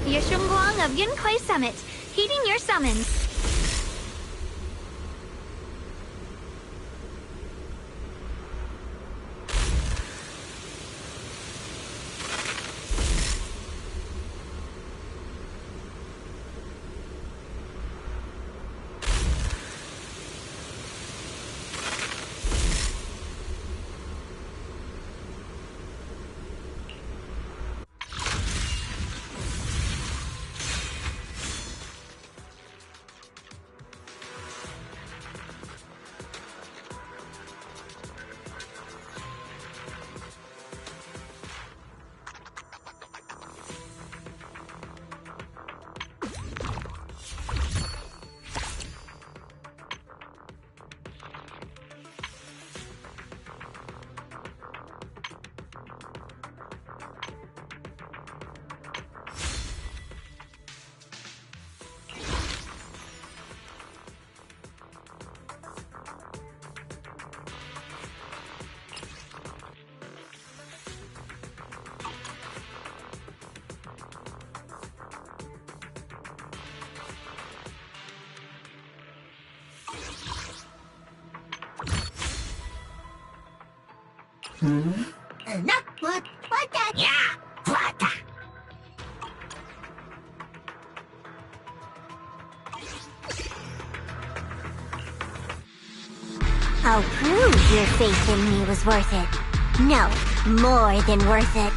Yeshungguang of Yunkwei Summit, heeding your summons. I'll prove your faith in me was worth it. No, more than worth it.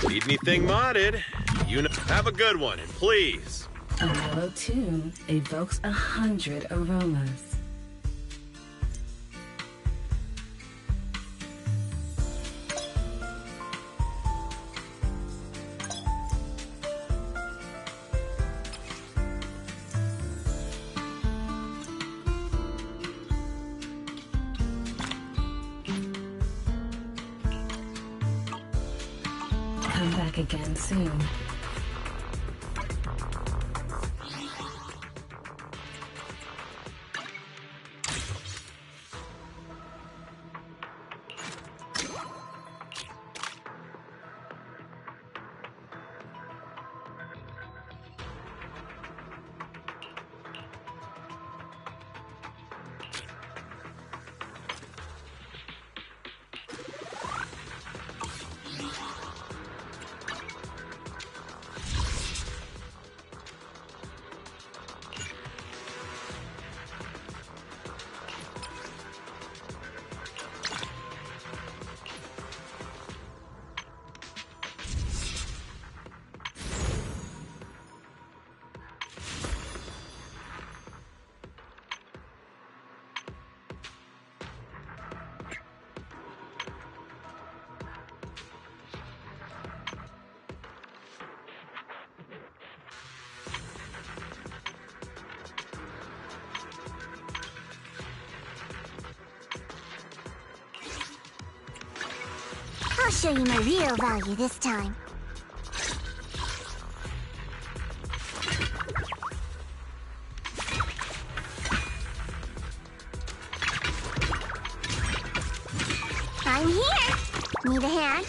Need anything modded? You know, have a good one, and please. A mellow tune evokes 100 aromas. Come back again soon. I'll show you my real value this time. I'm here. Need a hand?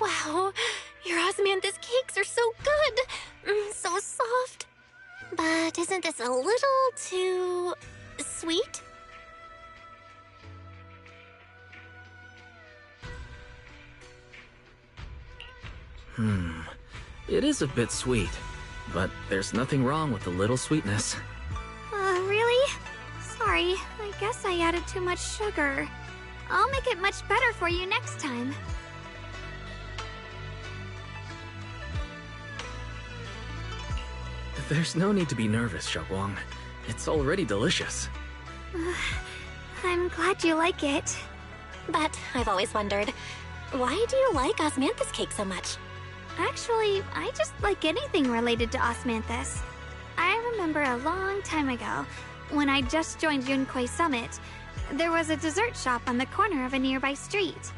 Wow, your osmanthus cakes are so good! So soft. But isn't this a little too sweet? It is a bit sweet, but there's nothing wrong with a little sweetness. Really? Sorry, I guess I added too much sugar. I'll make it much better for you next time. There's no need to be nervous, Xiaoguang. It's already delicious. I'm glad you like it. But I've always wondered, why do you like osmanthus cake so much? Actually, I just like anything related to osmanthus. I remember a long time ago, when I just joined Yunquai Summit, there was a dessert shop on the corner of a nearby street.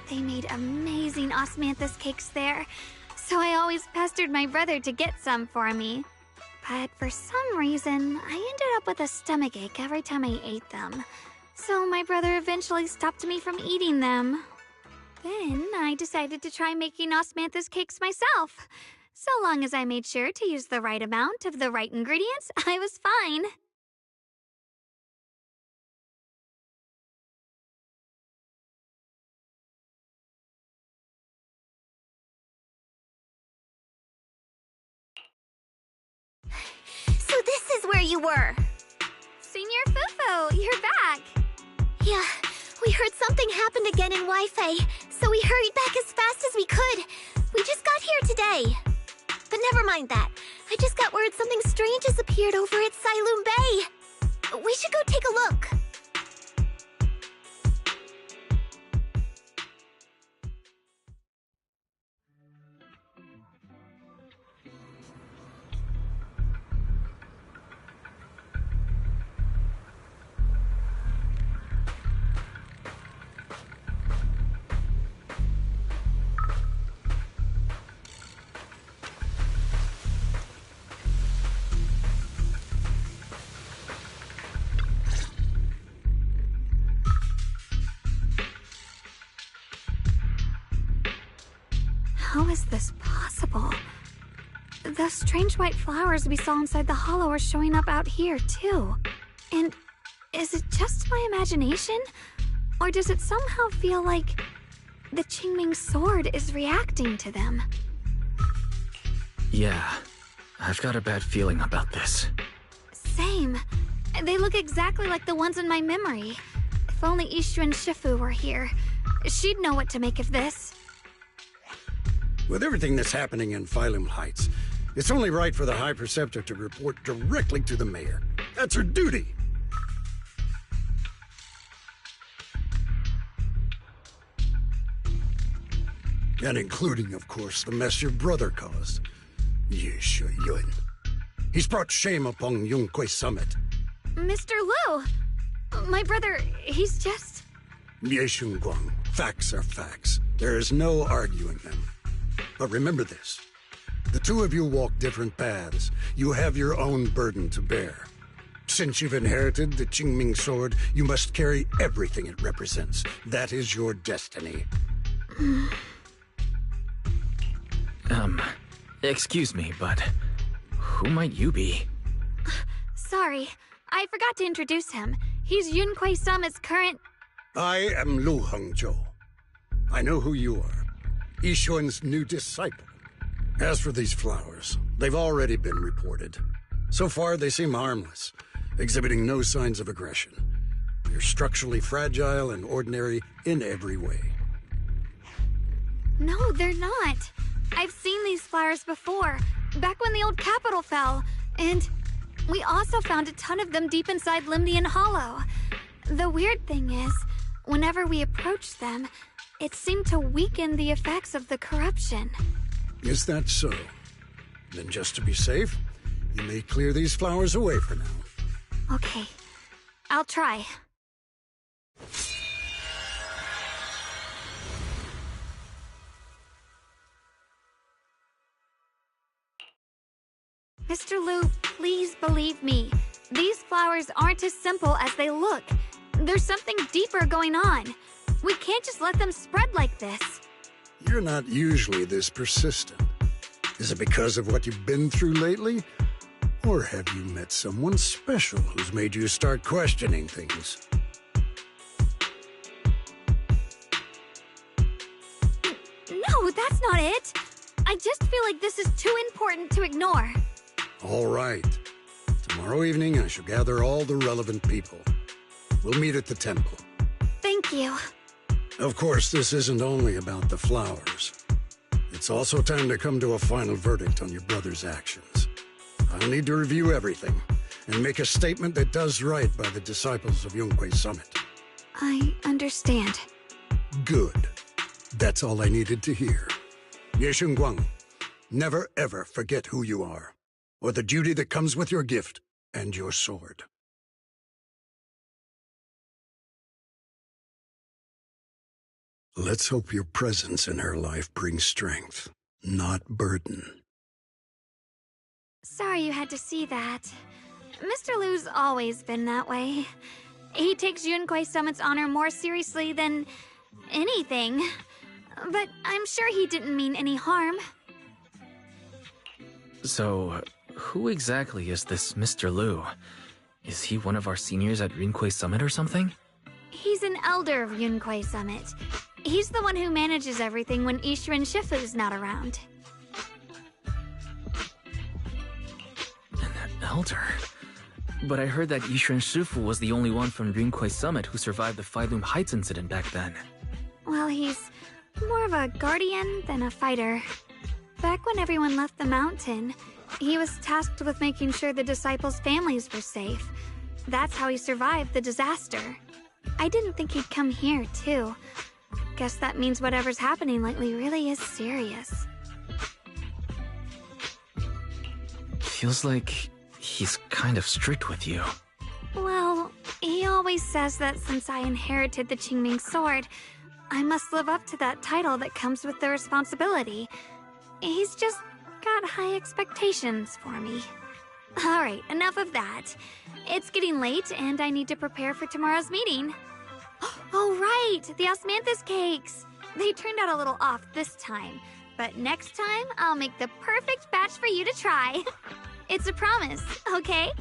They made amazing osmanthus cakes there, so I always pestered my brother to get some for me. But for some reason, I ended up with a stomachache every time I ate them. So my brother eventually stopped me from eating them. Then I decided to try making osmanthus cakes myself. So long as I made sure to use the right amount of the right ingredients, I was fine. So this is where you were. Senior Fufu, you're back. Yeah, we heard something happened again in Wi-Fi, so we hurried back as fast as we could. We just got here today. But never mind that. I just got word something strange has appeared over at Siloon Bay. We should go take a look. How is this possible? The strange white flowers we saw inside the hollow are showing up out here, too. And is it just my imagination? Or does it somehow feel like the Qingming sword is reacting to them? Yeah, I've got a bad feeling about this. Same. They look exactly like the ones in my memory. If only Ishu and Shifu were here, she'd know what to make of this. With everything that's happening in Phylum Heights, it's only right for the High Preceptor to report directly to the mayor. That's her duty. And including, of course, the mess your brother caused. Yeshu Yun. He's brought shame upon Yunquay Summit. Mr. Liu! My brother, he's just... Yeshun Guang. Facts are facts. There is no arguing them. But remember this. The two of you walk different paths. You have your own burden to bear. Since you've inherited the Qingming sword, you must carry everything it represents. That is your destiny. Excuse me, but who might you be? Sorry, I forgot to introduce him. He's Yunquay Summit's current... I am Lu Hengzhou. I know who you are. Yishun's new disciple. As for these flowers, they've already been reported. So far, they seem harmless, exhibiting no signs of aggression. They're structurally fragile and ordinary in every way. No, they're not. I've seen these flowers before, back when the old capital fell. And we also found a ton of them deep inside Limnian Hollow. The weird thing is, whenever we approached them, it seemed to weaken the effects of the corruption. Is that so? Then just to be safe, you may clear these flowers away for now. Okay, I'll try. Mr. Liu, please believe me. These flowers aren't as simple as they look. There's something deeper going on. We can't just let them spread like this. You're not usually this persistent. Is it because of what you've been through lately? Or have you met someone special who's made you start questioning things? No, that's not it. I just feel like this is too important to ignore. All right. Tomorrow evening, I shall gather all the relevant people. We'll meet at the temple. Thank you. Of course, this isn't only about the flowers. It's also time to come to a final verdict on your brother's actions. I'll need to review everything and make a statement that does right by the disciples of Yunquay Summit. I understand. Good. That's all I needed to hear. Yeshun Guang, never ever forget who you are, or the duty that comes with your gift and your sword. Let's hope your presence in her life brings strength, not burden. Sorry you had to see that. Mr. Liu's always been that way. He takes Yunquay Summit's honor more seriously than anything. but I'm sure he didn't mean any harm. So, who exactly is this Mr. Liu? Is he one of our seniors at Rinquei Summit or something? He's an elder of Yunquei Summit. He's the one who manages everything when Ishu and Shifu's not around. An elder? But I heard that Ishu and Shifu was the only one from Rinquei Summit who survived the Phyloom Heights incident back then. Well, he's more of a guardian than a fighter. Back when everyone left the mountain, he was tasked with making sure the disciples' families were safe. That's how he survived the disaster. I didn't think he'd come here, too. Guess that means whatever's happening lately really is serious. Feels like he's kind of strict with you. Well, he always says that since I inherited the Qingming sword, I must live up to that title that comes with the responsibility. He's just got high expectations for me. Alright, enough of that. It's getting late and I need to prepare for tomorrow's meeting. Oh right, the osmanthus cakes! They turned out a little off this time, but next time I'll make the perfect batch for you to try. It's a promise, okay?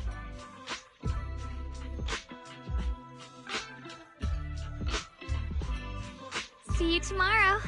See you tomorrow.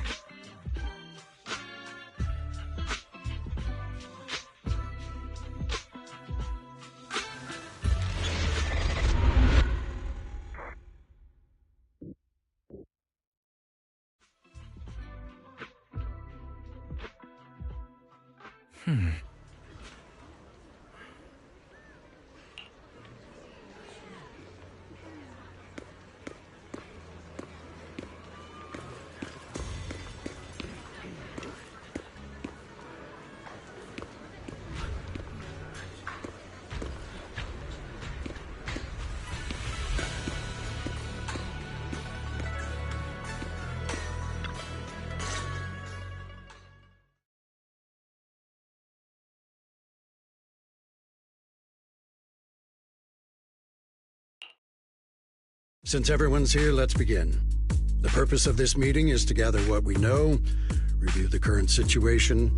Since everyone's here, let's begin. The purpose of this meeting is to gather what we know, review the current situation,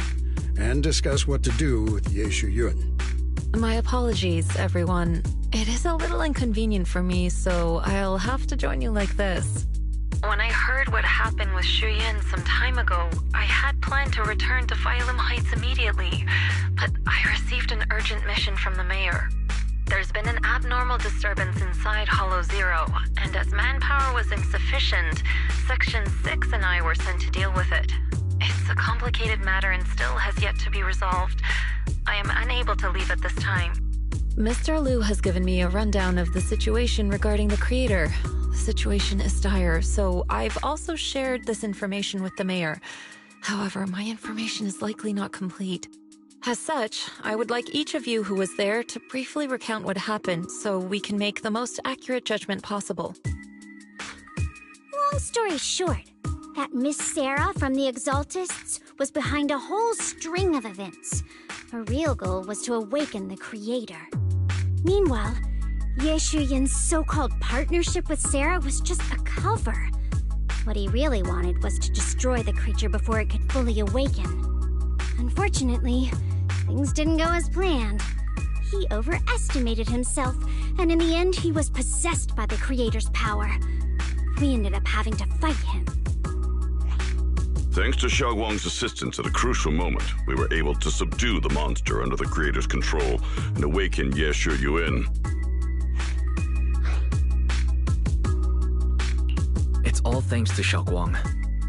and discuss what to do with Yeshu Yun. My apologies, everyone. It is a little inconvenient for me, so I'll have to join you like this. When I heard what happened with Shu Yin some time ago, I had planned to return to Phyloom Heights immediately, but I received an urgent mission from the mayor. There's been an abnormal disturbance inside Hollow Zero, and as manpower was insufficient, Section 6 and I were sent to deal with it. It's a complicated matter and still has yet to be resolved. I am unable to leave at this time. Mr. Liu has given me a rundown of the situation regarding the creator. The situation is dire, so I've also shared this information with the mayor. However, my information is likely not complete. As such, I would like each of you who was there to briefly recount what happened so we can make the most accurate judgment possible. Long story short, that Miss Sarah from the Exaltists was behind a whole string of events. Her real goal was to awaken the creator. Meanwhile, Yeshu Yin's so-called partnership with Sarah was just a cover. What he really wanted was to destroy the creature before it could fully awaken. Unfortunately, things didn't go as planned. He overestimated himself, and in the end he was possessed by the creator's power. We ended up having to fight him. Thanks to Xiaoguang's assistance at a crucial moment, we were able to subdue the monster under the creator's control and awaken Yeshu Yun. It's all thanks to Xiaoguang.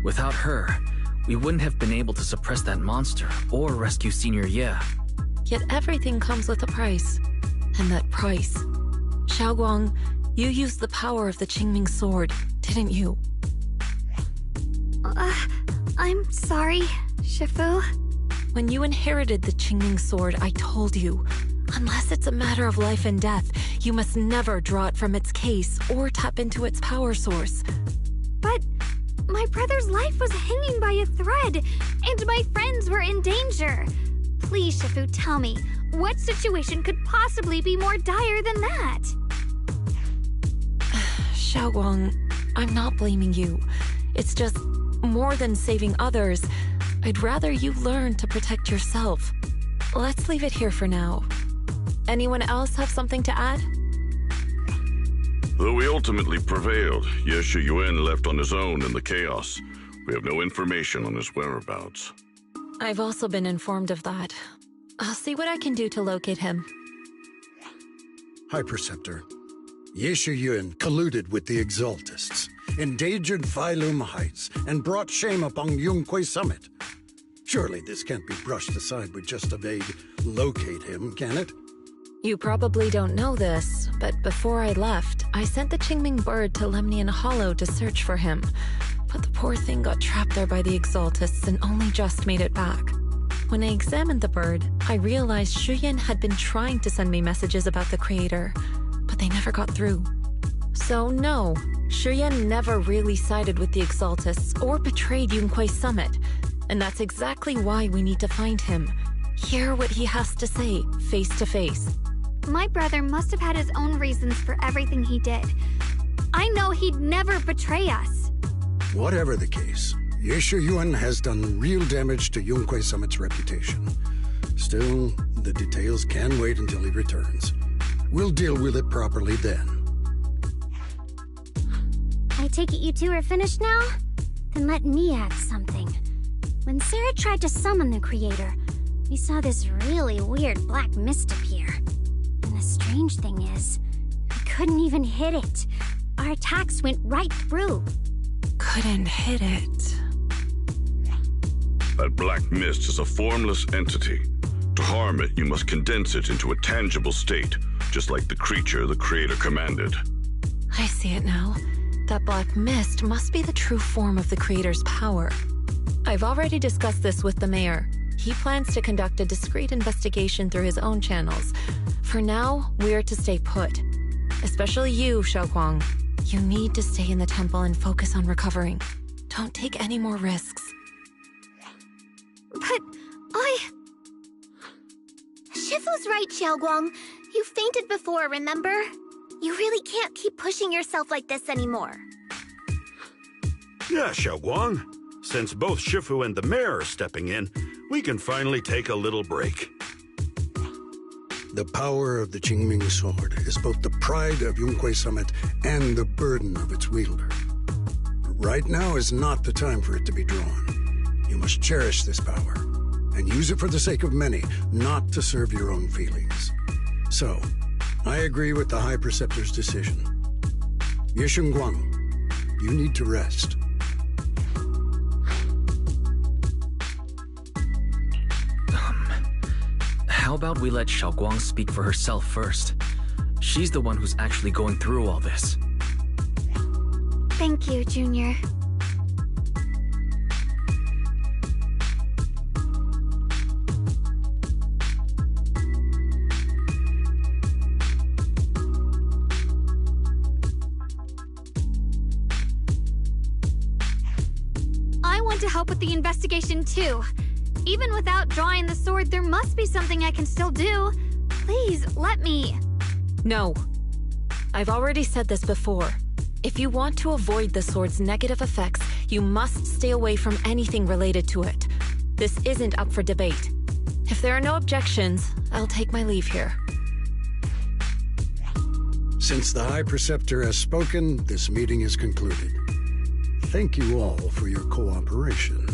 Without her, we wouldn't have been able to suppress that monster or rescue Senior Ye. Yet everything comes with a price. And that price... Xiaoguang, you used the power of the Qingming sword, didn't you? I'm sorry, Shifu. When you inherited the Qingming sword, I told you, unless it's a matter of life and death, you must never draw it from its case or tap into its power source. But my brother's life was hanging by a thread, and my friends were in danger. Please, Shifu, tell me, what situation could possibly be more dire than that? Xiaoguang, I'm not blaming you. It's just, more than saving others, I'd rather you learn to protect yourself. Let's leave it here for now. Anyone else have something to add? Though we ultimately prevailed, Ye Shuyuan left on his own in the chaos. We have no information on his whereabouts. I've also been informed of that. I'll see what I can do to locate him. High Preceptor, Ye Shuyuan colluded with the Exaltists, endangered Phylum Heights, and brought shame upon Yunquay Summit. Surely this can't be brushed aside with just a vague locate him, can it? You probably don't know this, but before I left, I sent the Qingming bird to Lemnian Hollow to search for him. But the poor thing got trapped there by the Exaltists and only just made it back. When I examined the bird, I realized Shuyan had been trying to send me messages about the Creator, but they never got through. So no, Shuyan never really sided with the Exaltists or betrayed Yunquay Summit, and that's exactly why we need to find him. Hear what he has to say, face to face. My brother must have had his own reasons for everything he did. I know he'd never betray us. Whatever the case, Ye Shuyuan has done real damage to Yunquay Summit's reputation. Still, the details can wait until he returns. We'll deal with it properly then. I take it you two are finished now? Then let me add something. When Sarah tried to summon the Creator, we saw this really weird black mist appear. And the strange thing is, we couldn't even hit it. Our attacks went right through. Couldn't hit it. That black mist is a formless entity. To harm it, you must condense it into a tangible state, just like the creature the Creator commanded. I see it now. That black mist must be the true form of the Creator's power. I've already discussed this with the mayor. He plans to conduct a discreet investigation through his own channels. For now, we're to stay put. Especially you, Xiaoguang. You need to stay in the temple and focus on recovering. Don't take any more risks. But Shifu's right, Xiaoguang. You fainted before, remember? You really can't keep pushing yourself like this anymore. Yeah, Xiaoguang. Since both Shifu and the mayor are stepping in, we can finally take a little break. The power of the Qingming sword is both the pride of Yunquay Summit and the burden of its wielder. Right now is not the time for it to be drawn. You must cherish this power, and use it for the sake of many, not to serve your own feelings. So, I agree with the High Preceptor's decision. Yishun Guang, you need to rest. How about we let Xiaoguang speak for herself first? She's the one who's actually going through all this. thank you, Junior. I want to help with the investigation too. Even without drawing the sword, there must be something I can still do. Please, let me. No. I've already said this before. If you want to avoid the sword's negative effects, you must stay away from anything related to it. This isn't up for debate. If there are no objections, I'll take my leave here. Since the High Preceptor has spoken, this meeting is concluded. Thank you all for your cooperation.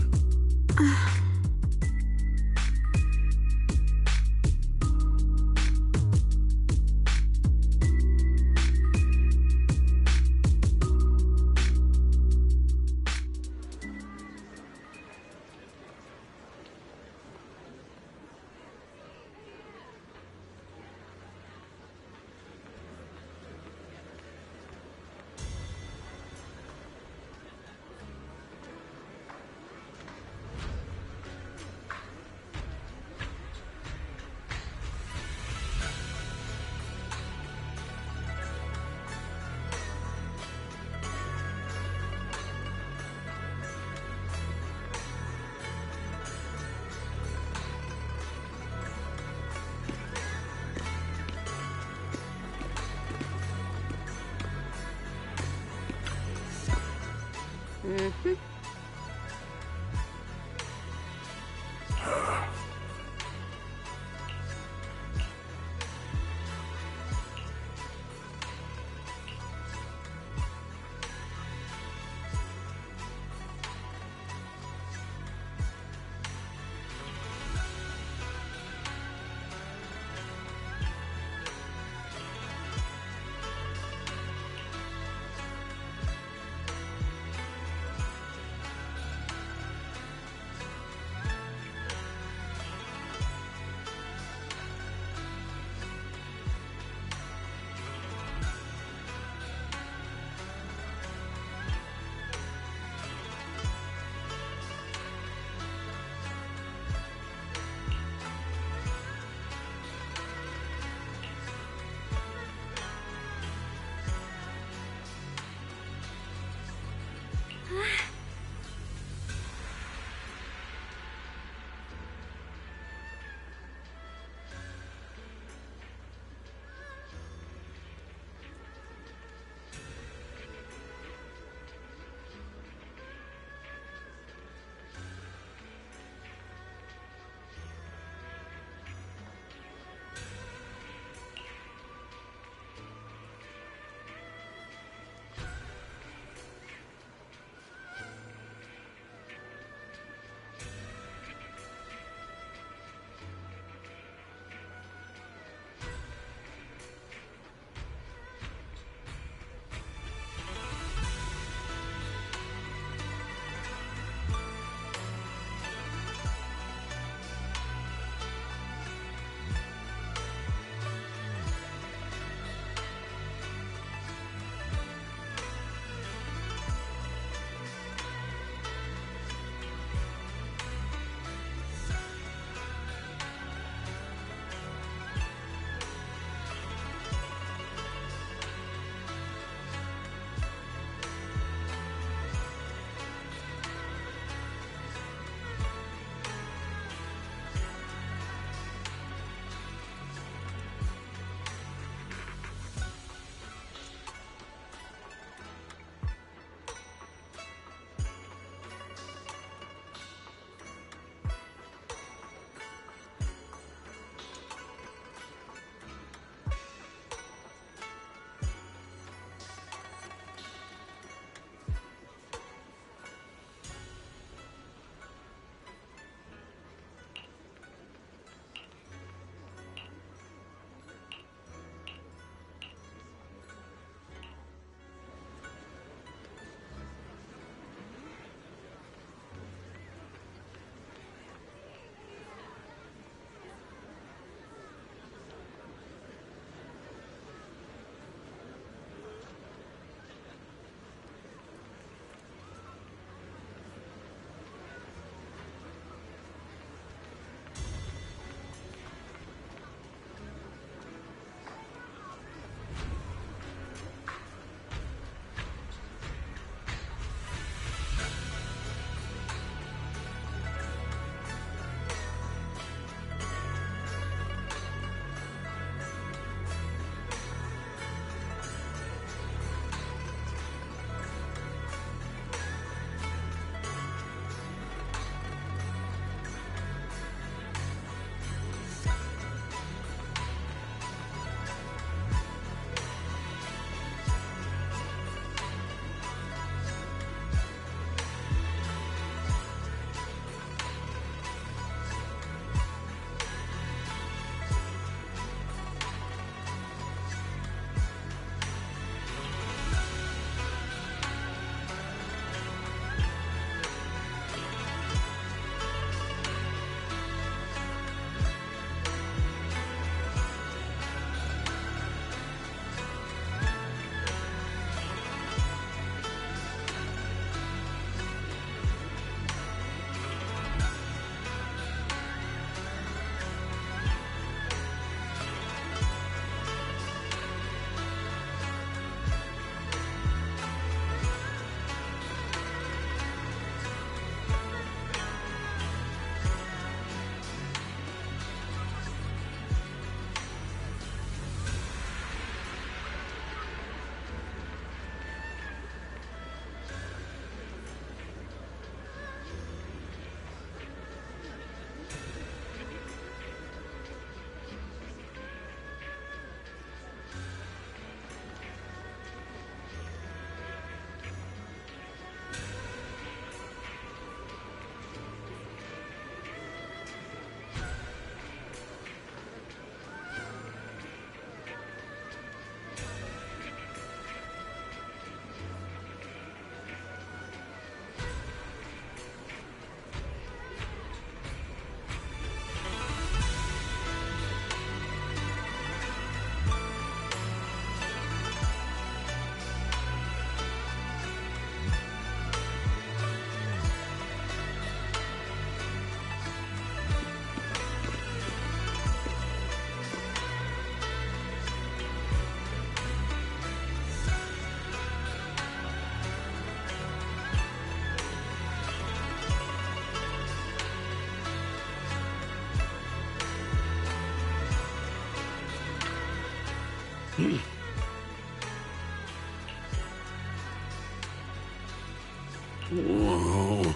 Whoa.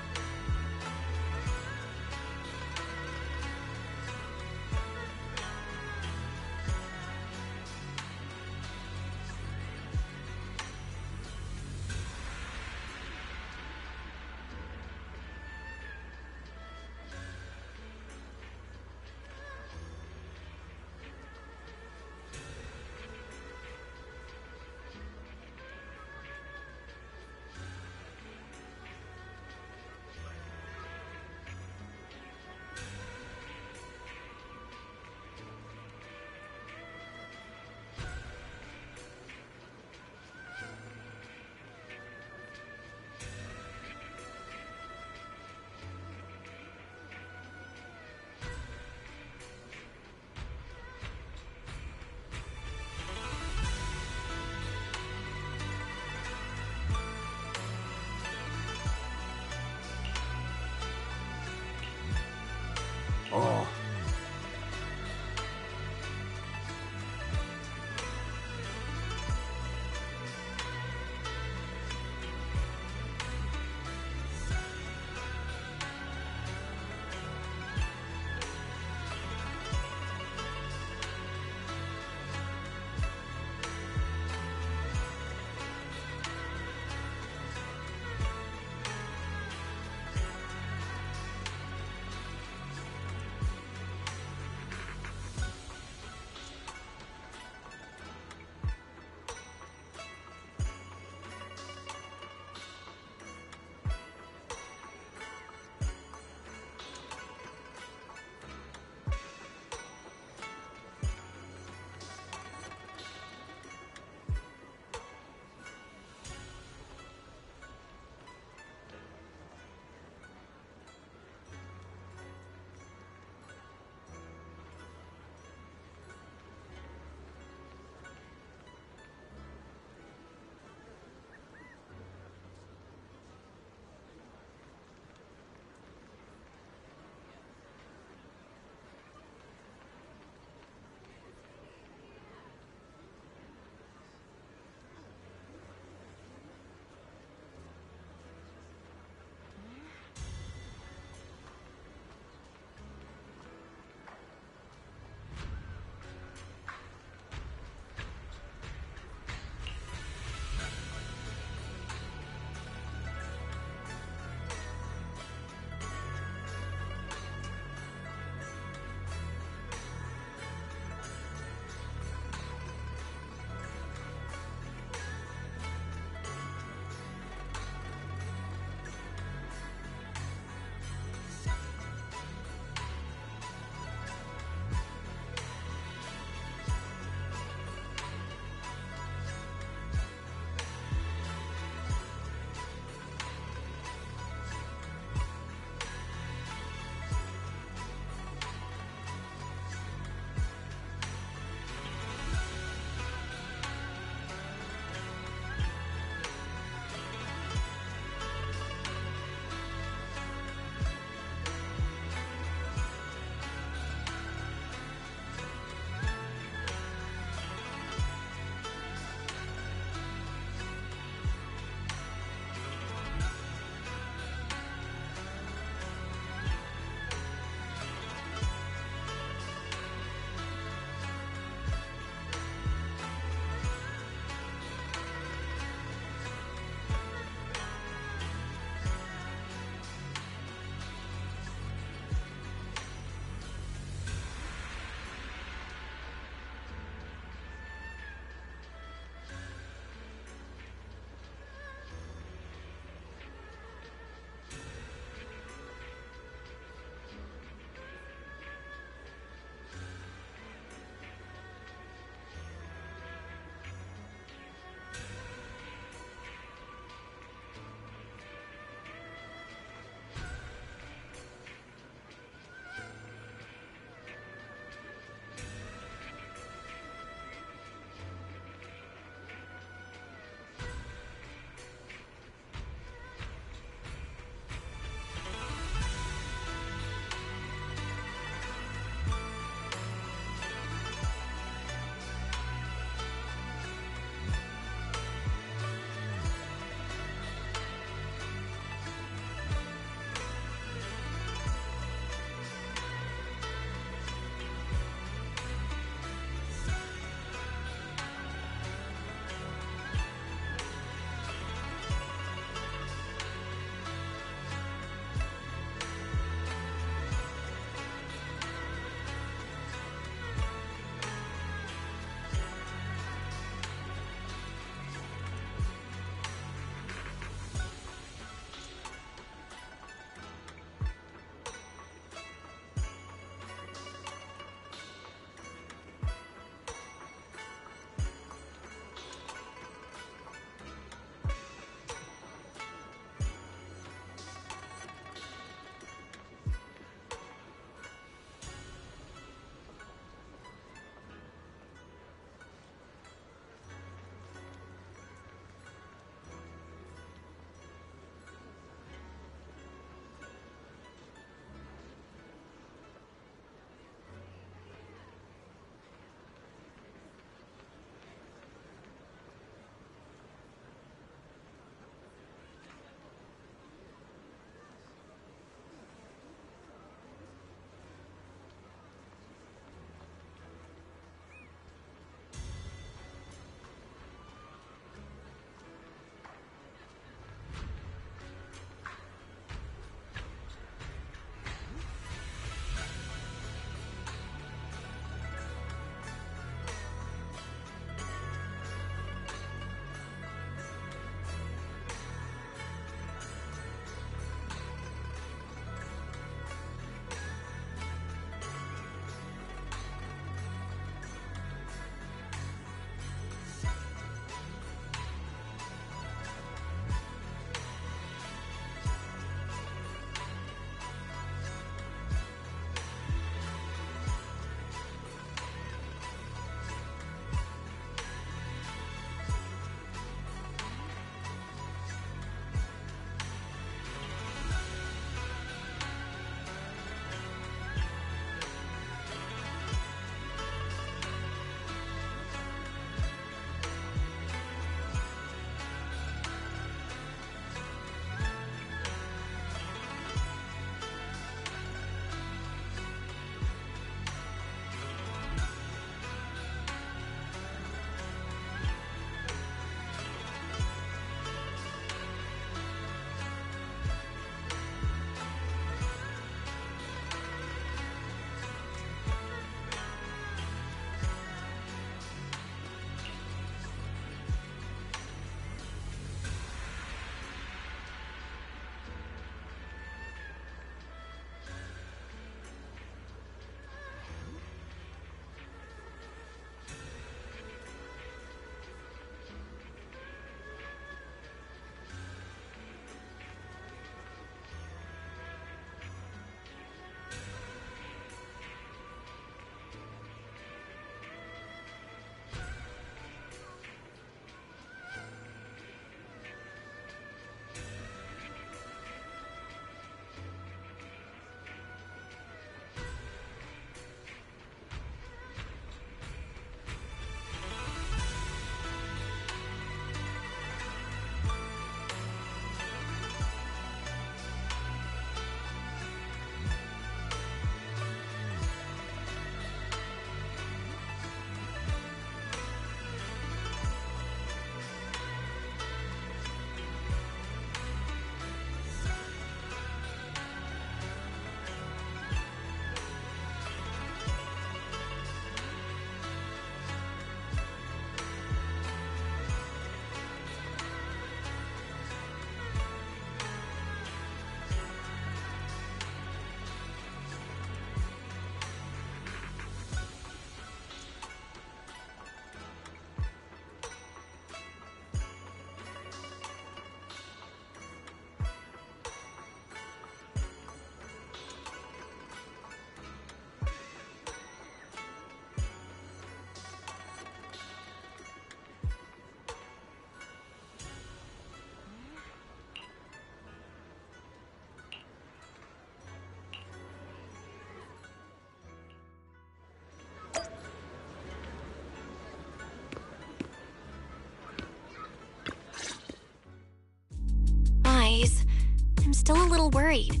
still a little worried.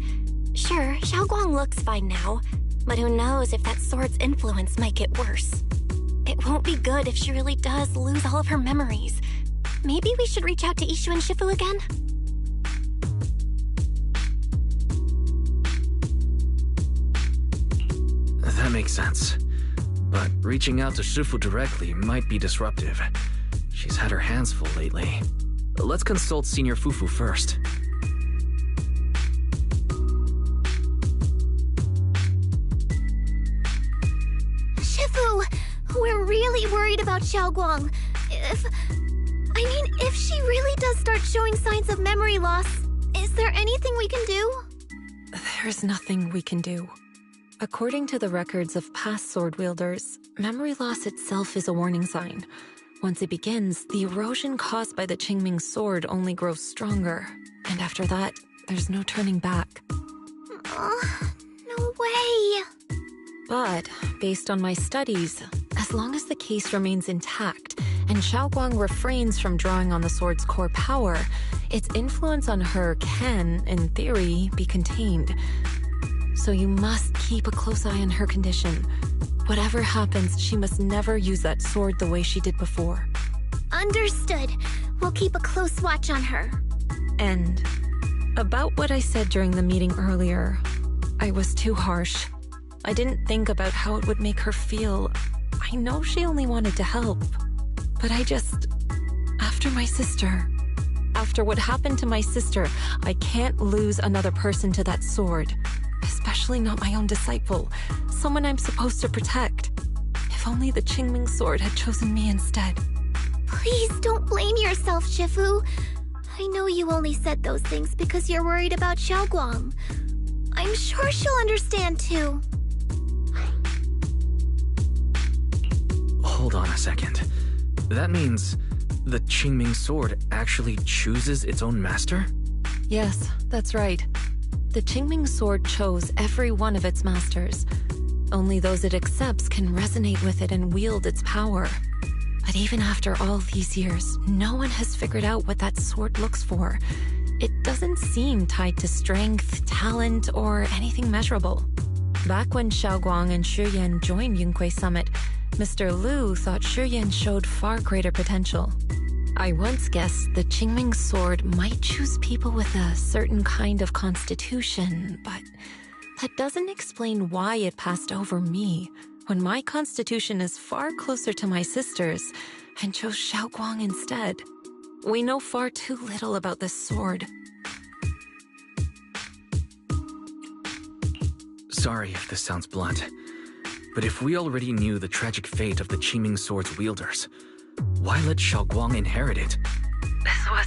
Sure, Xiaoguang looks fine now, but who knows if that sword's influence might get worse. It won't be good if she really does lose all of her memories. Maybe we should reach out to Ishu and Shifu again? That makes sense. But reaching out to Shifu directly might be disruptive. She's had her hands full lately. Let's consult Senior Fufu first. Shifu, we're really worried about Xiaoguang. If she really does start showing signs of memory loss, is there anything we can do? There's nothing we can do. According to the records of past sword wielders, memory loss itself is a warning sign. Once it begins, the erosion caused by the Qingming sword only grows stronger. And after that, there's no turning back. No way. But, based on my studies, as long as the case remains intact, and Xiaoguang refrains from drawing on the sword's core power, its influence on her can, in theory, be contained. So you must keep a close eye on her condition. Whatever happens, she must never use that sword the way she did before. Understood. We'll keep a close watch on her. And about what I said during the meeting earlier, I was too harsh. I didn't think about how it would make her feel. I know she only wanted to help. But after my sister, after what happened to my sister, I can't lose another person to that sword. Especially not my own disciple, someone I'm supposed to protect. If only the Qingming sword had chosen me instead. Please don't blame yourself, Shifu. I know you only said those things because you're worried about Xiaoguang. I'm sure she'll understand too. Hold on a second. That means the Qingming sword actually chooses its own master? Yes, that's right. The Qingming sword chose every one of its masters. Only those it accepts can resonate with it and wield its power. But even after all these years, no one has figured out what that sword looks for. It doesn't seem tied to strength, talent, or anything measurable. Back when Xiaoguang and Shi Yan joined Yunquei Summit, Mr. Liu thought Shi Yan showed far greater potential. I once guessed the Qingming sword might choose people with a certain kind of constitution, but that doesn't explain why it passed over me, when my constitution is far closer to my sister's, and chose Xiaoguang instead. We know far too little about this sword. Sorry if this sounds blunt, but if we already knew the tragic fate of the Qingming sword's wielders, why let Xiaoguang inherit it? This was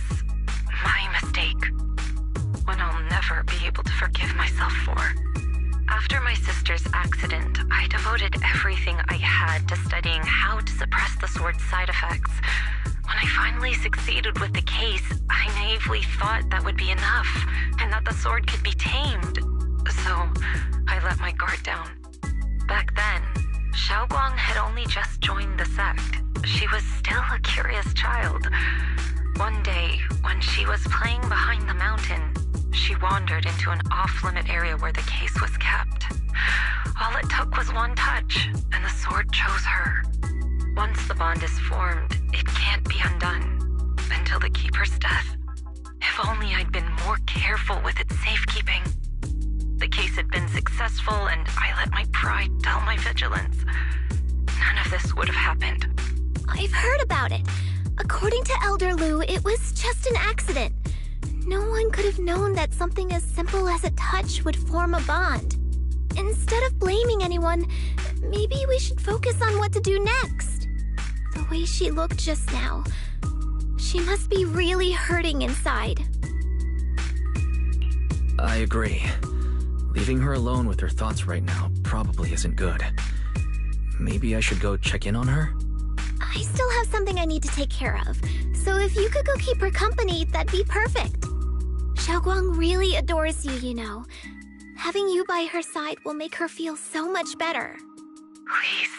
my mistake. One I'll never be able to forgive myself for. After my sister's accident, I devoted everything I had to studying how to suppress the sword's side effects. When I finally succeeded with the case, I naively thought that would be enough, and that the sword could be tamed. So, I let my guard down. Back then, Xiaoguang had only just joined the sect. She was still a curious child. One day, when she was playing behind the mountain, she wandered into an off-limit area where the case was kept. All it took was one touch, and the sword chose her. Once the bond is formed, it can't be undone until the keeper's death. If only I'd been more careful with its safekeeping. The case had been successful, and I let my pride dull my vigilance. None of this would have happened. I've heard about it. According to Elder Liu, it was just an accident. No one could have known that something as simple as a touch would form a bond. Instead of blaming anyone, maybe we should focus on what to do next. The way she looked just now, she must be really hurting inside. I agree. Leaving her alone with her thoughts right now probably isn't good. Maybe I should go check in on her? I still have something I need to take care of, so if you could go keep her company, that'd be perfect. Xiaoguang really adores you, you know. Having you by her side will make her feel so much better. Please,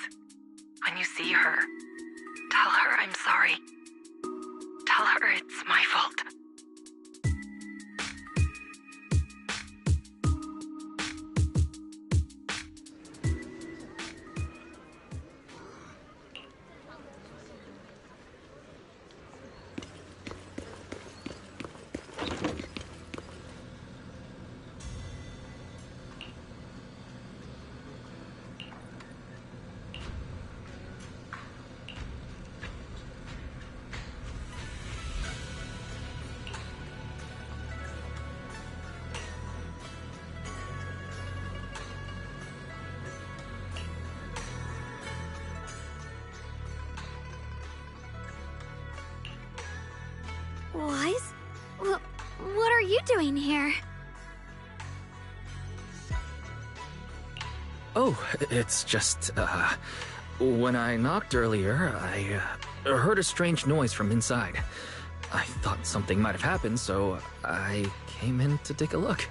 when you see her, tell her I'm sorry. Tell her it's my fault. Wise? What are you doing here? Oh, it's just, when I knocked earlier, I heard a strange noise from inside. I thought something might have happened, so I came in to take a look.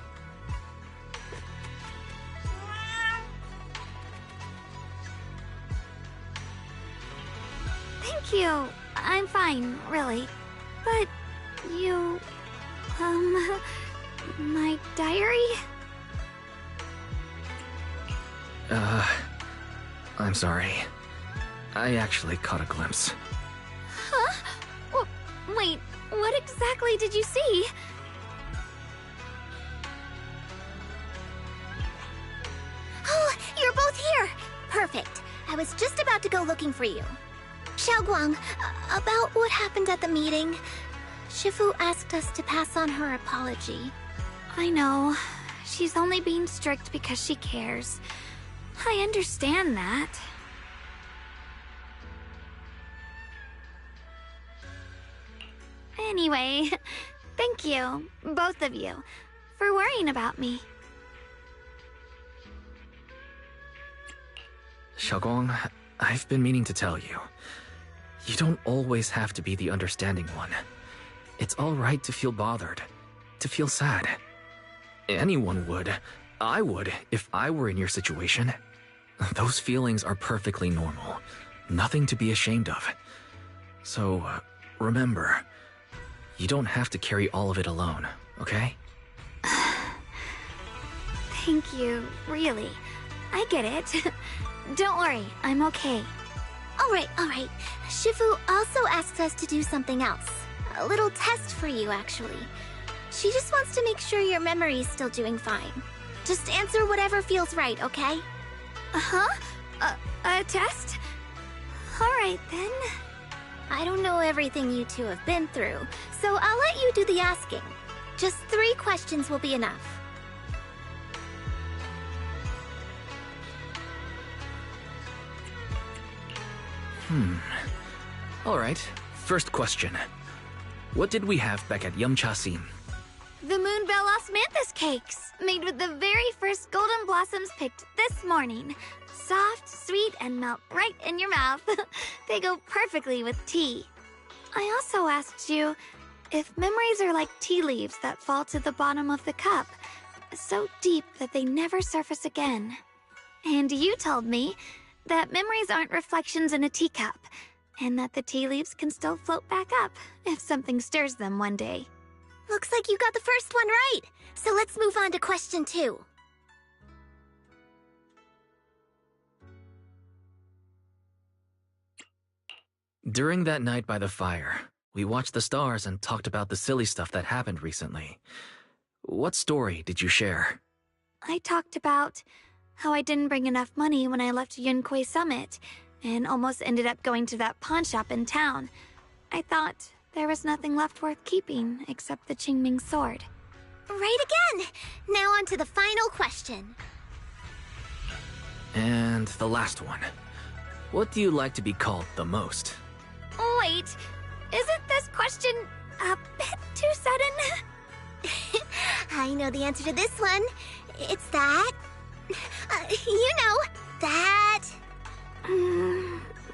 Thank you. I'm fine, really. But you... my diary? I'm sorry. I actually caught a glimpse. Huh? Wait, what exactly did you see? Oh, you're both here! Perfect. I was just about to go looking for you. Xiaoguang, about what happened at the meeting. Shifu asked us to pass on her apology. I know. She's only being strict because she cares. I understand that. Anyway, thank you, both of you, for worrying about me. Xiaogong, I've been meaning to tell you. You don't always have to be the understanding one. It's alright to feel bothered, to feel sad. Anyone would. I would, if I were in your situation. Those feelings are perfectly normal. Nothing to be ashamed of. So, remember, you don't have to carry all of it alone, okay? Thank you, really. I get it. Don't worry, I'm okay. Alright. Shifu also asked us to do something else. A little test for you, actually. She just wants to make sure your memory is still doing fine. Just answer whatever feels right, okay? Uh-huh? A test? Alright then. I don't know everything you two have been through, so I'll let you do the asking. Just 3 questions will be enough. Alright, first question. What did we have back at Yumcha-sin? The Moonbell Osmanthus cakes, made with the very first golden blossoms picked this morning. Soft, sweet, and melt right in your mouth. They go perfectly with tea. I also asked you if memories are like tea leaves that fall to the bottom of the cup, so deep that they never surface again. And you told me that memories aren't reflections in a teacup, and that the tea leaves can still float back up if something stirs them one day. Looks like you got the first one right, so let's move on to question 2. During that night by the fire, we watched the stars and talked about the silly stuff that happened recently. What story did you share? I talked about how I didn't bring enough money when I left Yunquay Summit, and almost ended up going to that pawn shop in town. I thought there was nothing left worth keeping except the Qingming sword. Right again! Now on to the final question. And the last one. What do you like to be called the most? Wait, isn't this question a bit too sudden? I know the answer to this one. It's that... you know, that...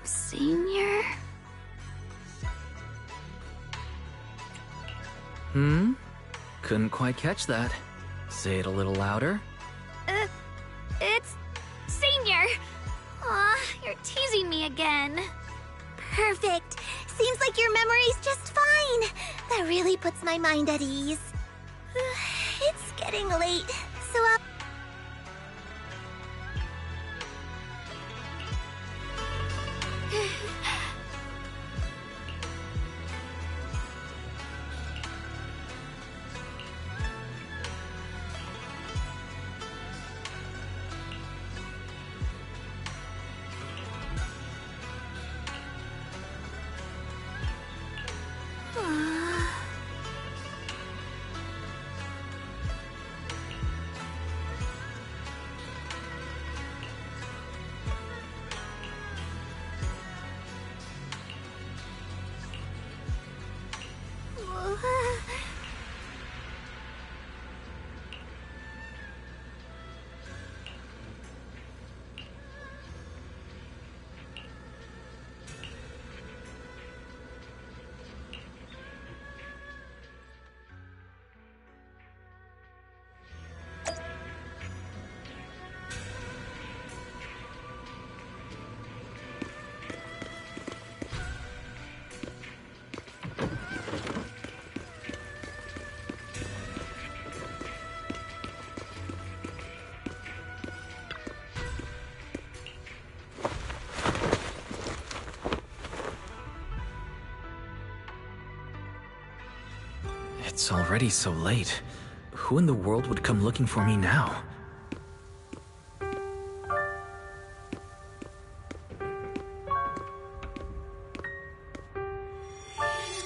Senior? Couldn't quite catch that. Say it a little louder. It's... Senior! Aw, you're teasing me again. Perfect. Seems like your memory's just fine. That really puts my mind at ease. It's getting late, so I'll... It's already so late. Who in the world would come looking for me now?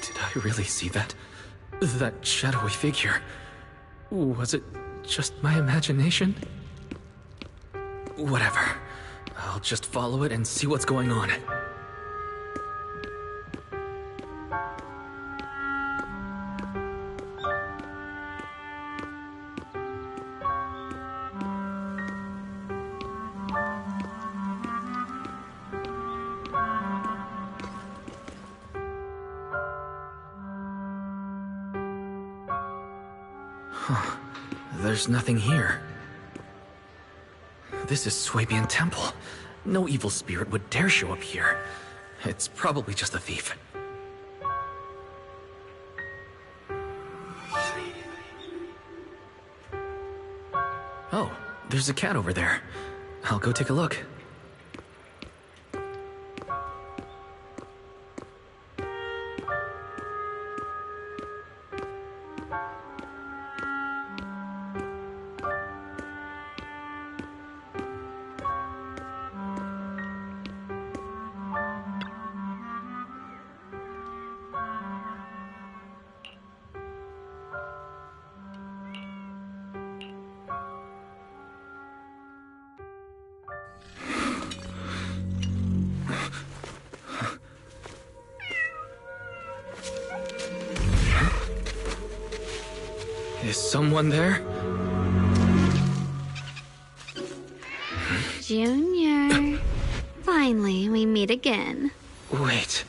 Did I really see that? That shadowy figure? Was it just my imagination? Whatever. I'll just follow it and see what's going on. Huh. There's nothing here. This is Swabian Temple. No evil spirit would dare show up here. It's probably just a thief. Oh, there's a cat over there. I'll go take a look. Is someone there? Junior. Finally, we meet again. Wait,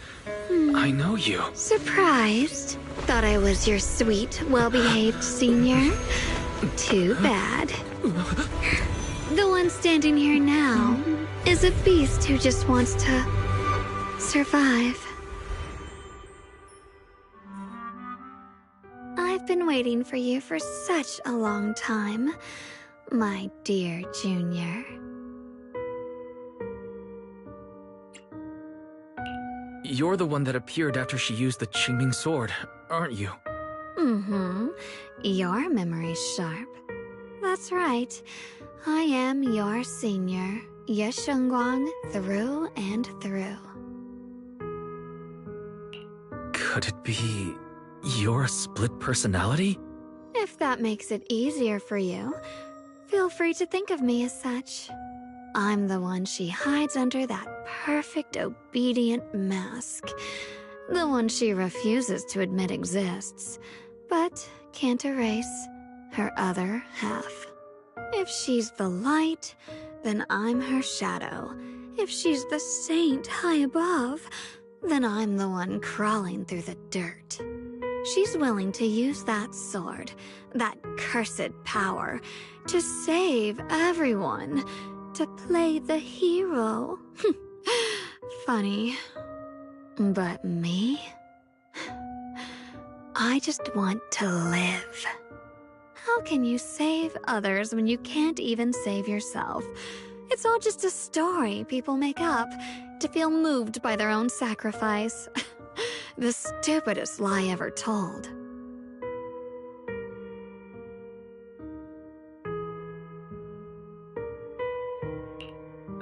I know you. Surprised? Thought I was your sweet, well-behaved senior? Too bad. The one standing here now is a beast who just wants to survive. I've been waiting for you for such a long time, my dear Junior. You're the one that appeared after she used the Qingming sword, aren't you? Mm-hmm. Your memory's sharp. That's right. I am your senior, Ye Shengguang, through and through. Could it be you're a split personality? If that makes it easier for you, feel free to think of me as such. I'm the one she hides under that perfect obedient mask. The one she refuses to admit exists, but can't erase her other half. If she's the light, then I'm her shadow. If she's the saint high above, then I'm the one crawling through the dirt. She's willing to use that sword, that cursed power, to save everyone, to play the hero. Funny. But me? I just want to live. How can you save others when you can't even save yourself? It's all just a story people make up to feel moved by their own sacrifice. The stupidest lie ever told.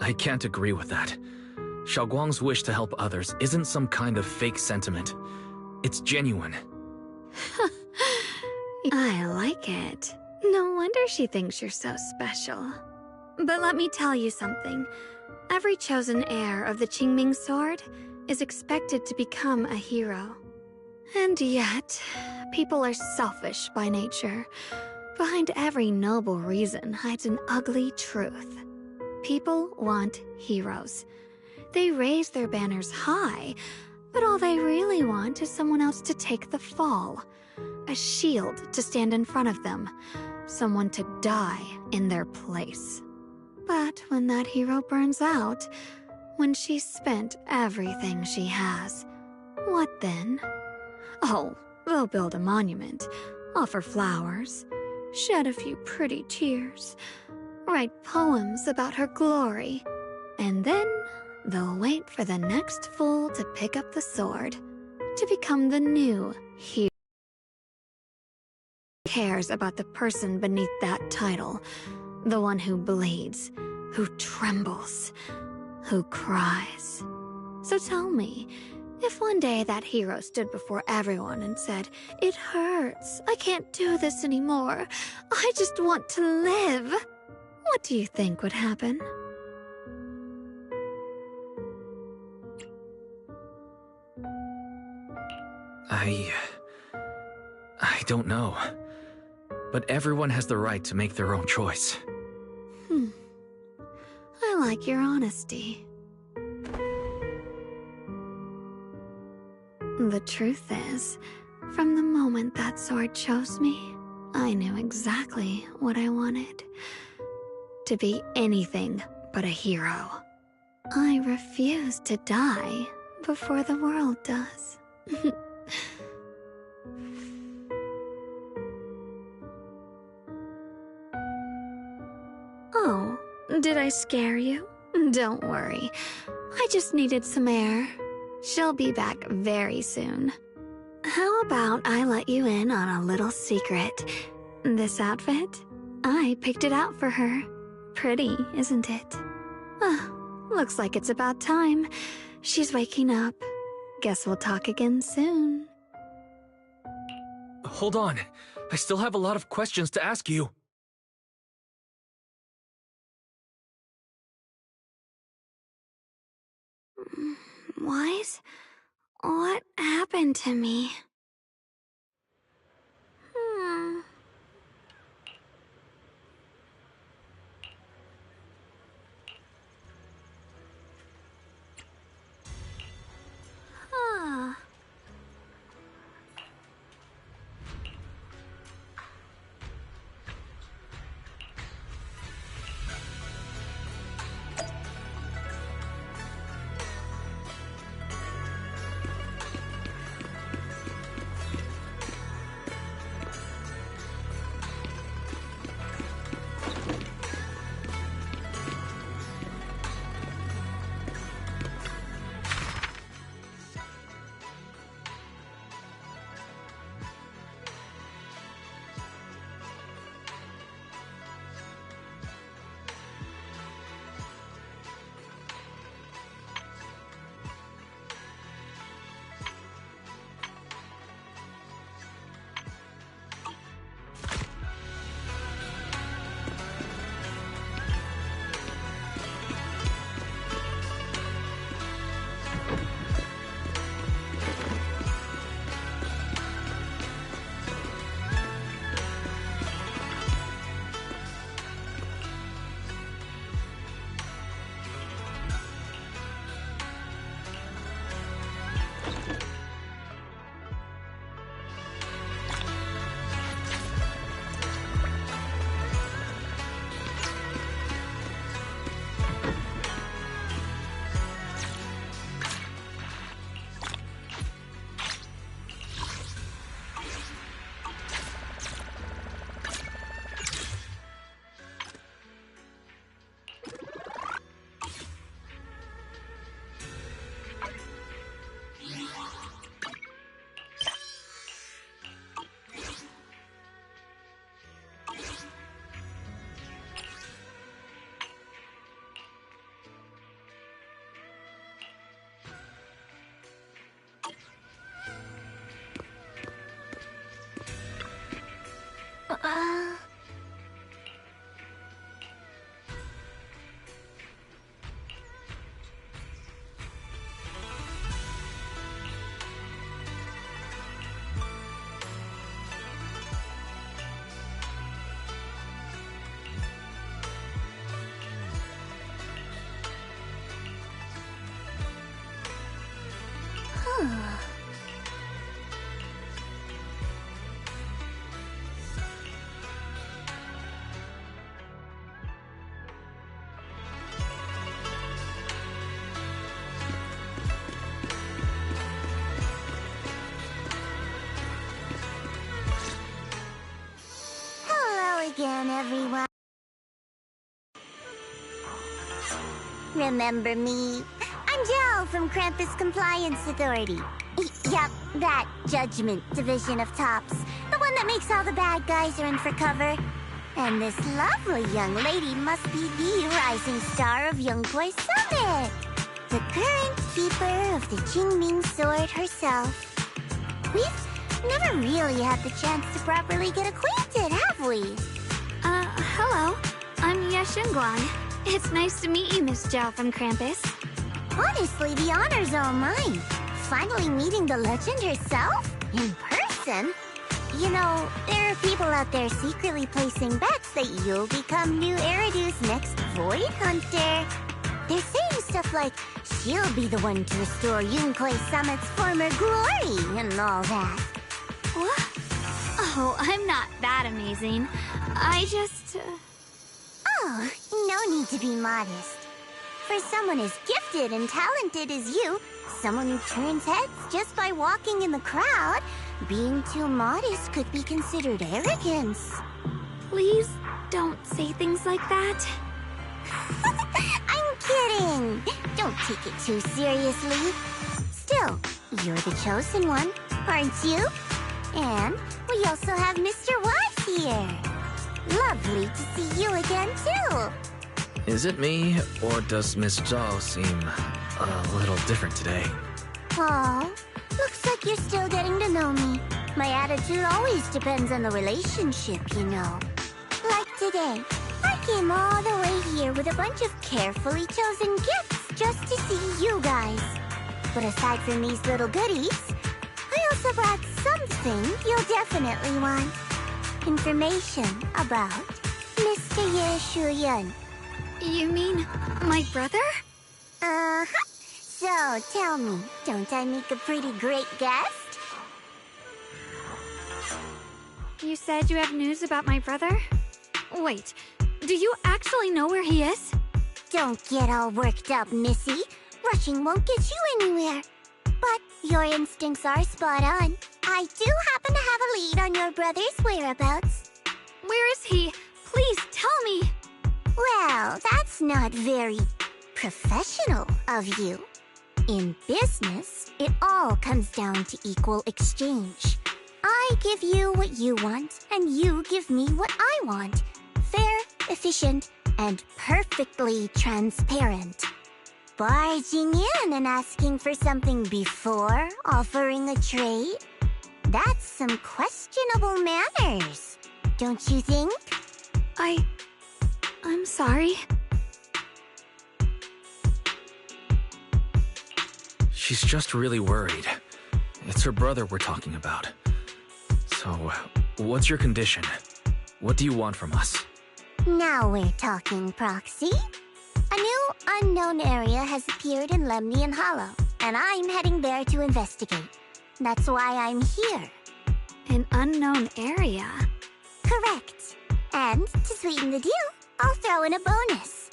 I can't agree with that. Xiaoguang's wish to help others isn't some kind of fake sentiment. It's genuine. I like it. No wonder she thinks you're so special. But let me tell you something. Every chosen heir of the Qingming sword is expected to become a hero. And yet, people are selfish by nature. Behind every noble reason hides an ugly truth. People want heroes. They raise their banners high, but all they really want is someone else to take the fall. A shield to stand in front of them. Someone to die in their place. But when that hero burns out, when she's spent everything she has, what then? Oh, they'll build a monument, offer flowers, shed a few pretty tears, write poems about her glory, and then they'll wait for the next fool to pick up the sword, to become the new hero. cares about the person beneath that title? The one who bleeds, who trembles, who cries. So tell me, if one day that hero stood before everyone and said, "It hurts, I can't do this anymore, I just want to live," what do you think would happen? I don't know. But everyone has the right to make their own choice. I like your honesty. The truth is, from the moment that sword chose me, I knew exactly what I wanted. To be anything but a hero. I refuse to die before the world does. Oh, did I scare you? Don't worry. I just needed some air. She'll be back very soon. How about I let you in on a little secret? This outfit? I picked it out for her. Pretty, isn't it? Looks like it's about time. She's waking up. Guess we'll talk again soon. Hold on. I still have a lot of questions to ask you. Wise? What happened to me? Huh. Again, everyone. Remember me? I'm Jill from Krampus Compliance Authority. Yup, that Judgment Division of Tops. The one that makes all the bad guys run for cover. And this lovely young lady must be the rising star of Yongguai Summit. The current keeper of the Qingming Sword herself. We've never really had the chance to properly get acquainted, have we? Hello. I'm Yashunguang. It's nice to meet you, Miss Zhao from Krampus. Honestly, the honor's all mine. Finally meeting the legend herself? In person? You know, there are people out there secretly placing bets that you'll become new Eridu's next Void Hunter. They're saying stuff like, she'll be the one to restore Yunquay Summit's former glory and all that. What? Oh, I'm not that amazing. I just... Oh, no need to be modest. For someone as gifted and talented as you, someone who turns heads just by walking in the crowd, being too modest could be considered arrogance. Please don't say things like that. I'm kidding. Don't take it too seriously. Still, you're the chosen one, aren't you? And we also have Mr. Wife here. Lovely to see you again, too. Is it me, or does Miss Zhao seem a little different today? Aw, looks like you're still getting to know me. My attitude always depends on the relationship, you know. Like today, I came all the way here with a bunch of carefully chosen gifts just to see you guys. But aside from these little goodies, I also brought something you'll definitely want. Information about Mr. Ye Shuyun. You mean my brother? Uh-huh. So, tell me, don't I make a pretty great guest? You said you have news about my brother? Wait, do you actually know where he is? Don't get all worked up, Missy. Rushing won't get you anywhere. But your instincts are spot on. I do happen to have a lead on your brother's whereabouts. Where is he? Please tell me. Well, that's not very professional of you. In business, it all comes down to equal exchange. I give you what you want, and you give me what I want. Fair, efficient, and perfectly transparent. Barging in and asking for something before offering a trade? That's some questionable manners, don't you think? I'm sorry. She's just really worried. It's her brother we're talking about. So, what's your condition? What do you want from us? Now we're talking, Proxy. A new unknown area has appeared in Lemnian Hollow, and I'm heading there to investigate. That's why I'm here. An unknown area? Correct. And to sweeten the deal, I'll throw in a bonus.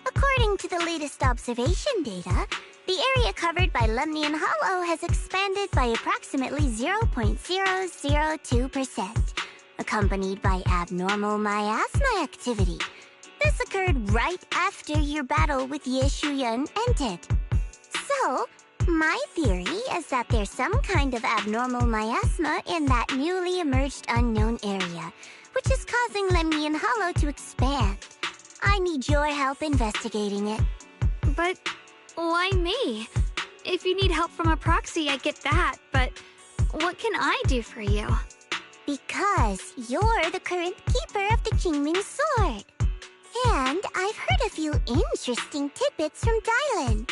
According to the latest observation data, the area covered by Lemnian Hollow has expanded by approximately 0.002%, accompanied by abnormal miasma activity. This occurred right after your battle with Ye Shuyun ended. So, my theory is that there's some kind of abnormal miasma in that newly emerged unknown area, which is causing Lemnian Hollow to expand. I need your help investigating it. But why me? If you need help from a proxy, I get that, but what can I do for you? Because you're the current keeper of the Qingming Sword. And I've heard a few interesting tidbits from Dylan.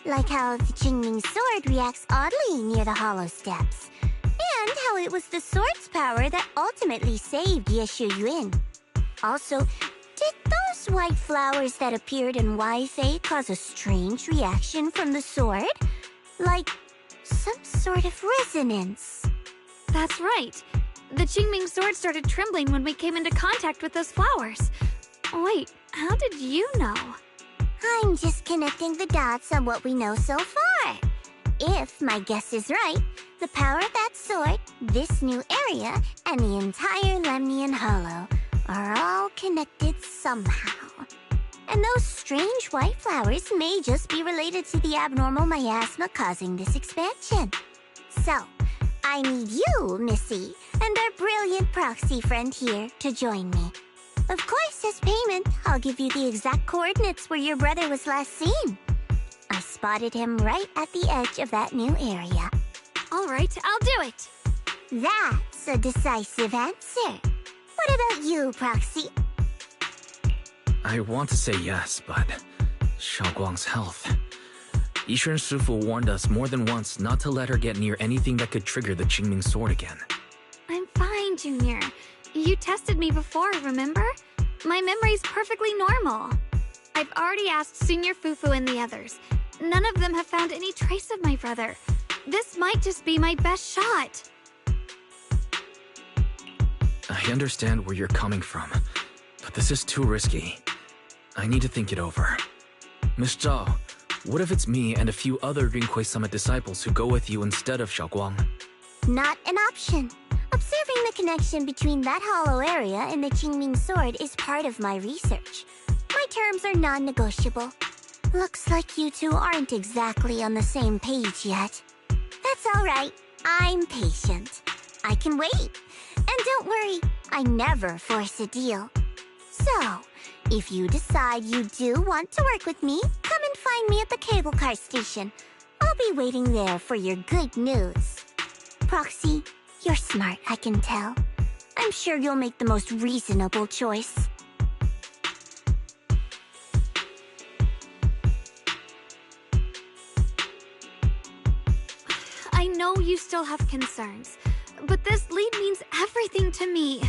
Like how the Qingming Sword reacts oddly near the Hollow Steps. And how it was the sword's power that ultimately saved Ye Shuyun. Also, did those white flowers that appeared in Wi-Fi cause a strange reaction from the sword? Like some sort of resonance. That's right. The Qingming Sword started trembling when we came into contact with those flowers. Wait, how did you know? I'm just connecting the dots on what we know so far. If my guess is right, the power of that sword, this new area, and the entire Lemnian Hollow are all connected somehow. And those strange white flowers may just be related to the abnormal miasma causing this expansion. So, I need you, Missy, and our brilliant proxy friend here to join me. Of course, as payment, I'll give you the exact coordinates where your brother was last seen. I spotted him right at the edge of that new area. All right, I'll do it. That's a decisive answer. What about you, Proxy? I want to say yes, but Xiaoguang's health. Yishuan Shifu warned us more than once not to let her get near anything that could trigger the Qingming sword again. I'm fine, Junior. You tested me before, remember? My memory's perfectly normal. I've already asked Senior Fufu and the others. None of them have found any trace of my brother. This might just be my best shot. I understand where you're coming from, but this is too risky. I need to think it over. Miss Zhao, what if it's me and a few other Yunquei Summit disciples who go with you instead of Xiaoguang? Not an option. Observing the connection between that hollow area and the Qingming sword is part of my research. My terms are non-negotiable. Looks like you two aren't exactly on the same page yet. That's all right. I'm patient. I can wait. And don't worry, I never force a deal. So, if you decide you do want to work with me, come and find me at the cable car station. I'll be waiting there for your good news. Proxy, you're smart, I can tell. I'm sure you'll make the most reasonable choice. I know you still have concerns, but this lead means everything to me.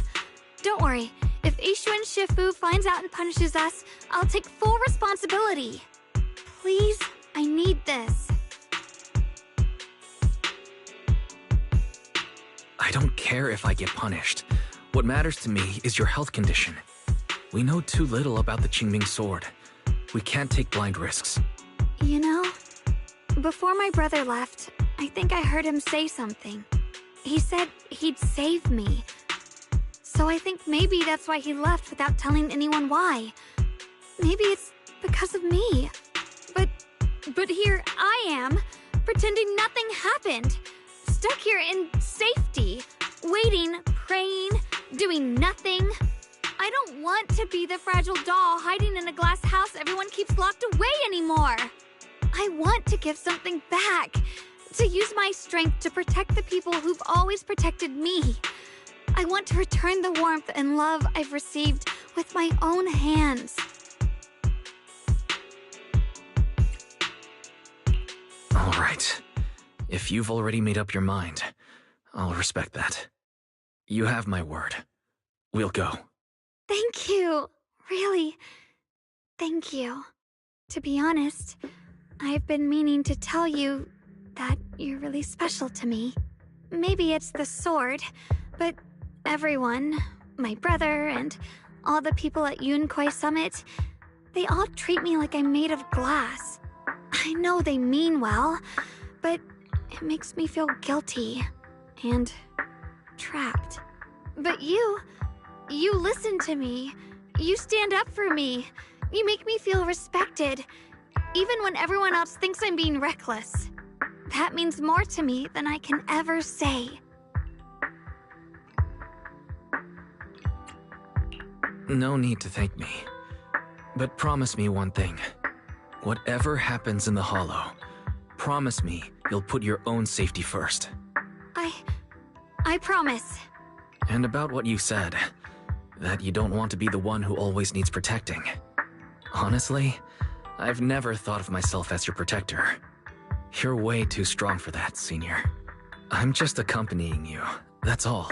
Don't worry, if Yishuan Shifu finds out and punishes us, I'll take full responsibility. Please, I need this. I don't care if I get punished. What matters to me is your health condition. We know too little about the Qingming sword. We can't take blind risks. You know, before my brother left, I think I heard him say something. He said he'd save me. So I think maybe that's why he left without telling anyone why. Maybe it's because of me. But here I am, pretending nothing happened. Stuck here in safety, waiting, praying, doing nothing. I don't want to be the fragile doll hiding in a glass house everyone keeps locked away anymore. I want to give something back, to use my strength to protect the people who've always protected me. I want to return the warmth and love I've received with my own hands. All right. If you've already made up your mind, I'll respect that. You have my word. We'll go. Thank you. Really, thank you. To be honest, I've been meaning to tell you that you're really special to me. Maybe it's the sword, but everyone, my brother and all the people at Yunquei Summit, they all treat me like I'm made of glass. I know they mean well, but it makes me feel guilty and trapped. But you listen to me. You stand up for me. You make me feel respected, even when everyone else thinks I'm being reckless. That means more to me than I can ever say. No need to thank me. But promise me one thing. Whatever happens in the Hollow, promise me you'll put your own safety first. I promise. And about what you said, that you don't want to be the one who always needs protecting. Honestly, I've never thought of myself as your protector. You're way too strong for that, Senior. I'm just accompanying you, that's all.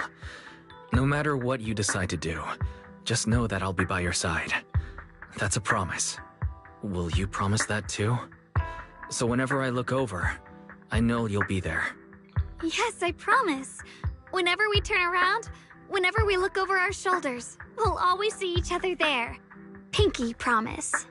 No matter what you decide to do, just know that I'll be by your side. That's a promise. Will you promise that too? So whenever I look over, I know you'll be there. Yes, I promise. Whenever we turn around, whenever we look over our shoulders, we'll always see each other there. Pinky promise.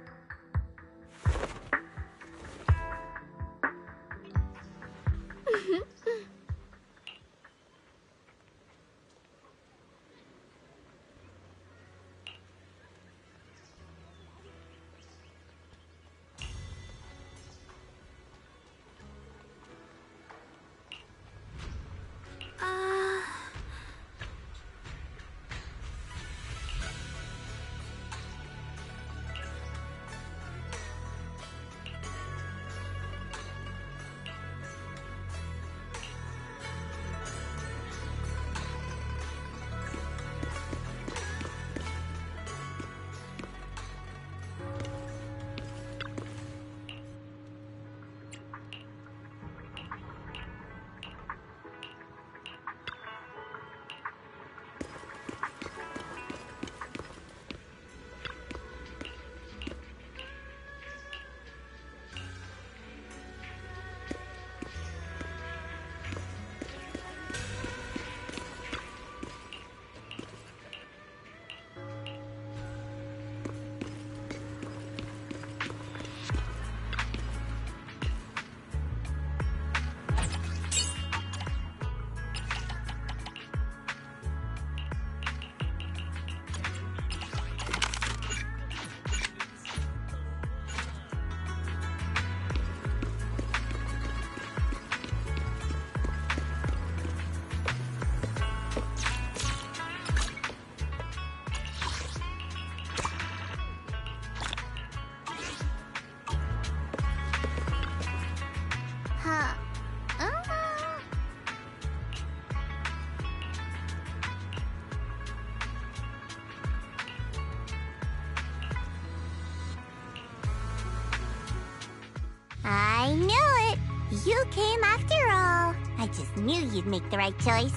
I knew it! You came after all. I just knew you'd make the right choice.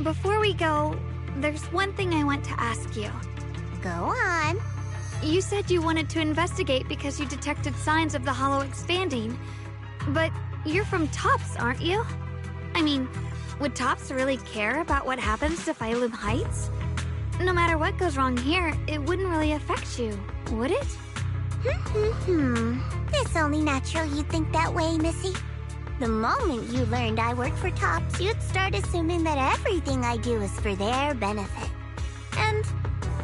Before we go, there's one thing I want to ask you. Go on. You said you wanted to investigate because you detected signs of the Hollow expanding. But you're from Tops, aren't you? I mean, would Tops really care about what happens to Phylum Heights? No matter what goes wrong here, it wouldn't really affect you, would it? It's only natural you'd think that way, Missy. The moment you learned I work for Tops, you'd start assuming that everything I do is for their benefit. And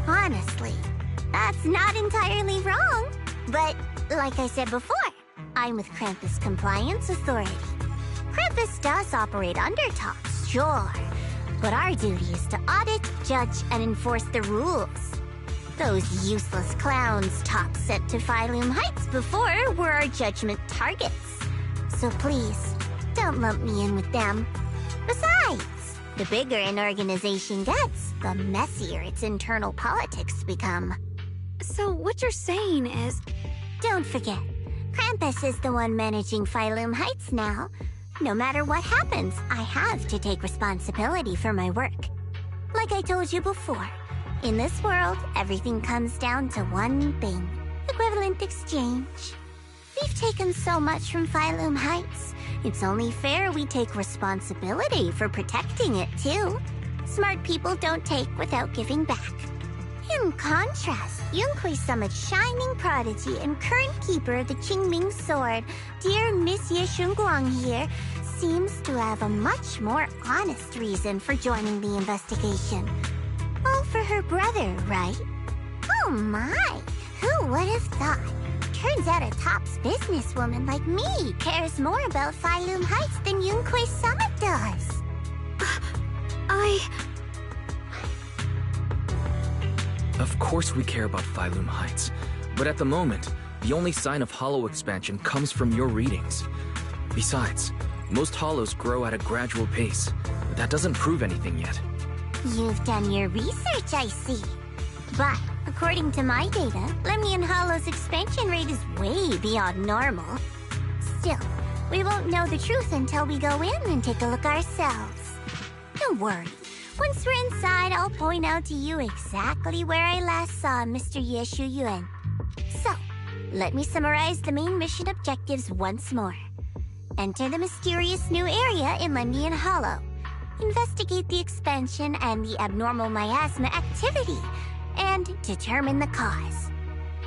honestly, that's not entirely wrong. But like I said before, I'm with Krampus Compliance Authority. Krampus does operate under Tops, sure. But our duty is to audit, judge, and enforce the rules. Those useless clowns Tops sent to Phylum Heights before were our judgment targets. So please, don't lump me in with them. Besides, the bigger an organization gets, the messier its internal politics become. So what you're saying is... Don't forget, Krampus is the one managing Phylum Heights now. No matter what happens, I have to take responsibility for my work. Like I told you before, in this world, everything comes down to one thing: equivalent exchange. We've taken so much from Phylum Heights. It's only fair we take responsibility for protecting it, too. Smart people don't take without giving back. In contrast, Yunhui Summit's shining prodigy and current keeper of the Qingming Sword, dear Miss Ye Shunguang here, seems to have a much more honest reason for joining the investigation. All for her brother, right? Oh my! Who would have thought? Turns out a Tops businesswoman like me cares more about Phylum Heights than Yunhui Summit does. Of course we care about Phylum Heights, but at the moment, the only sign of Hollow expansion comes from your readings. Besides, most Hollows grow at a gradual pace. That doesn't prove anything yet. You've done your research, I see. But, according to my data, Lemnian Hollow's expansion rate is way beyond normal. Still, we won't know the truth until we go in and take a look ourselves. Don't worry. Once we're inside, I'll point out to you exactly where I last saw Mr. Ye Shuyuan. So, let me summarize the main mission objectives once more. Enter the mysterious new area in Lemnian Hollow. Investigate the expansion and the abnormal miasma activity, and determine the cause.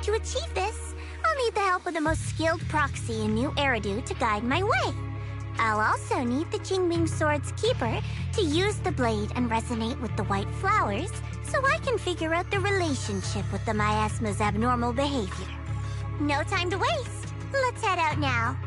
To achieve this, I'll need the help of the most skilled proxy in New Eridu to guide my way. I'll also need the Qingming Sword's keeper to use the blade and resonate with the white flowers so I can figure out the relationship with the miasma's abnormal behavior. No time to waste. Let's head out now.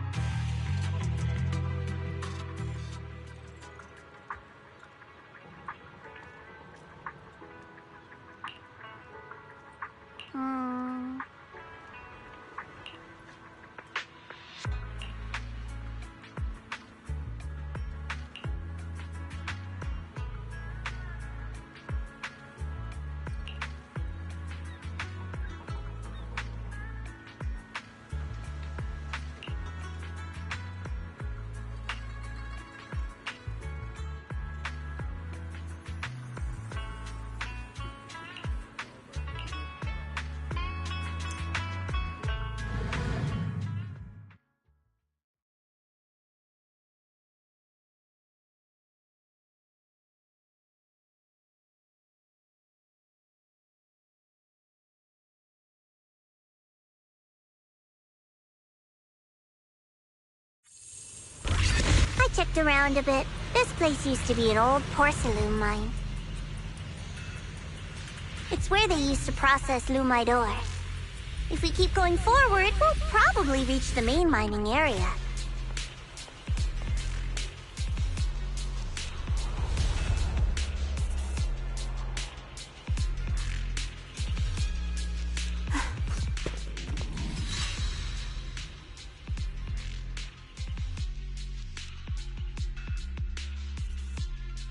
I checked around a bit. This place used to be an old porcelain mine. It's where they used to process lumite ore. If we keep going forward, we'll probably reach the main mining area.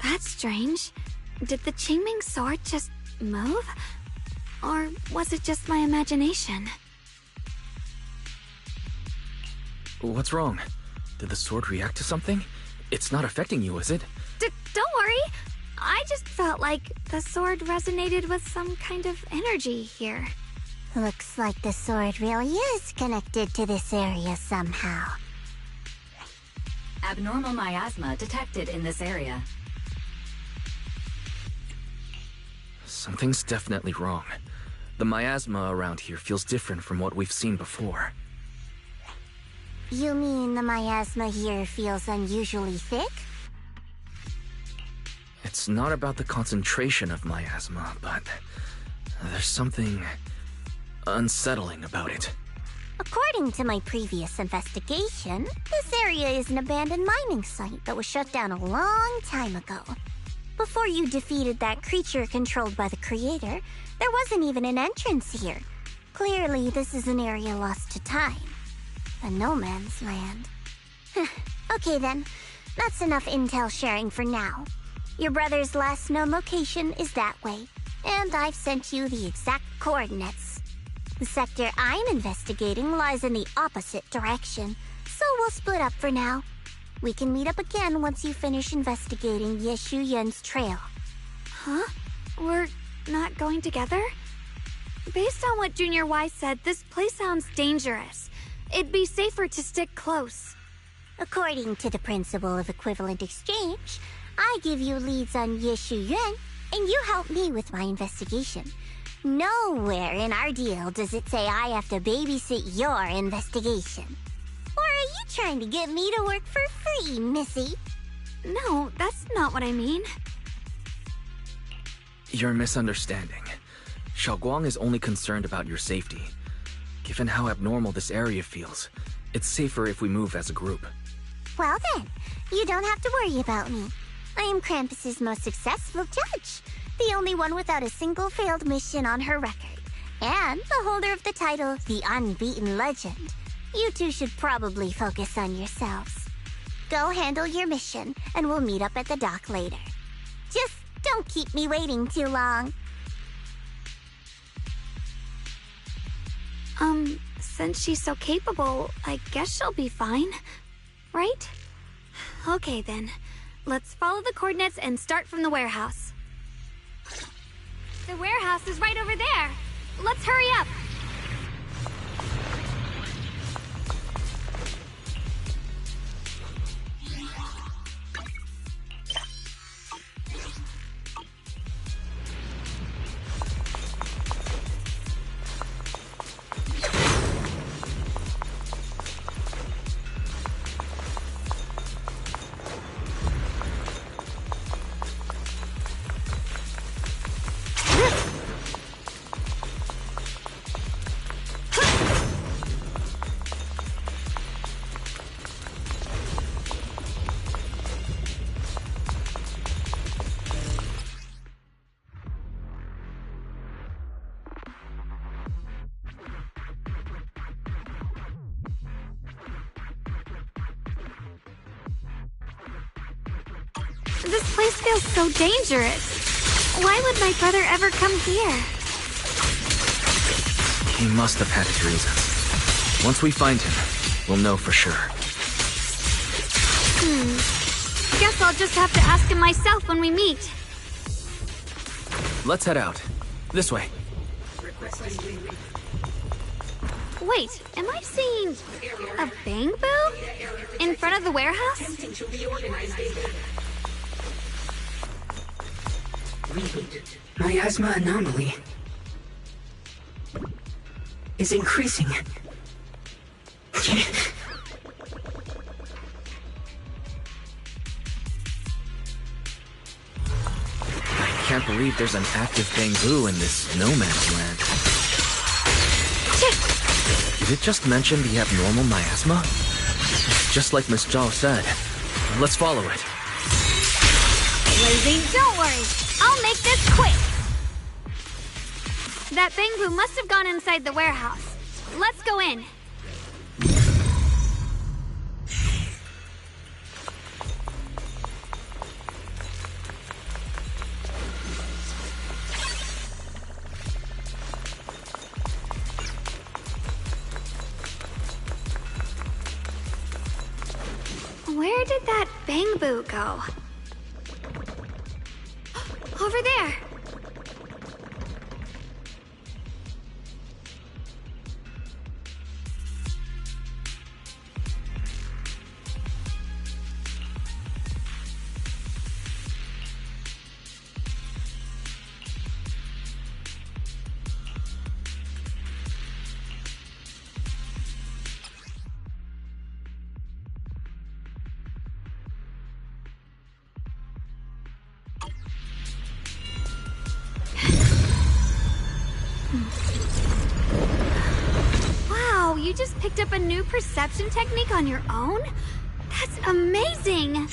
That's strange. Did the Qingming Sword just move? Or was it just my imagination? What's wrong? Did the sword react to something? It's not affecting you, is it? Don't worry. I just felt like the sword resonated with some kind of energy here. Looks like the sword really is connected to this area somehow. Abnormal miasma detected in this area. Something's definitely wrong. The miasma around here feels different from what we've seen before. You mean the miasma here feels unusually thick? It's not about the concentration of miasma, but there's something unsettling about it. According to my previous investigation, this area is an abandoned mining site that was shut down a long time ago. Before you defeated that creature controlled by the creator, there wasn't even an entrance here. Clearly, this is an area lost to time. A no man's land. Okay then, that's enough intel sharing for now. Your brother's last known location is that way, and I've sent you the exact coordinates. The sector I'm investigating lies in the opposite direction, so we'll split up for now. We can meet up again once you finish investigating Yeshu Yun's trail. Huh? We're not going together? Based on what Junior Y said, this place sounds dangerous. It'd be safer to stick close. According to the principle of equivalent exchange, I give you leads on Yeshu Yun, and you help me with my investigation. Nowhere in our deal does it say I have to babysit your investigation. Or are you trying to get me to work for free, Missy? No, that's not what I mean. You're misunderstanding. Xiaoguang is only concerned about your safety. Given how abnormal this area feels, it's safer if we move as a group. Well then, you don't have to worry about me. I am Krampus's most successful judge, the only one without a single failed mission on her record, and the holder of the title, the Unbeaten Legend. You two should probably focus on yourselves. Go handle your mission, and we'll meet up at the dock later. Just don't keep me waiting too long. Since she's so capable, I guess she'll be fine, right? Okay then, let's follow the coordinates and start from the warehouse. The warehouse is right over there. Let's hurry up. This place feels so dangerous. Why would my brother ever come here? He must have had his reasons. Once we find him, we'll know for sure. Guess I'll just have to ask him myself when we meet. Let's head out. This way. Wait, am I seeing a bamboo in front of the warehouse? Miasma anomaly is increasing. I can't believe there's an active bamboo in this no man's land. Did it just mention the abnormal miasma? Just like Miss Zhao said. Let's follow it. Lazy, don't worry. I'll make this quick. That bamboo must have gone inside the warehouse. Let's go in. Bamboo go? Over there! Wow, you just picked up a new perception technique on your own? That's amazing!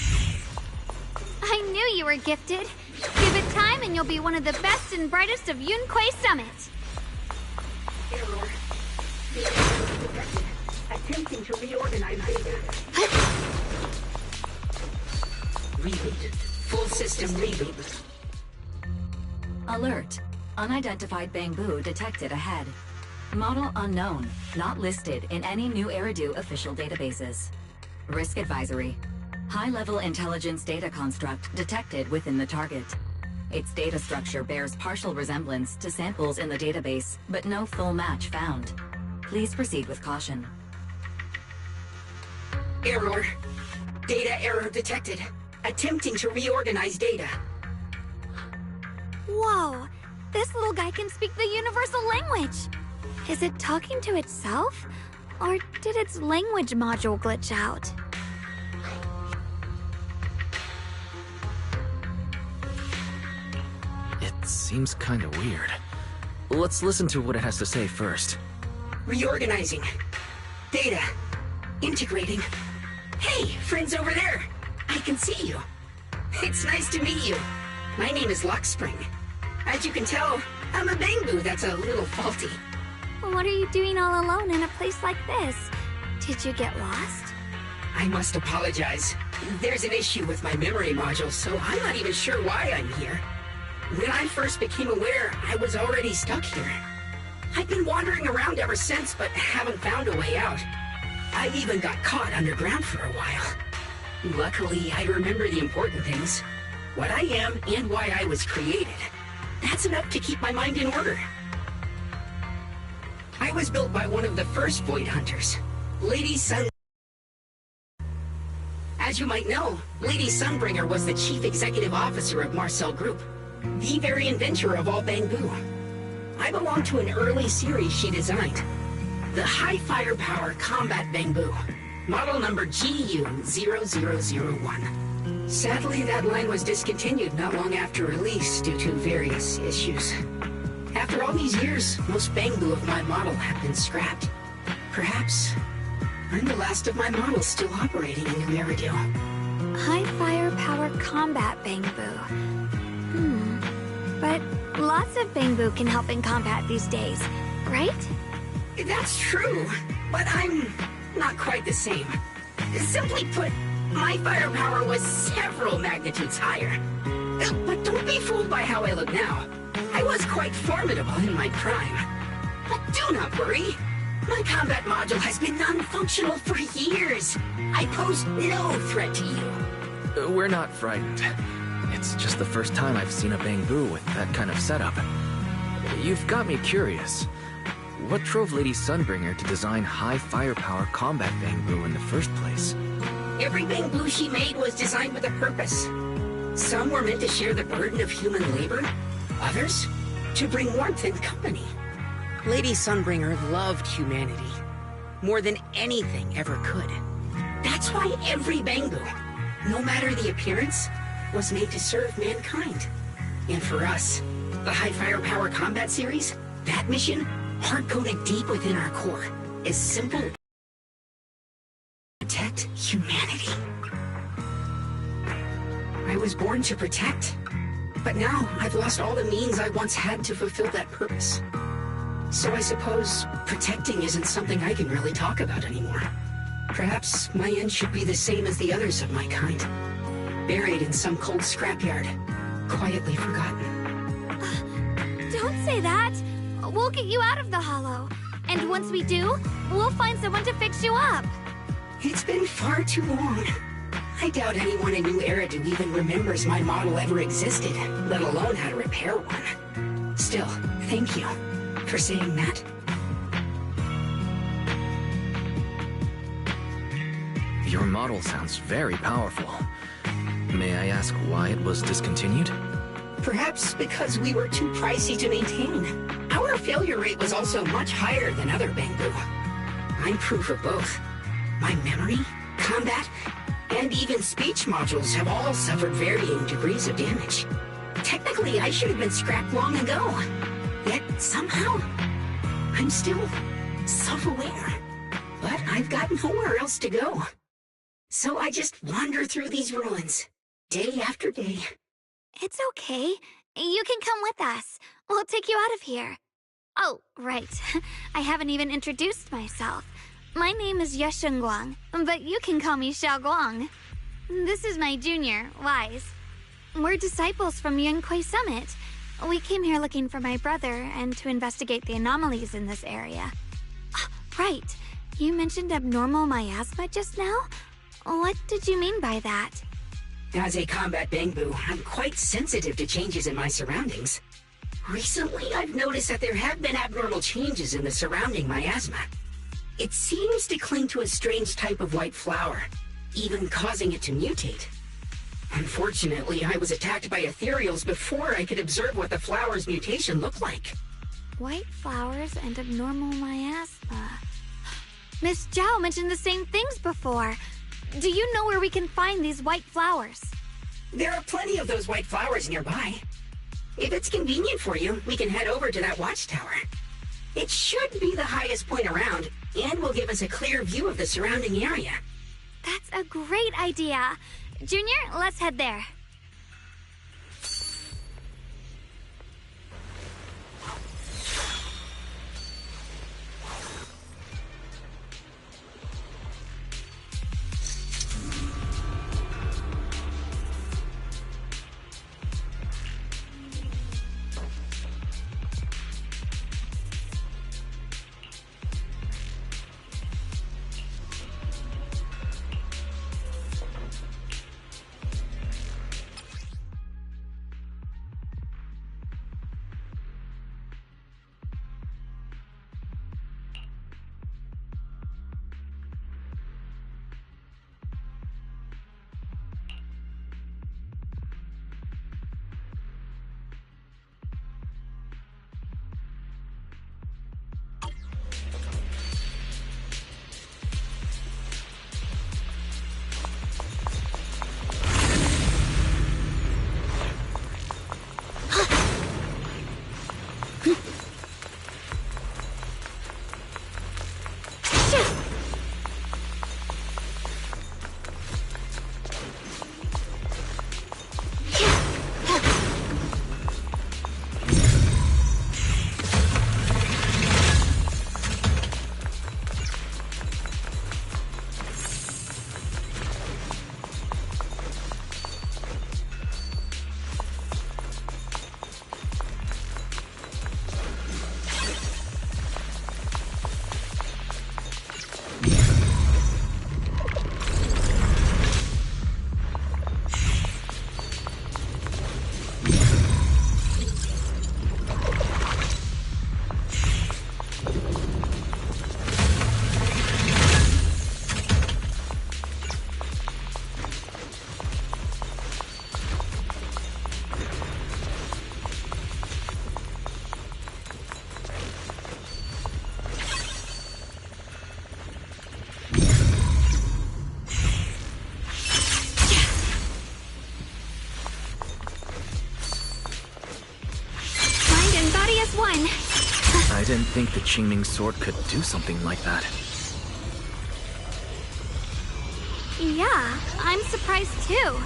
I knew you were gifted. Give it time and you'll be one of the best and brightest of Yunquay Summit. Error. Attempting to reorganize data. Reboot. Full system reboot. Alert. Unidentified Bamboo detected ahead. Model unknown, not listed in any new Eridu official databases. Risk advisory. High-level intelligence data construct detected within the target. Its data structure bears partial resemblance to samples in the database, but no full match found. Please proceed with caution. Error. Data error detected. Attempting to reorganize data. Whoa! This little guy can speak the universal language! Is it talking to itself? Or did its language module glitch out? It seems kinda weird. Let's listen to what it has to say first. Reorganizing. Data. Integrating. Hey, friends over there! I can see you. It's nice to meet you. My name is Lockspring. As you can tell, I'm a Bamboo that's a little faulty. What are you doing all alone in a place like this? Did you get lost? I must apologize. There's an issue with my memory module, so I'm not even sure why I'm here. When I first became aware, I was already stuck here. I've been wandering around ever since, but haven't found a way out. I even got caught underground for a while. Luckily, I remember the important things. What I am and why I was created. That's enough to keep my mind in order. I was built by one of the first Void Hunters, Lady Sun. As you might know, Lady Sunbringer was the chief executive officer of Marcel Group, the very inventor of all Bamboo. I belong to an early series she designed, the High Firepower Combat Bamboo, model number GU0001. Sadly, that line was discontinued not long after release due to various issues. After all these years, most Bamboo of my model have been scrapped. Perhaps I'm the last of my models still operating in New Eridu. High firepower combat Bamboo. But lots of Bamboo can help in combat these days, right? That's true, but I'm not quite the same. Simply put, my firepower was several magnitudes higher. But don't be fooled by how I look now. I was quite formidable in my prime. But do not worry. My combat module has been non-functional for years. I pose no threat to you. We're not frightened. It's just the first time I've seen a Bamboo with that kind of setup. You've got me curious. What drove Lady Sunbringer to design high firepower combat Bamboo in the first place? Every Bamboo she made was designed with a purpose. Some were meant to share the burden of human labor. Others, to bring warmth and company. Lady Sunbringer loved humanity more than anything ever could. That's why every Bamboo, no matter the appearance, was made to serve mankind. And for us, the High Firepower Combat Series, that mission, hard-coded deep within our core, is simple. Protect humanity. I was born to protect, but now I've lost all the means I once had to fulfill that purpose. So I suppose protecting isn't something I can really talk about anymore. Perhaps my end should be the same as the others of my kind. Buried in some cold scrapyard, quietly forgotten. Don't say that! We'll get you out of the hollow. And once we do, we'll find someone to fix you up. It's been far too long. I doubt anyone in New Eridu even remembers my model ever existed, let alone how to repair one. Still, thank you for saying that. Your model sounds very powerful. May I ask why it was discontinued? Perhaps because we were too pricey to maintain. Our failure rate was also much higher than other Bangbu. I'm proof of both. My memory, combat, and even speech modules have all suffered varying degrees of damage. Technically, I should have been scrapped long ago. Yet, somehow, I'm still self-aware. But I've got nowhere else to go. So I just wander through these ruins, day after day. It's okay. You can come with us. We'll take you out of here. Oh, right. I haven't even introduced myself. My name is Yesheng Guang, but you can call me Xiao Guang. This is my junior, Wise. We're disciples from Yunquei Summit. We came here looking for my brother and to investigate the anomalies in this area. Right. You mentioned abnormal miasma just now? What did you mean by that? As a combat Bangbu, I'm quite sensitive to changes in my surroundings. Recently, I've noticed that there have been abnormal changes in the surrounding miasma. It seems to cling to a strange type of white flower, even causing it to mutate. Unfortunately, I was attacked by ethereals before I could observe what the flower's mutation looked like. White flowers and abnormal miasma. Miss Zhao mentioned the same things before. Do you know where we can find these white flowers? There are plenty of those white flowers nearby. If it's convenient for you, we can head over to that watchtower. It should be the highest point around, and will give us a clear view of the surrounding area. That's a great idea. Junior, let's head there. I didn't think the Qingming sword could do something like that. Yeah, I'm surprised too.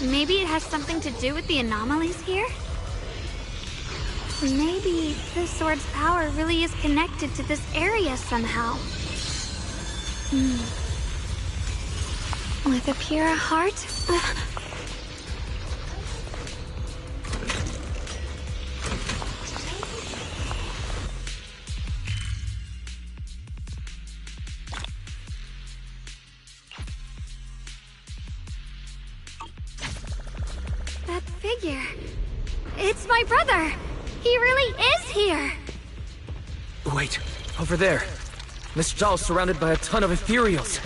Maybe it has something to do with the anomalies here? Maybe the sword's power really is connected to this area somehow. With a pure heart? figure. It's my brother! He really is here! Wait, over there. Miss Zhao's surrounded by a ton of ethereals.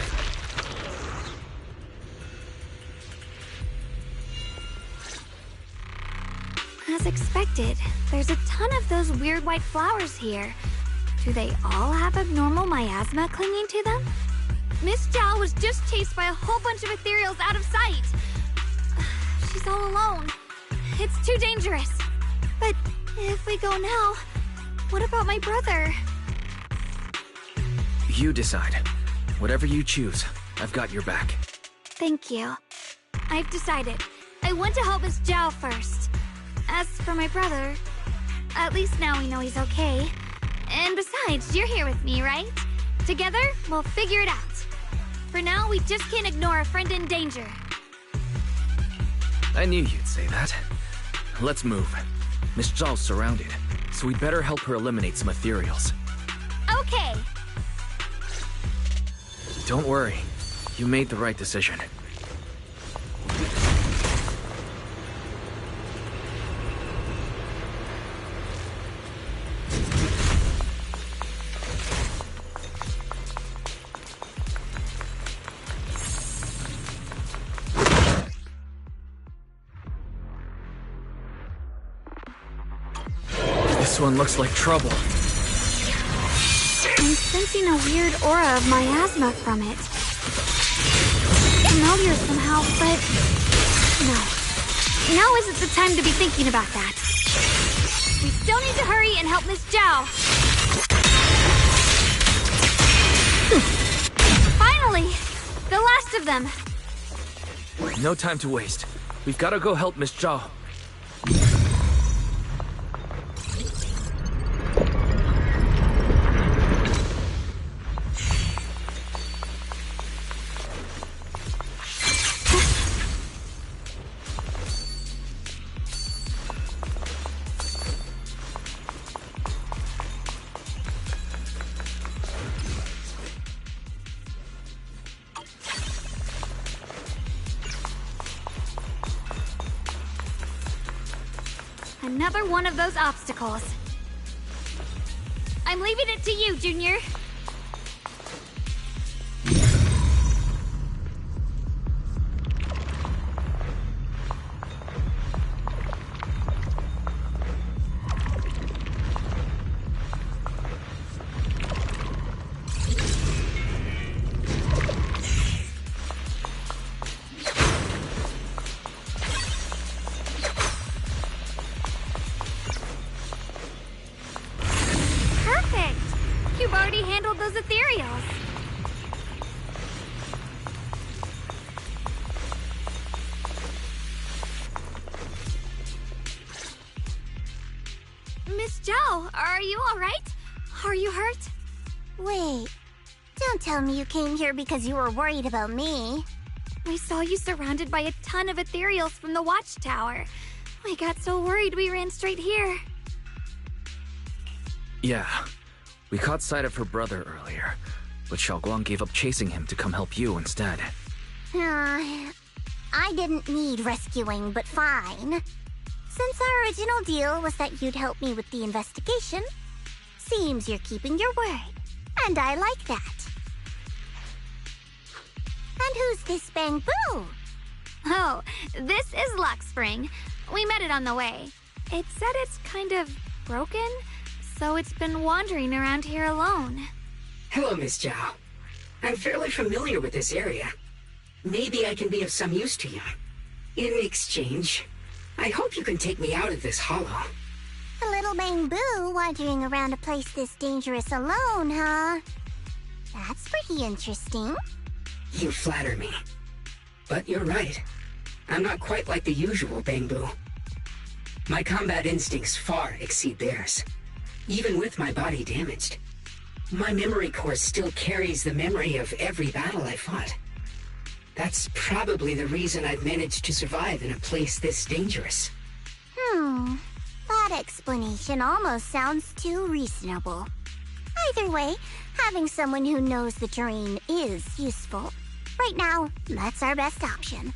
As expected, there's a ton of those weird white flowers here. Do they all have abnormal miasma clinging to them? Miss Zhao was just chased by a whole bunch of ethereals out of sight. She's all alone. It's too dangerous. But if we go now, what about my brother? You decide. Whatever you choose, I've got your back. Thank you. I've decided. I want to help Miss Zhao first. As for my brother, at least now we know he's okay. And besides, you're here with me, right? Together, we'll figure it out. For now, we just can't ignore a friend in danger. I knew you'd say that. Let's move. Miss Zhao's surrounded, so we'd better help her eliminate some ethereals. Okay. Don't worry. You made the right decision. This one looks like trouble. I'm sensing a weird aura of miasma from it. Familiar somehow, but... no. Now isn't the time to be thinking about that. We still need to hurry and help Miss Zhao. Finally! The last of them! No time to waste. We've got to go help Miss Zhao. Another one of those obstacles. I'm leaving it to you, Junior. You've already handled those ethereals. Miss Zhao, are you all right? Are you hurt? Wait, don't tell me you came here because you were worried about me. We saw you surrounded by a ton of ethereals from the watchtower. We got so worried we ran straight here. Yeah. We caught sight of her brother earlier, but Xiaoguang gave up chasing him to come help you instead. I didn't need rescuing, but fine. Since our original deal was that you'd help me with the investigation, seems you're keeping your word, and I like that. And who's this Bamboo? Oh, this is Luxspring. We met it on the way. It said it's kind of broken, so it's been wandering around here alone. Hello, Miss Zhao. I'm fairly familiar with this area. Maybe I can be of some use to you. In exchange, I hope you can take me out of this hollow. A little Bamboo wandering around a place this dangerous alone, huh? That's pretty interesting. You flatter me. But you're right. I'm not quite like the usual Bamboo. My combat instincts far exceed theirs. Even with my body damaged, my memory core still carries the memory of every battle I fought. That's probably the reason I've managed to survive in a place this dangerous. That explanation almost sounds too reasonable. Either way, having someone who knows the terrain is useful. Right now, that's our best option.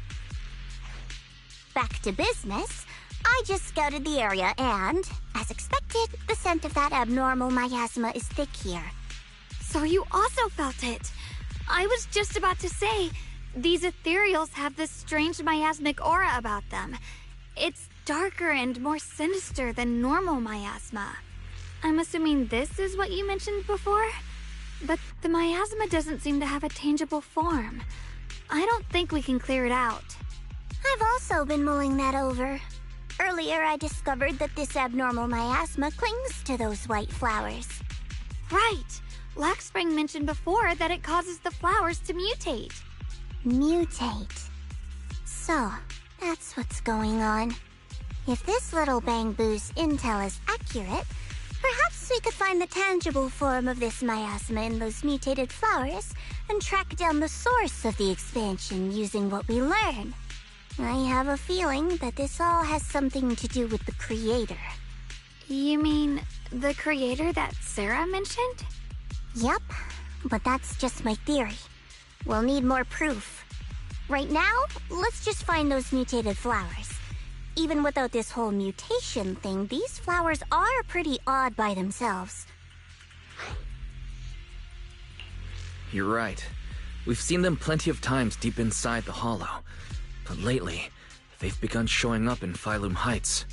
Back to business. I just scouted the area and, as expected, the scent of that abnormal miasma is thick here. So you also felt it. I was just about to say, these ethereals have this strange miasmic aura about them. It's darker and more sinister than normal miasma. I'm assuming this is what you mentioned before? But the miasma doesn't seem to have a tangible form. I don't think we can clear it out. I've also been mulling that over. Earlier, I discovered that this abnormal miasma clings to those white flowers. Right. Laxspring mentioned before that it causes the flowers to mutate. Mutate. So, that's what's going on. If this little Bangbu's intel is accurate, perhaps we could find the tangible form of this miasma in those mutated flowers and track down the source of the expansion using what we learn. I have a feeling that this all has something to do with the creator. You mean the creator that Sarah mentioned? Yep, but that's just my theory. We'll need more proof. Right now, let's just find those mutated flowers. Even without this whole mutation thing, these flowers are pretty odd by themselves. You're right. We've seen them plenty of times deep inside the hollow. But lately, they've begun showing up in Phylum Heights.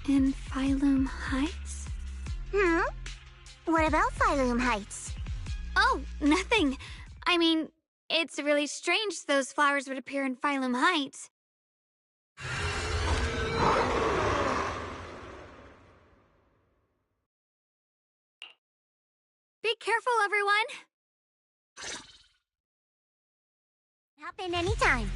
In Phylum Heights? What about Phylum Heights? Oh, nothing. I mean, it's really strange those flowers would appear in Phylum Heights. Be careful, everyone! Hop in anytime.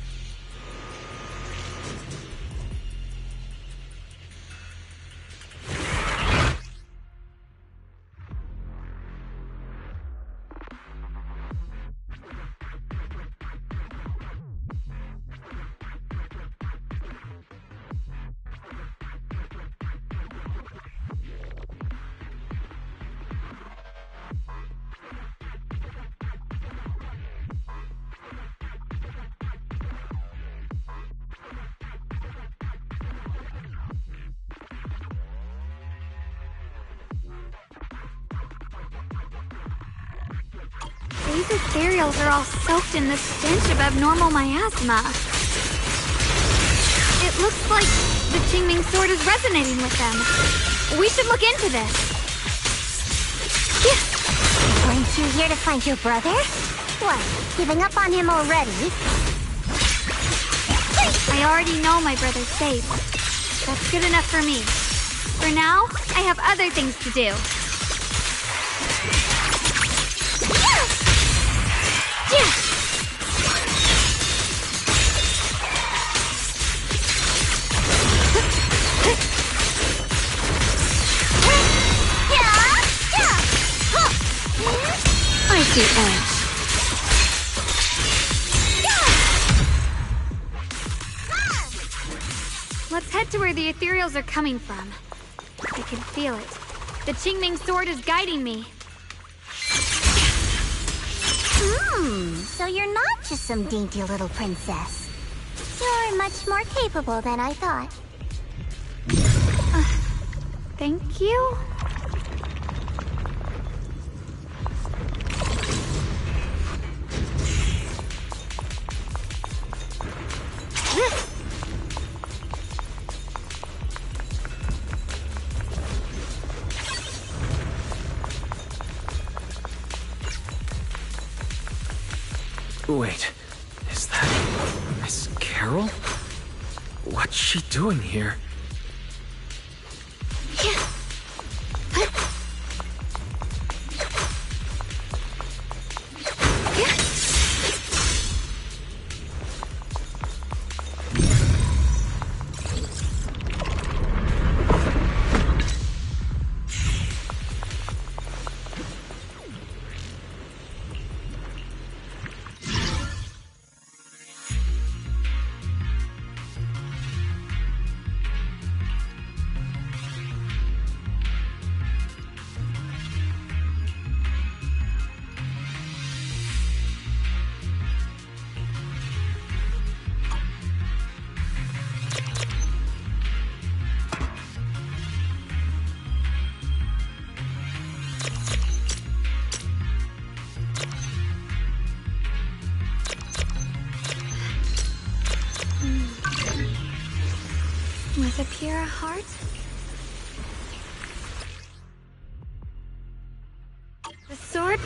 These ethereals are all soaked in the stench of abnormal miasma. It looks like the Qingming sword is resonating with them. We should look into this. Weren't you here to find your brother? What, giving up on him already? I already know my brother's safe. That's good enough for me. For now, I have other things to do. I see edge. Let's head to where the ethereals are coming from. I can feel it. The Qingming sword is guiding me. So you're not just some dainty little princess. You're much more capable than I thought. Thank you? Wait, is that Miss Carol? What's she doing here? hear a heart? The sword?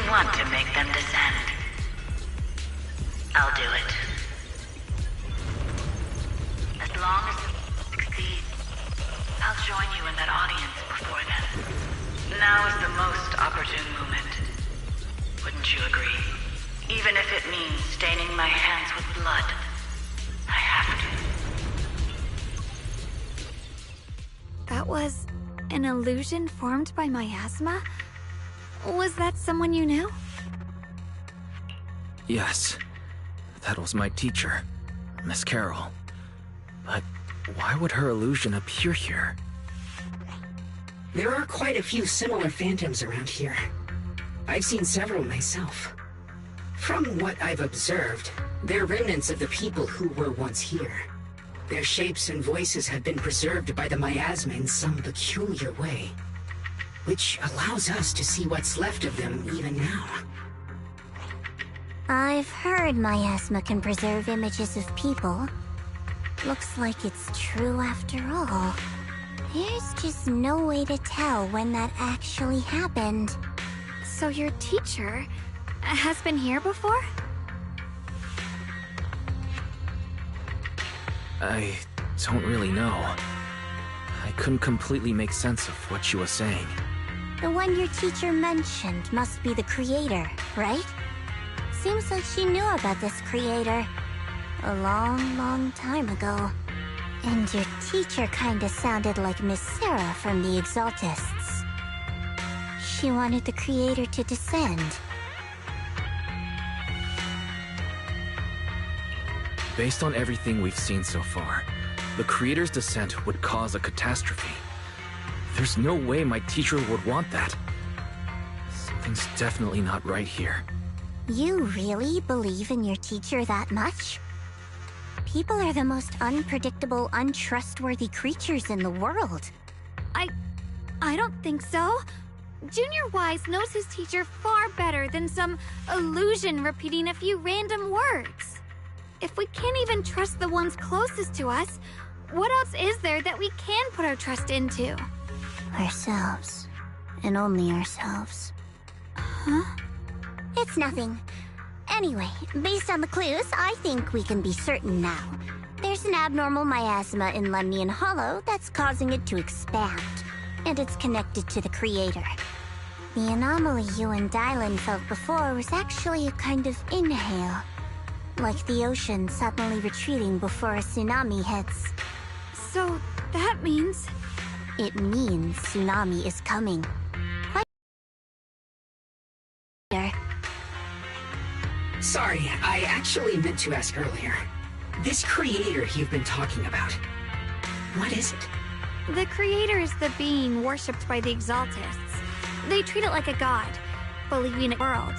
want to make them descend. I'll do it. As long as it succeeds, I'll join you in that audience before then. Now is the most opportune moment. Wouldn't you agree? Even if it means staining my hands with blood, I have to. That was an illusion formed by miasma? Was that someone you knew? Yes. That was my teacher, Miss Carroll. But why would her illusion appear here? There are quite a few similar phantoms around here. I've seen several myself. From what I've observed, they're remnants of the people who were once here. Their shapes and voices have been preserved by the miasma in some peculiar way, which allows us to see what's left of them even now. I've heard miasma can preserve images of people. Looks like it's true after all. There's just no way to tell when that actually happened. So your teacher has been here before? I don't really know. I couldn't completely make sense of what she was saying. The one your teacher mentioned must be the creator, right? Seems like she knew about this creator a long, long time ago. And your teacher kinda sounded like Miss Sarah from the Exaltists. She wanted the creator to descend. Based on everything we've seen so far, the creator's descent would cause a catastrophe. There's no way my teacher would want that. Something's definitely not right here. You really believe in your teacher that much? People are the most unpredictable, untrustworthy creatures in the world. I don't think so. Junior Wise knows his teacher far better than some illusion repeating a few random words. If we can't even trust the ones closest to us, what else is there that we can put our trust into? Ourselves. And only ourselves. Huh? It's nothing. Anyway, based on the clues, I think we can be certain now. There's an abnormal miasma in Lemnian Hollow that's causing it to expand, and it's connected to the creator. The anomaly you and Dylan felt before was actually a kind of inhale, like the ocean suddenly retreating before a tsunami hits. So that means... It means tsunami is coming. Sorry, I actually meant to ask earlier. This creator you've been talking about, what is it? The creator is the being worshipped by the Exaltists. They treat it like a god, believing it world.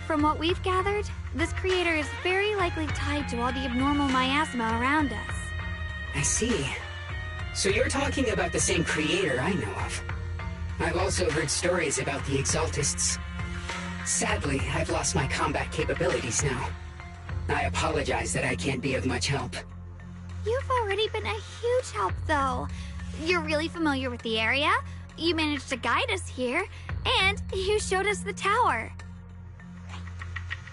From what we've gathered, this creator is very likely tied to all the abnormal miasma around us. I see. So you're talking about the same creator I know of. I've also heard stories about the Exaltists. Sadly, I've lost my combat capabilities now. I apologize that I can't be of much help. You've already been a huge help, though. You're really familiar with the area, you managed to guide us here, and you showed us the tower.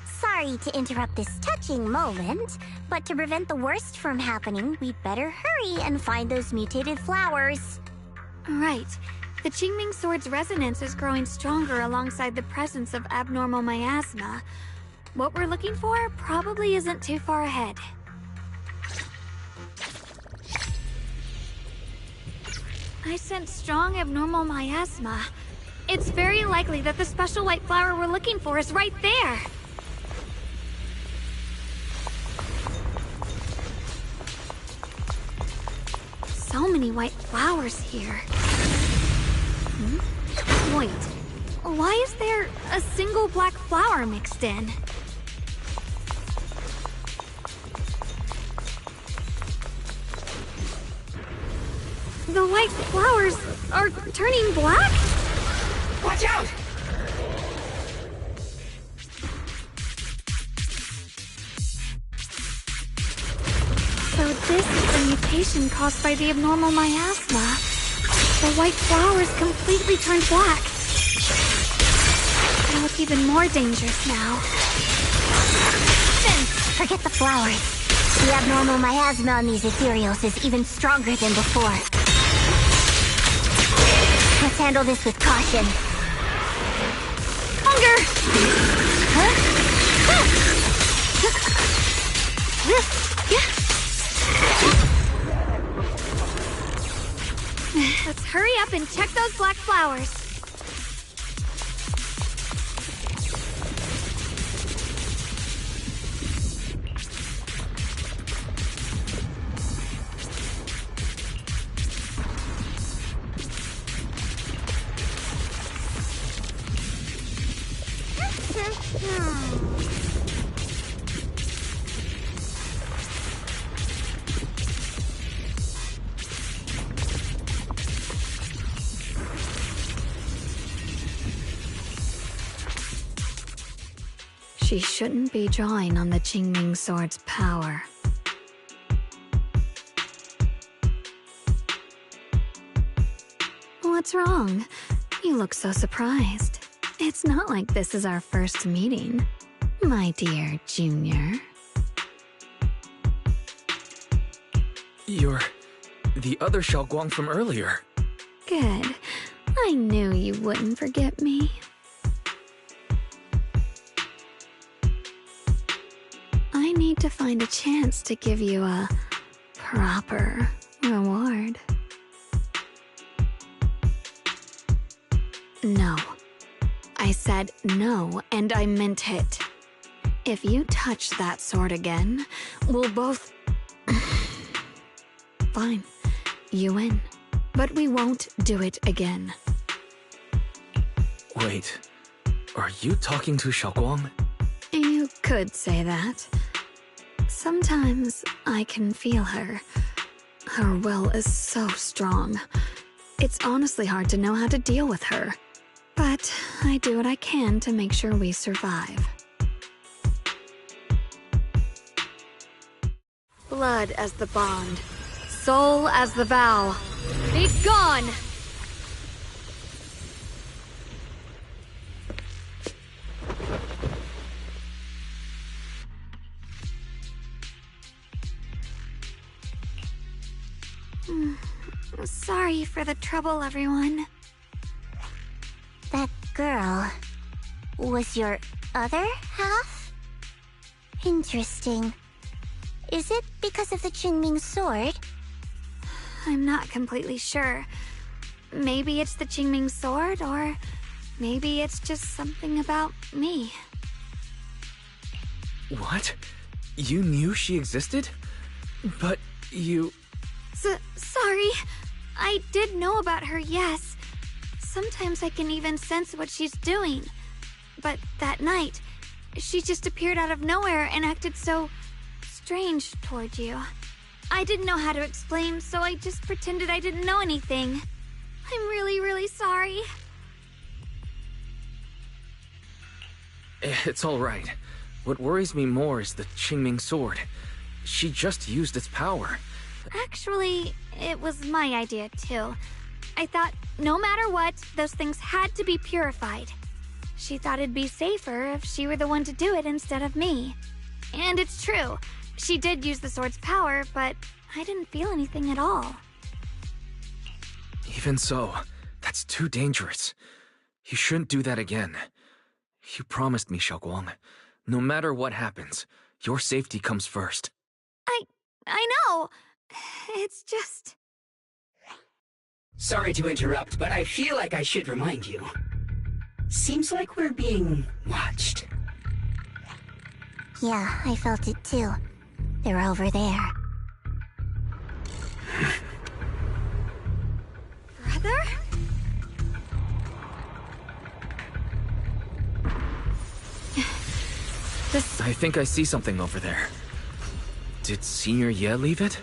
Sorry to interrupt this touching moment, but to prevent the worst from happening, we'd better hurry and find those mutated flowers. Right. The Qingming Sword's resonance is growing stronger alongside the presence of abnormal miasma. What we're looking for probably isn't too far ahead. I sense strong abnormal miasma. It's very likely that the special white flower we're looking for is right there. So many white flowers here. Wait, why is there a single black flower mixed in? The white flowers are turning black? Watch out! So this is the mutation caused by the abnormal miasma. The white flowers completely turned black. They look even more dangerous now. Forget the flowers. The abnormal miasma on these ethereals is even stronger than before. Let's handle this with caution. Hunger! Let's hurry up and check those black flowers. She shouldn't be drawing on the Qingming Sword's power. What's wrong? You look so surprised. It's not like this is our first meeting, my dear Junior. You're the other Xiaoguang from earlier. Good. I knew you wouldn't forget me. I need to find a chance to give you a proper reward. No. I said no, and I meant it. If you touch that sword again, we'll both... Fine. You win. But we won't do it again. Wait, are you talking to Xiaoguang? You could say that. Sometimes I can feel her. Her will is so strong. It's honestly hard to know how to deal with her. But I do what I can to make sure we survive. Blood as the bond. Soul as the vow. Be gone! Sorry for the trouble, everyone. That girl was your other half? Interesting. Is it because of the Qingming Sword? I'm not completely sure. Maybe it's the Qingming Sword, or maybe it's just something about me. What? You knew she existed? But you... Sorry. I did know about her, yes. Sometimes I can even sense what she's doing. But that night, she just appeared out of nowhere and acted so strange toward you. I didn't know how to explain, so I just pretended I didn't know anything. I'm really, really sorry. It's all right. What worries me more is the Qingming sword. She just used its power. Actually, it was my idea too. I thought no matter what, those things had to be purified. She thought it'd be safer if she were the one to do it instead of me. And it's true. She did use the sword's power, but I didn't feel anything at all. Even so, that's too dangerous. You shouldn't do that again. You promised me, Xiaoguang. No matter what happens, your safety comes first. I know. It's just... Sorry to interrupt, but I feel like I should remind you. Seems like we're being watched. Yeah, I felt it too. They're over there. Brother? I think I see something over there. Did Senior Ye leave it?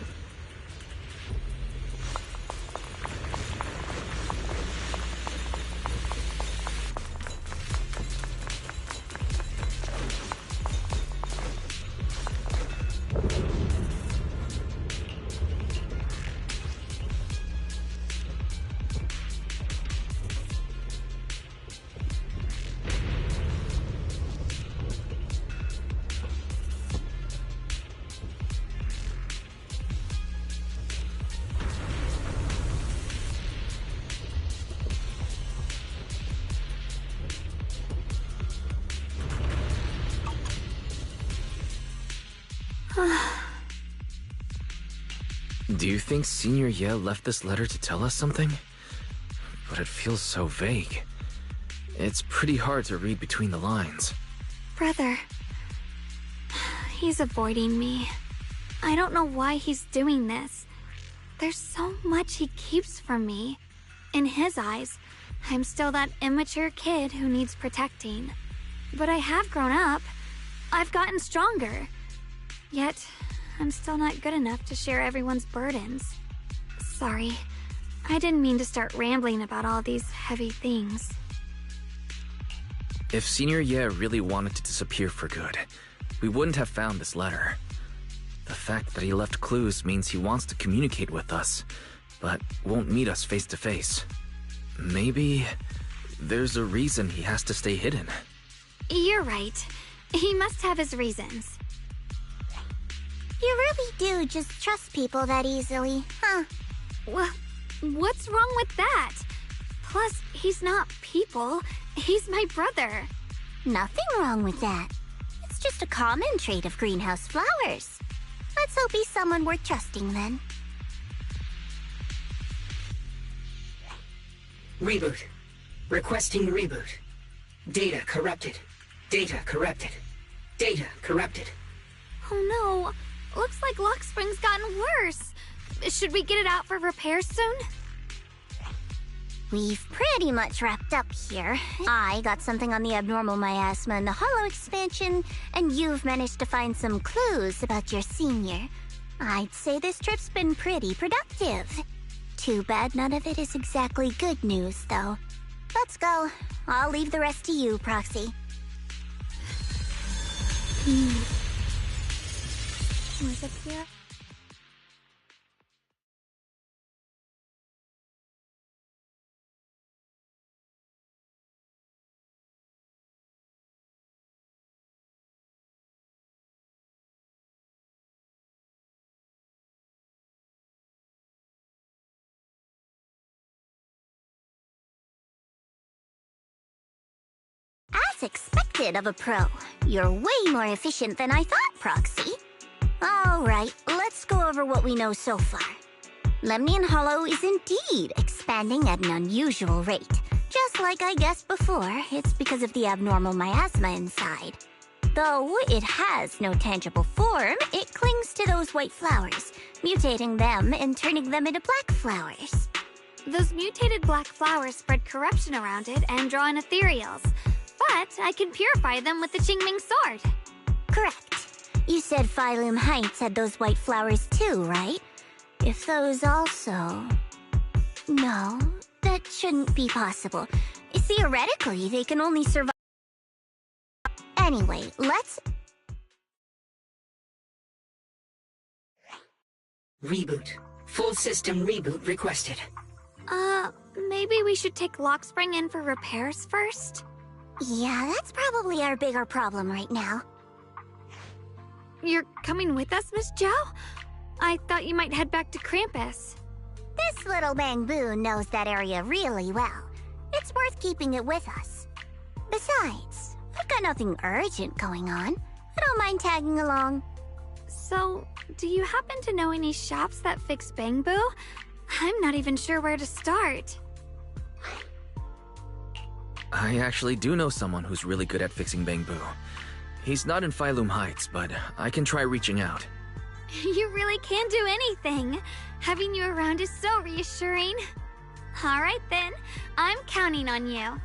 Do you think Senior Ye left this letter to tell us something? But it feels so vague. It's pretty hard to read between the lines. Brother. He's avoiding me. I don't know why he's doing this. There's so much he keeps from me. In his eyes, I'm still that immature kid who needs protecting. But I have grown up. I've gotten stronger. Yet, I'm still not good enough to share everyone's burdens. Sorry. I didn't mean to start rambling about all these heavy things. If Senior Ye really wanted to disappear for good, we wouldn't have found this letter. The fact that he left clues means he wants to communicate with us, but won't meet us face to face. Maybe there's a reason he has to stay hidden. You're right. He must have his reasons. You really do just trust people that easily, huh? Well, what's wrong with that? Plus, he's not people. He's my brother. Nothing wrong with that. It's just a common trait of greenhouse flowers. Let's hope he's someone worth trusting then. Reboot. Requesting reboot. Data corrupted. Data corrupted. Data corrupted. Oh no. Looks like Lock Spring's gotten worse. Should we get it out for repairs soon? We've pretty much wrapped up here. I got something on the abnormal miasma and the hollow expansion, and you've managed to find some clues about your senior. I'd say this trip's been pretty productive. Too bad none of it is exactly good news, though. Let's go. I'll leave the rest to you, Proxy. Was it here? As expected of a pro, you're way more efficient than I thought, Proxy. Alright, let's go over what we know so far. Lemnian Hollow is indeed expanding at an unusual rate. Just like I guessed before, it's because of the abnormal miasma inside. Though it has no tangible form, it clings to those white flowers, mutating them and turning them into black flowers. Those mutated black flowers spread corruption around it and draw in ethereals. But I can purify them with the Qingming sword. Correct. You said Phylum Heights had those white flowers too, right? If those also... No, that shouldn't be possible. Theoretically, they can only survive... Anyway, let's... Reboot. Full system reboot requested. Maybe we should take Lockspring in for repairs first? Yeah, that's probably our bigger problem right now. You're coming with us, Miss Joe? I thought you might head back to Krampus. This little Bangbu knows that area really well. It's worth keeping it with us. Besides, I've got nothing urgent going on. I don't mind tagging along. So, do you happen to know any shops that fix Bangbu? I'm not even sure where to start. I actually do know someone who's really good at fixing Bangbu. He's not in Phylum Heights, but I can try reaching out. You really can do anything. Having you around is so reassuring. All right then, I'm counting on you.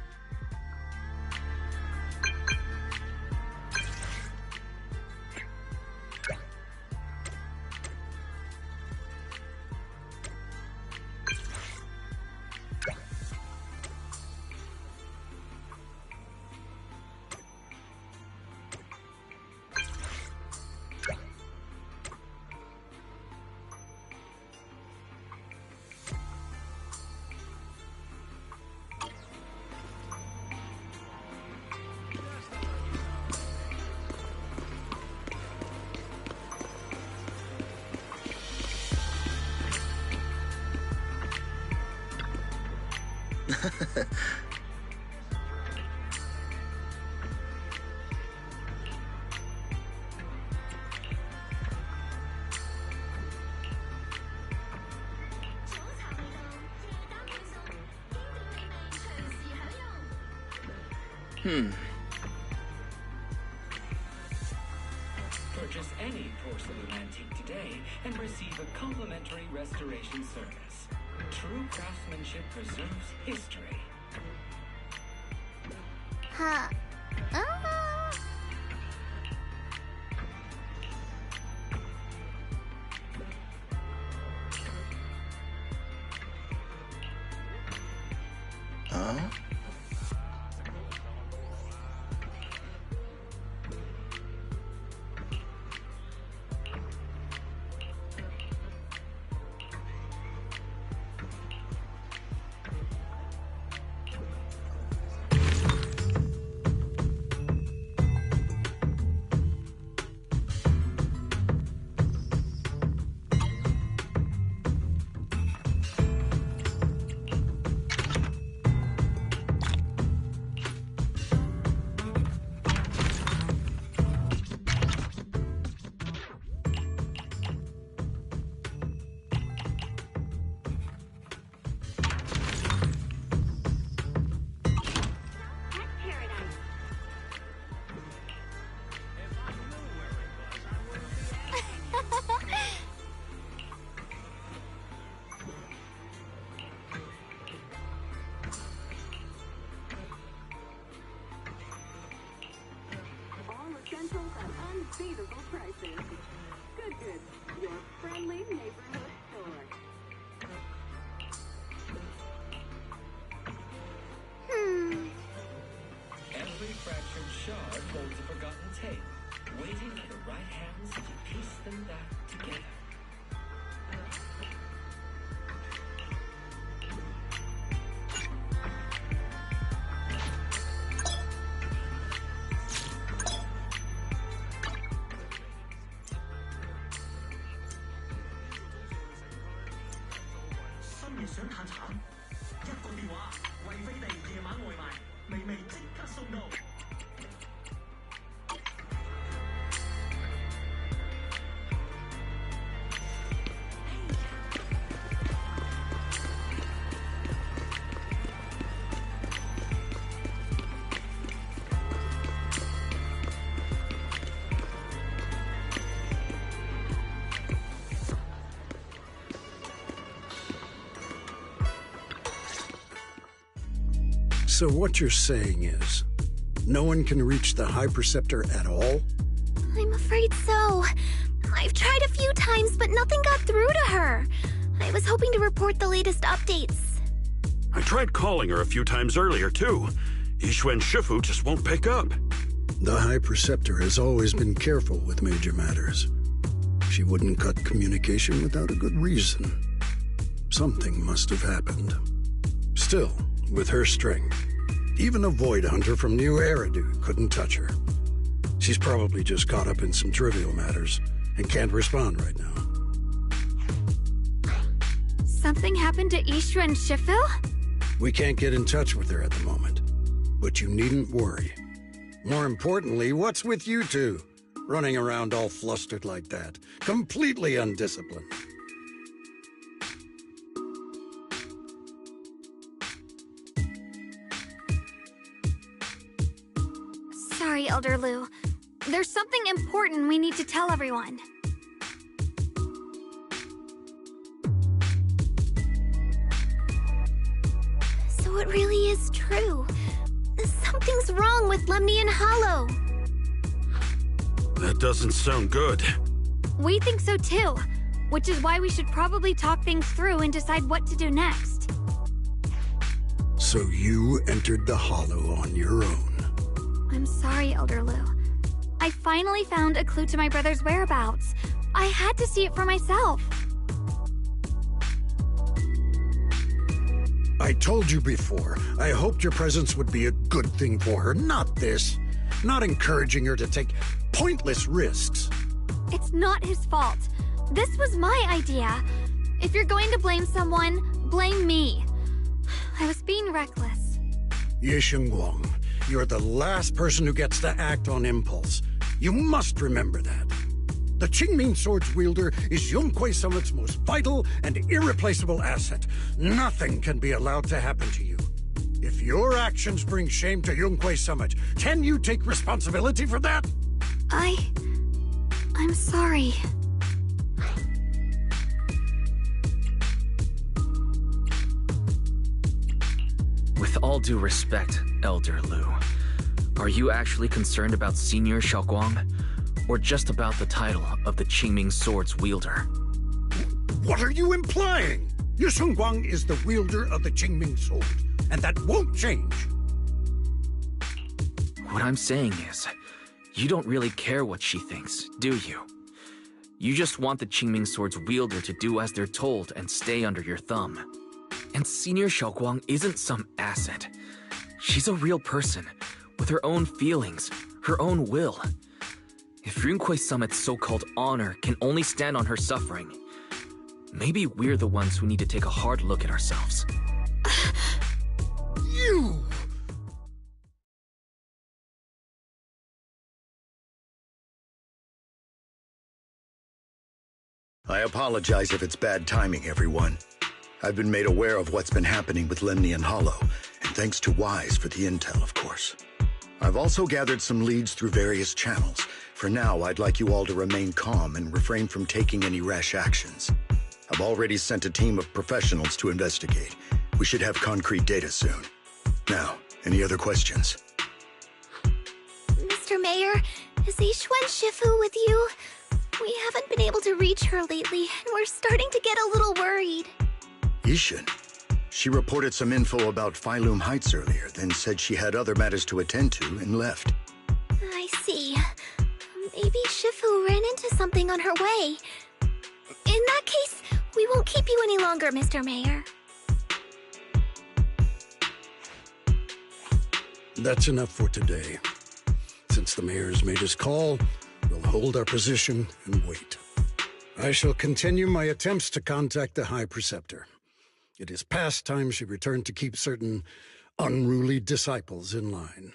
Purchase any porcelain antique today and receive a complimentary restoration service. True craftsmanship preserves history. Huh. Unbeatable prices. Good, your friendly neighborhood store. Every fractured shard holds a forgotten tale, waiting for the right hands to piece them back together. So what you're saying is, no one can reach the High Preceptor at all? I'm afraid so. I've tried a few times, but nothing got through to her. I was hoping to report the latest updates. I tried calling her a few times earlier, too. Yishu and Shifu just won't pick up. The High Preceptor has always been careful with major matters. She wouldn't cut communication without a good reason. Something must have happened. Still, with her strength, even a Void Hunter from New Eridu couldn't touch her. She's probably just caught up in some trivial matters and can't respond right now. Something happened to Ishu and Shifu? We can't get in touch with her at the moment, but you needn't worry. More importantly, what's with you two? Running around all flustered like that. Completely undisciplined. Sorry, Elder Lu. There's something important we need to tell everyone. So it really is true. Something's wrong with Lemnian Hollow. That doesn't sound good. We think so too, which is why we should probably talk things through and decide what to do next. So you entered the Hollow on your own. I'm sorry, Elder Lu. I finally found a clue to my brother's whereabouts. I had to see it for myself. I told you before, I hoped your presence would be a good thing for her, not this. Not encouraging her to take pointless risks. It's not his fault. This was my idea. If you're going to blame someone, blame me. I was being reckless. Ye Shengguang, you're the last person who gets to act on impulse. You must remember that. The Qingming Sword's wielder is Yunquei Summit's most vital and irreplaceable asset. Nothing can be allowed to happen to you. If your actions bring shame to Yunquei Summit, can you take responsibility for that? I'm sorry. With all due respect, Elder Lu, are you actually concerned about Senior Xiaoguang? Or just about the title of the Qingming Sword's wielder? What are you implying? Ye Shengguang is the wielder of the Qingming Sword, and that won't change. What I'm saying is, you don't really care what she thinks, do you? You just want the Qingming Sword's wielder to do as they're told and stay under your thumb. And Senior Xiaoguang isn't some asset. She's a real person, with her own feelings, her own will. If Yunquei Summit's so-called honor can only stand on her suffering, maybe we're the ones who need to take a hard look at ourselves. You! I apologize if it's bad timing, everyone. I've been made aware of what's been happening with Lemnian Hollow, and thanks to Wise for the intel, of course. I've also gathered some leads through various channels. For now, I'd like you all to remain calm and refrain from taking any rash actions. I've already sent a team of professionals to investigate. We should have concrete data soon. Now, any other questions? Mr. Mayor, is Ishuan Shifu with you? We haven't been able to reach her lately, and we're starting to get a little worried. Ishan? She reported some info about Phylum Heights earlier, then said she had other matters to attend to and left. I see. Maybe Shifu ran into something on her way. In that case, we won't keep you any longer, Mr. Mayor. That's enough for today. Since the mayor's made his call, we'll hold our position and wait. I shall continue my attempts to contact the High Preceptor. It is past time she returned to keep certain unruly disciples in line.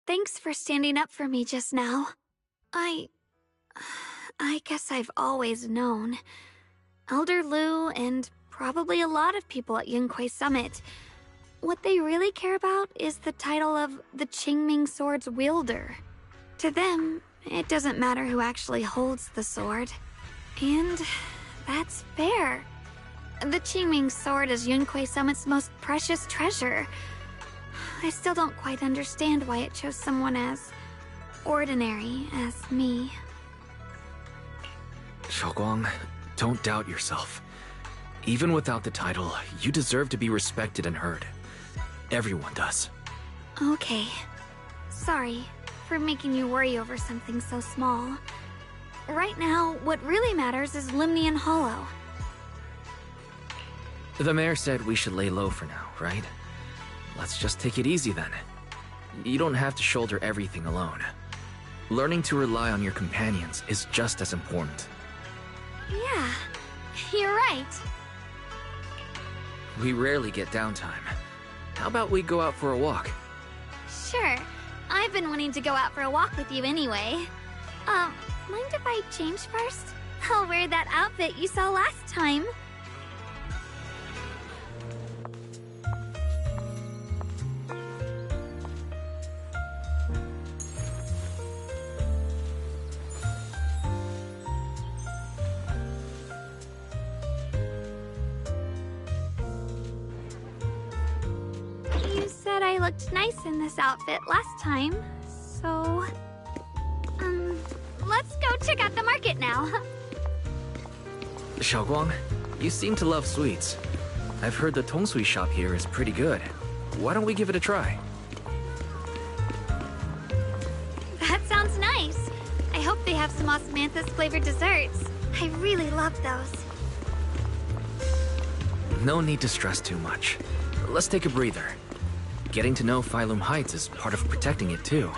Thanks for standing up for me just now. I guess I've always known. Elder Lu and probably a lot of people at Yunquei Summit, what they really care about is the title of the Qingming Sword's wielder. To them, it doesn't matter who actually holds the sword. And that's fair. The Qingming Sword is Yunquei Summit's most precious treasure. I still don't quite understand why it chose someone as ordinary as me. Xiaoguang, don't doubt yourself. Even without the title, you deserve to be respected and heard. Everyone does. Okay. Sorry for making you worry over something so small. Right now, what really matters is Limnian Hollow. The mayor said we should lay low for now, right? Let's just take it easy then. You don't have to shoulder everything alone. Learning to rely on your companions is just as important. Yeah, you're right. We rarely get downtime. How about we go out for a walk? Sure. I've been wanting to go out for a walk with you anyway. Mind if I change first? I'll wear that outfit you saw last time. You said I looked nice in this outfit last time, so... let's go check out the market now. Xiaoguang, you seem to love sweets. I've heard the tongsui shop here is pretty good. Why don't we give it a try? That sounds nice. I hope they have some osmanthus-flavored desserts. I really love those. No need to stress too much. Let's take a breather. Getting to know Phylum Heights is part of protecting it too.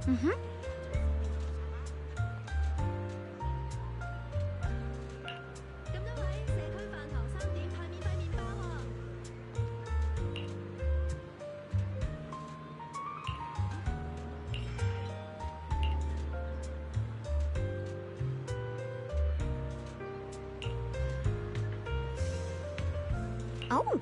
Mm-hmm. Oh.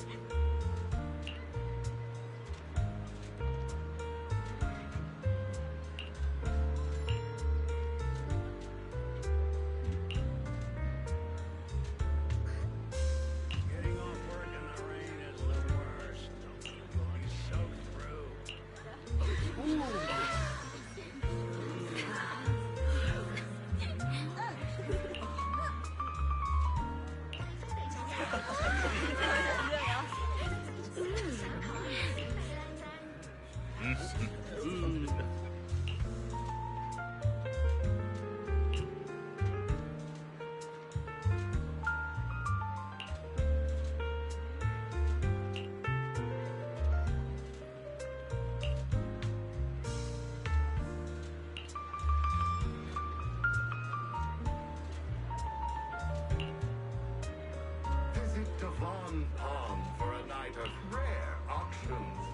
Visit Devon Pond for a night of rare auctions.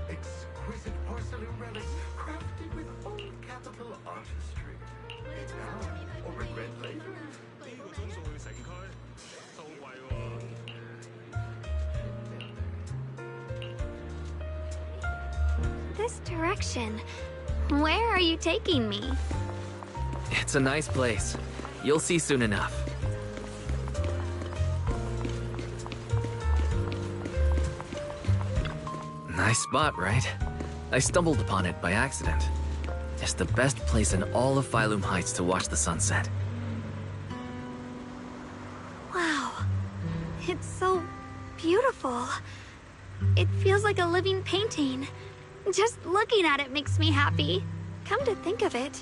Exquisite porcelain relics crafted with old capital artistry. Eat now or regret later. This direction. Where are you taking me? It's a nice place. You'll see soon enough. Nice spot, right? I stumbled upon it by accident. It's the best place in all of Phylum Heights to watch the sunset. Wow. It's so beautiful. It feels like a living painting. Just looking at it makes me happy. Come to think of it,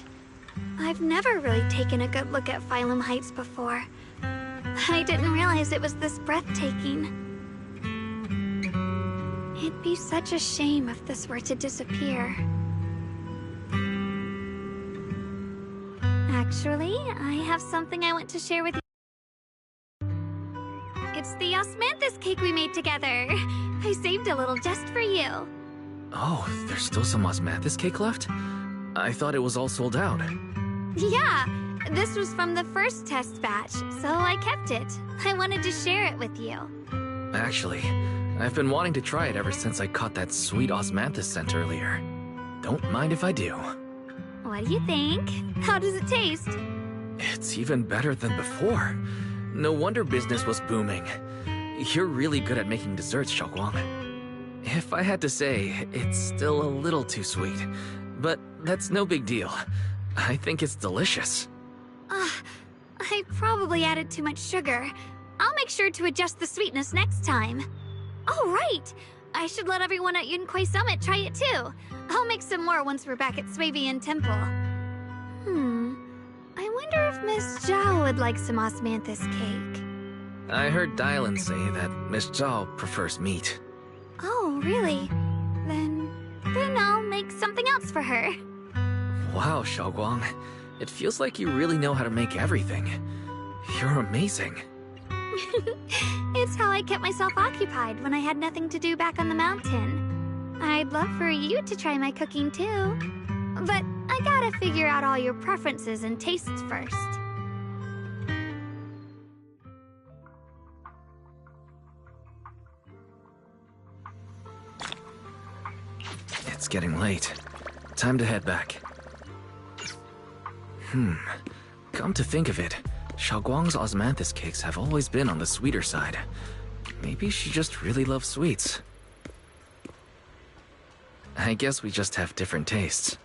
I've never really taken a good look at Phylum Heights before. I didn't realize it was this breathtaking. It'd be such a shame if this were to disappear. Actually, I have something I want to share with you. It's the osmanthus cake we made together. I saved a little just for you. Oh, there's still some osmanthus cake left? I thought it was all sold out. Yeah, this was from the first test batch, so I kept it. I wanted to share it with you. Actually, I've been wanting to try it ever since I caught that sweet osmanthus scent earlier. Don't mind if I do. What do you think? How does it taste? It's even better than before. No wonder business was booming. You're really good at making desserts, Xiaoguang. If I had to say, it's still a little too sweet. But that's no big deal. I think it's delicious. I probably added too much sugar. I'll make sure to adjust the sweetness next time. Oh, right! I should let everyone at Yunquay Summit try it too. I'll make some more once we're back at Swabian Temple. I wonder if Miss Zhao would like some osmanthus cake. I heard Dylan say that Miss Zhao prefers meat. Oh, really? Then I'll make something else for her. Wow, Xiaoguang. It feels like you really know how to make everything. You're amazing. It's how I kept myself occupied when I had nothing to do back on the mountain. I'd love for you to try my cooking too. But I gotta figure out all your preferences and tastes first. It's getting late. Time to head back. Come to think of it, Xiaoguang's osmanthus cakes have always been on the sweeter side. Maybe she just really loves sweets. I guess we just have different tastes.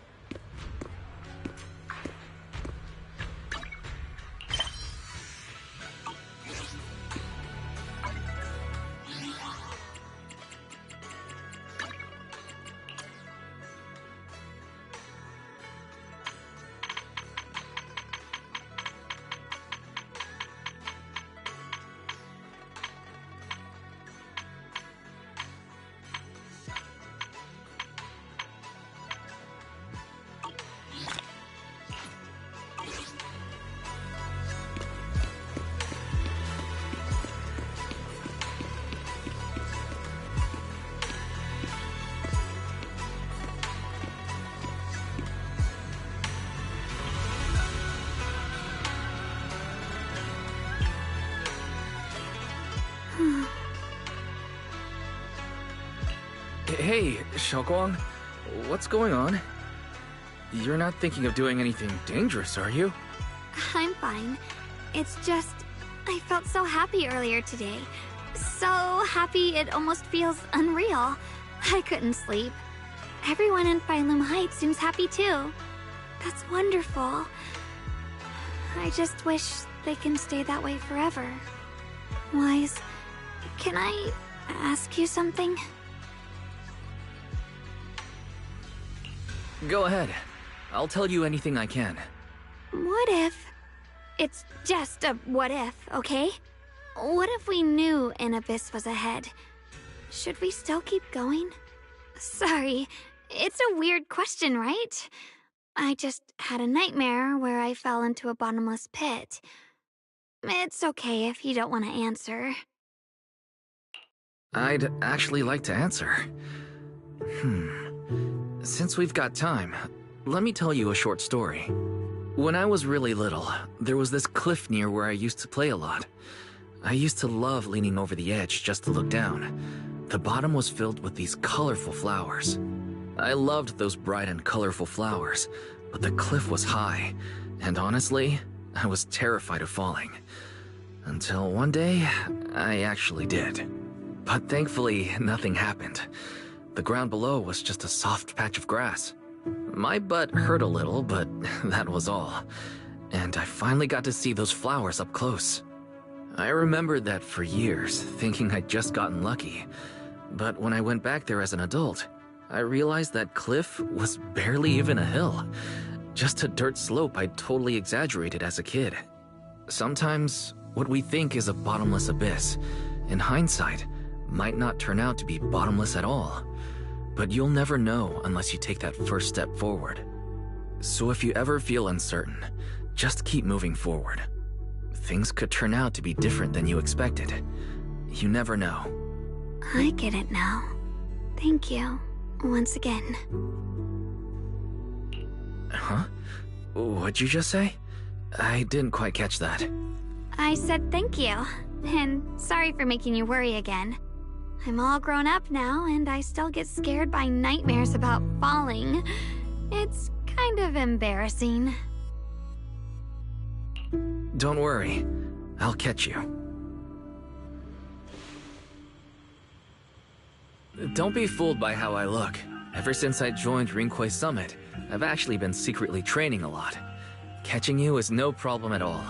Hey, Xiaoguang, what's going on? You're not thinking of doing anything dangerous, are you? I'm fine. It's just, I felt so happy earlier today. So happy it almost feels unreal. I couldn't sleep. Everyone in Phylum Heights seems happy too. That's wonderful. I just wish they can stay that way forever. Wise, can I ask you something? Go ahead. I'll tell you anything I can. What if... It's just a what if, okay? What if we knew an abyss was ahead? Should we still keep going? Sorry, it's a weird question, right? I just had a nightmare where I fell into a bottomless pit. It's okay if you don't want to answer. I'd actually like to answer. Since we've got time, let me tell you a short story. When I was really little, there was this cliff near where I used to play a lot. I used to love leaning over the edge just to look down. The bottom was filled with these colorful flowers. I loved those bright and colorful flowers, but the cliff was high, and honestly, I was terrified of falling. Until one day, I actually did. But thankfully, nothing happened. The ground below was just a soft patch of grass. My butt hurt a little, but that was all. And I finally got to see those flowers up close. I remembered that for years, thinking I'd just gotten lucky. But when I went back there as an adult, I realized that cliff was barely even a hill. Just a dirt slope I'd totally exaggerated as a kid. Sometimes, what we think is a bottomless abyss, in hindsight, might not turn out to be bottomless at all. But you'll never know unless you take that first step forward. So if you ever feel uncertain, just keep moving forward. Things could turn out to be different than you expected. You never know. I get it now. Thank you, once again. Huh? What'd you just say? I didn't quite catch that. I said thank you, and sorry for making you worry again. I'm all grown up now, and I still get scared by nightmares about falling. It's kind of embarrassing. Don't worry. I'll catch you. Don't be fooled by how I look. Ever since I joined Rinkway Summit, I've actually been secretly training a lot. Catching you is no problem at all.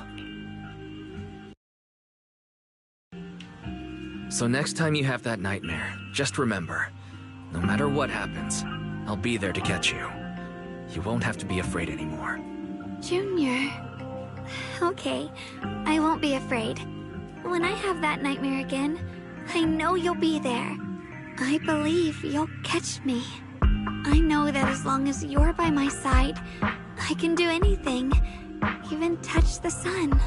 So next time you have that nightmare, just remember, no matter what happens, I'll be there to catch you. You won't have to be afraid anymore. Junior. Okay, I won't be afraid. When I have that nightmare again, I know you'll be there. I believe you'll catch me. I know that as long as you're by my side, I can do anything, even touch the sun.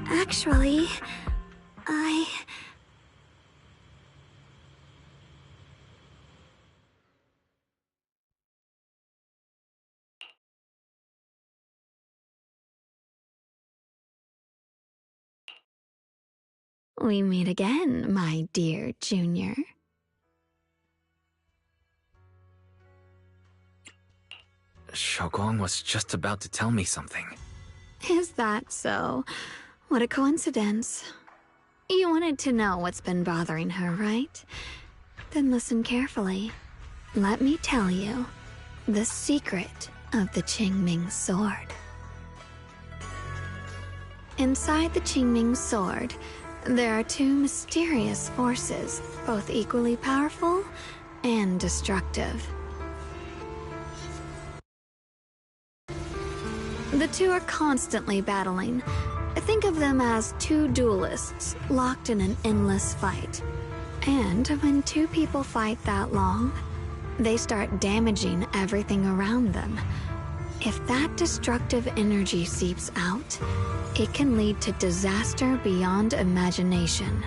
Actually, We meet again, my dear Junior. Shoguang was just about to tell me something. Is that so? What a coincidence. You wanted to know what's been bothering her, right? Then listen carefully. Let me tell you the secret of the Qingming sword. Inside the Qingming sword, there are two mysterious forces, both equally powerful and destructive. The two are constantly battling. Think of them as two duelists locked in an endless fight. And when two people fight that long, they start damaging everything around them. If that destructive energy seeps out, it can lead to disaster beyond imagination.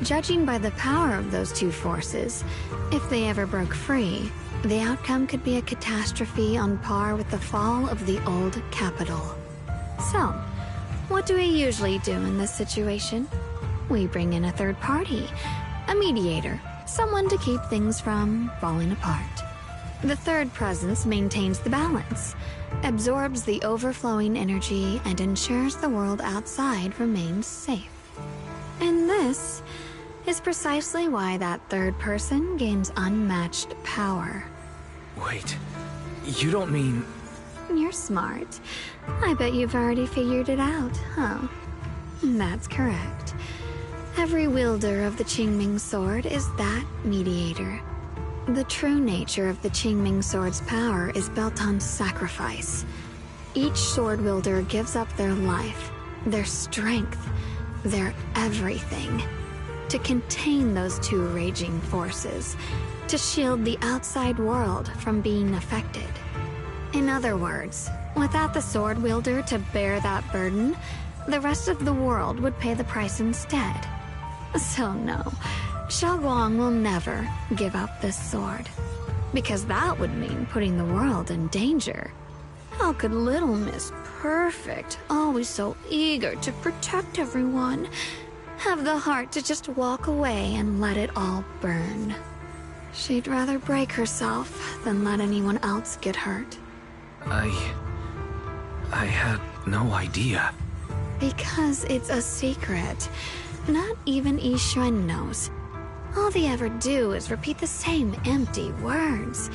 Judging by the power of those two forces, if they ever broke free, the outcome could be a catastrophe on par with the fall of the old capital. So, what do we usually do in this situation? We bring in a third party, a mediator, someone to keep things from falling apart. The third presence maintains the balance, absorbs the overflowing energy, and ensures the world outside remains safe. And this is precisely why that third person gains unmatched power. Wait, you don't mean... You're smart. I bet you've already figured it out, huh? That's correct. Every wielder of the Qingming sword is that mediator. The true nature of the Qingming sword's power is built on sacrifice. Each sword wielder gives up their life, their strength, their everything, to contain those two raging forces, to shield the outside world from being affected. In other words, without the sword wielder to bear that burden, the rest of the world would pay the price instead. So no, Shoguang will never give up this sword, because that would mean putting the world in danger. How could Little Miss Perfect, always so eager to protect everyone, have the heart to just walk away and let it all burn? She'd rather break herself than let anyone else get hurt. I had no idea. Because it's a secret. Not even Yixuan knows. All they ever do is repeat the same empty words.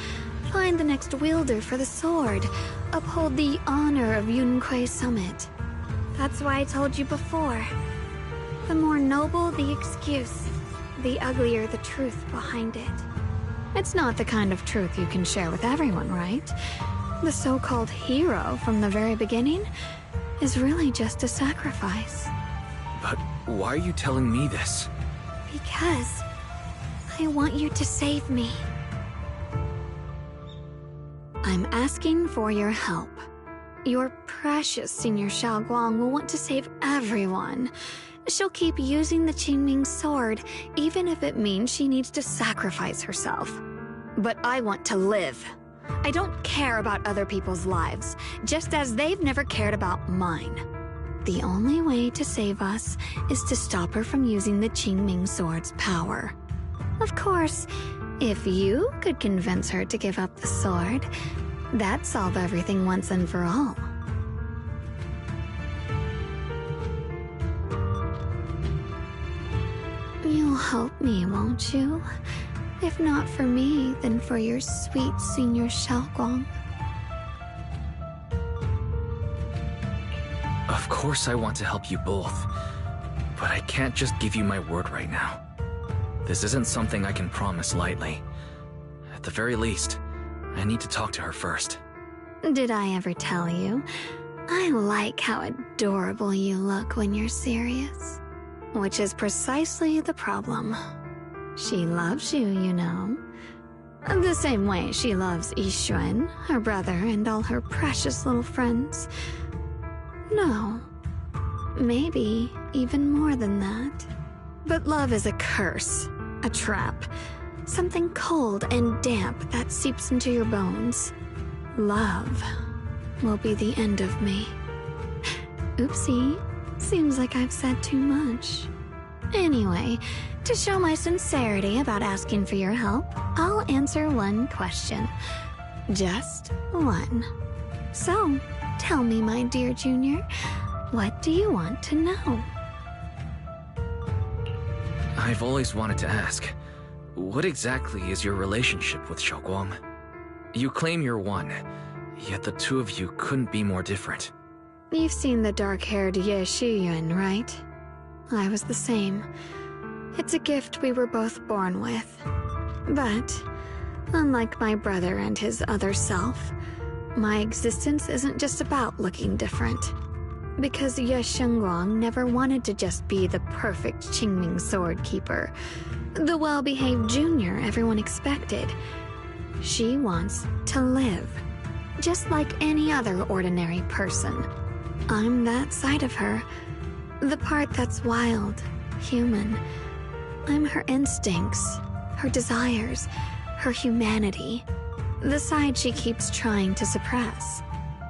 Find the next wielder for the sword. Uphold the honor of Yunkwei Summit. That's why I told you before. The more noble the excuse, the uglier the truth behind it. It's not the kind of truth you can share with everyone, right? The so-called hero from the very beginning is really just a sacrifice. But why are you telling me this? Because I want you to save me. I'm asking for your help. Your precious Senior Xiaoguang will want to save everyone. She'll keep using the Qingming sword, even if it means she needs to sacrifice herself. But I want to live. I don't care about other people's lives, just as they've never cared about mine. The only way to save us is to stop her from using the Qingming sword's power. Of course, if you could convince her to give up the sword, that'd solve everything once and for all. You'll help me, won't you? If not for me, then for your sweet Senior Xiaoguang. Of course I want to help you both, but I can't just give you my word right now. This isn't something I can promise lightly. At the very least, I need to talk to her first. Did I ever tell you? I like how adorable you look when you're serious. Which is precisely the problem. She loves you, you know. The same way she loves Yixuan, her brother, and all her precious little friends. No. Maybe even more than that. But love is a curse, a trap. Something cold and damp that seeps into your bones. Love will be the end of me. Oopsie. Seems like I've said too much. Anyway, to show my sincerity about asking for your help, I'll answer one question. Just one. So, tell me, my dear Junior, what do you want to know? I've always wanted to ask, what exactly is your relationship with Xiaoguang? You claim you're one, yet the two of you couldn't be more different. You've seen the dark-haired Ye Shiyuan, right? I was the same. It's a gift we were both born with. But, unlike my brother and his other self, my existence isn't just about looking different. Because Ye Shengguang never wanted to just be the perfect Qingming sword keeper, the well-behaved junior everyone expected. She wants to live, just like any other ordinary person. I'm that side of her, the part that's wild, human. I'm her instincts, her desires, her humanity, the side she keeps trying to suppress.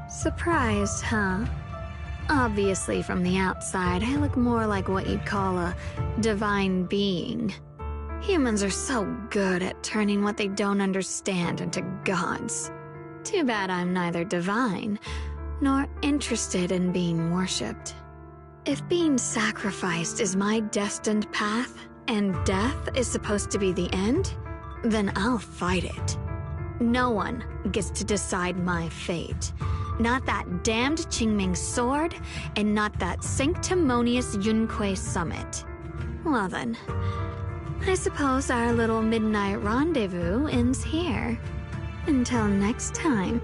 Surprised, huh? Obviously, from the outside, I look more like what you'd call a divine being. Humans are so good at turning what they don't understand into gods. Too bad I'm neither divine nor interested in being worshipped. If being sacrificed is my destined path, and death is supposed to be the end, then I'll fight it. No one gets to decide my fate. Not that damned Qingming sword, and not that sanctimonious Yunque summit. Well then, I suppose our little midnight rendezvous ends here. Until next time.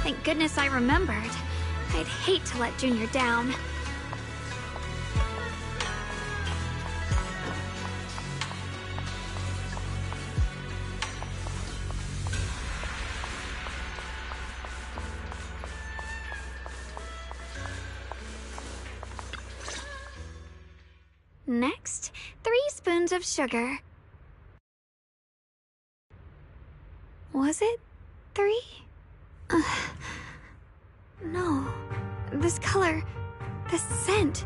Thank goodness I remembered. I'd hate to let Junior down. Next, 3 spoons of sugar. Was it 3? No. This color, this scent,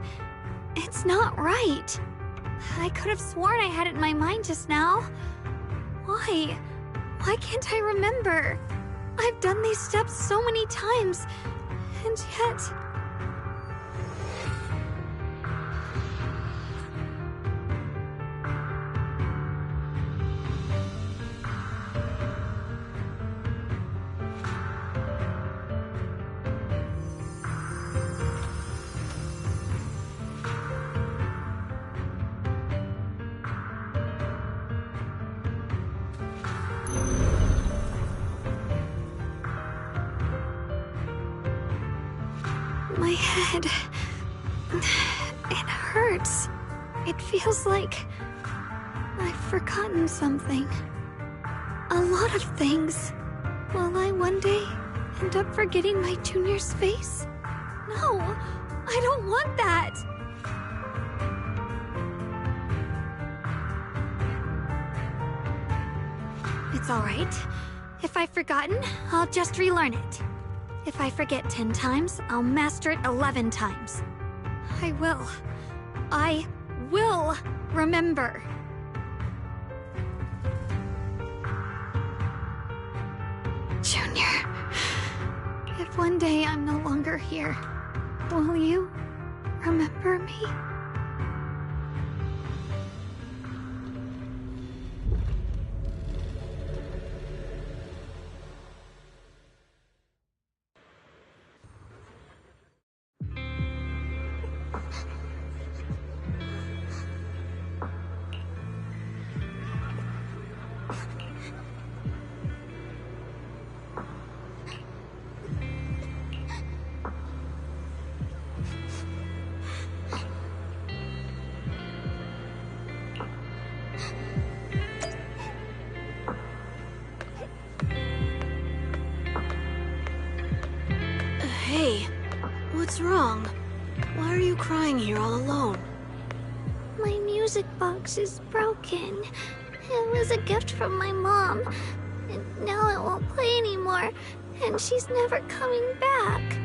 it's not right. I could have sworn I had it in my mind just now. Why? Why can't I remember? I've done these steps so many times, and yet... My head... it hurts. It feels like... I've forgotten something. A lot of things. Will I one day end up forgetting my Junior's face? No, I don't want that! It's alright. If I've forgotten, I'll just relearn it. If I forget 10 times, I'll master it 11 times. I will remember. Junior, if one day I'm no longer here, will you remember me? Hey, what's wrong? Why are you crying here all alone? My music box is broken. It was a gift from my mom. And now it won't play anymore. And she's never coming back.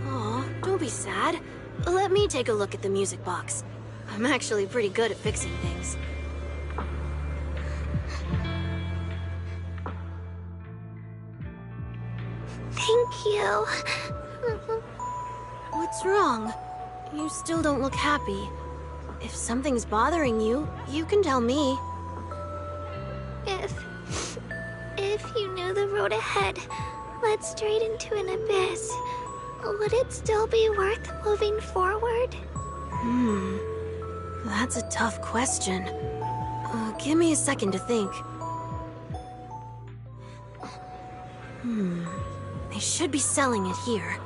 Aw, don't be sad. Let me take a look at the music box. I'm actually pretty good at fixing things. Thank you. What's wrong? You still don't look happy. If something's bothering you, you can tell me. If you knew the road ahead led straight into an abyss, would it still be worth moving forward? That's a tough question. Give me a second to think. They should be selling it here.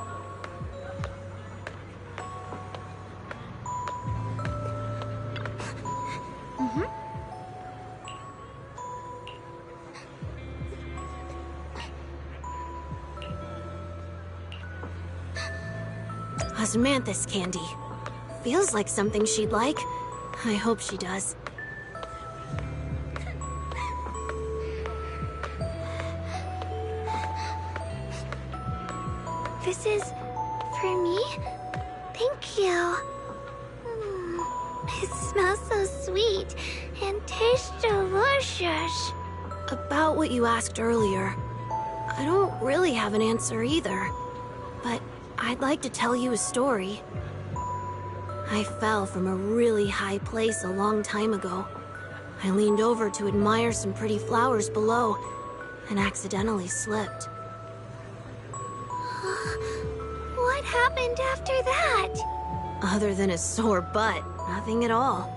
Osmanthus candy. Feels like something she'd like. I hope she does. This is for me? Thank you. It smells so sweet and tastes delicious. About what you asked earlier, I don't really have an answer either, but I'd like to tell you a story. I fell from a really high place a long time ago. I leaned over to admire some pretty flowers below and accidentally slipped. What happened after that? Other than a sore butt, nothing at all.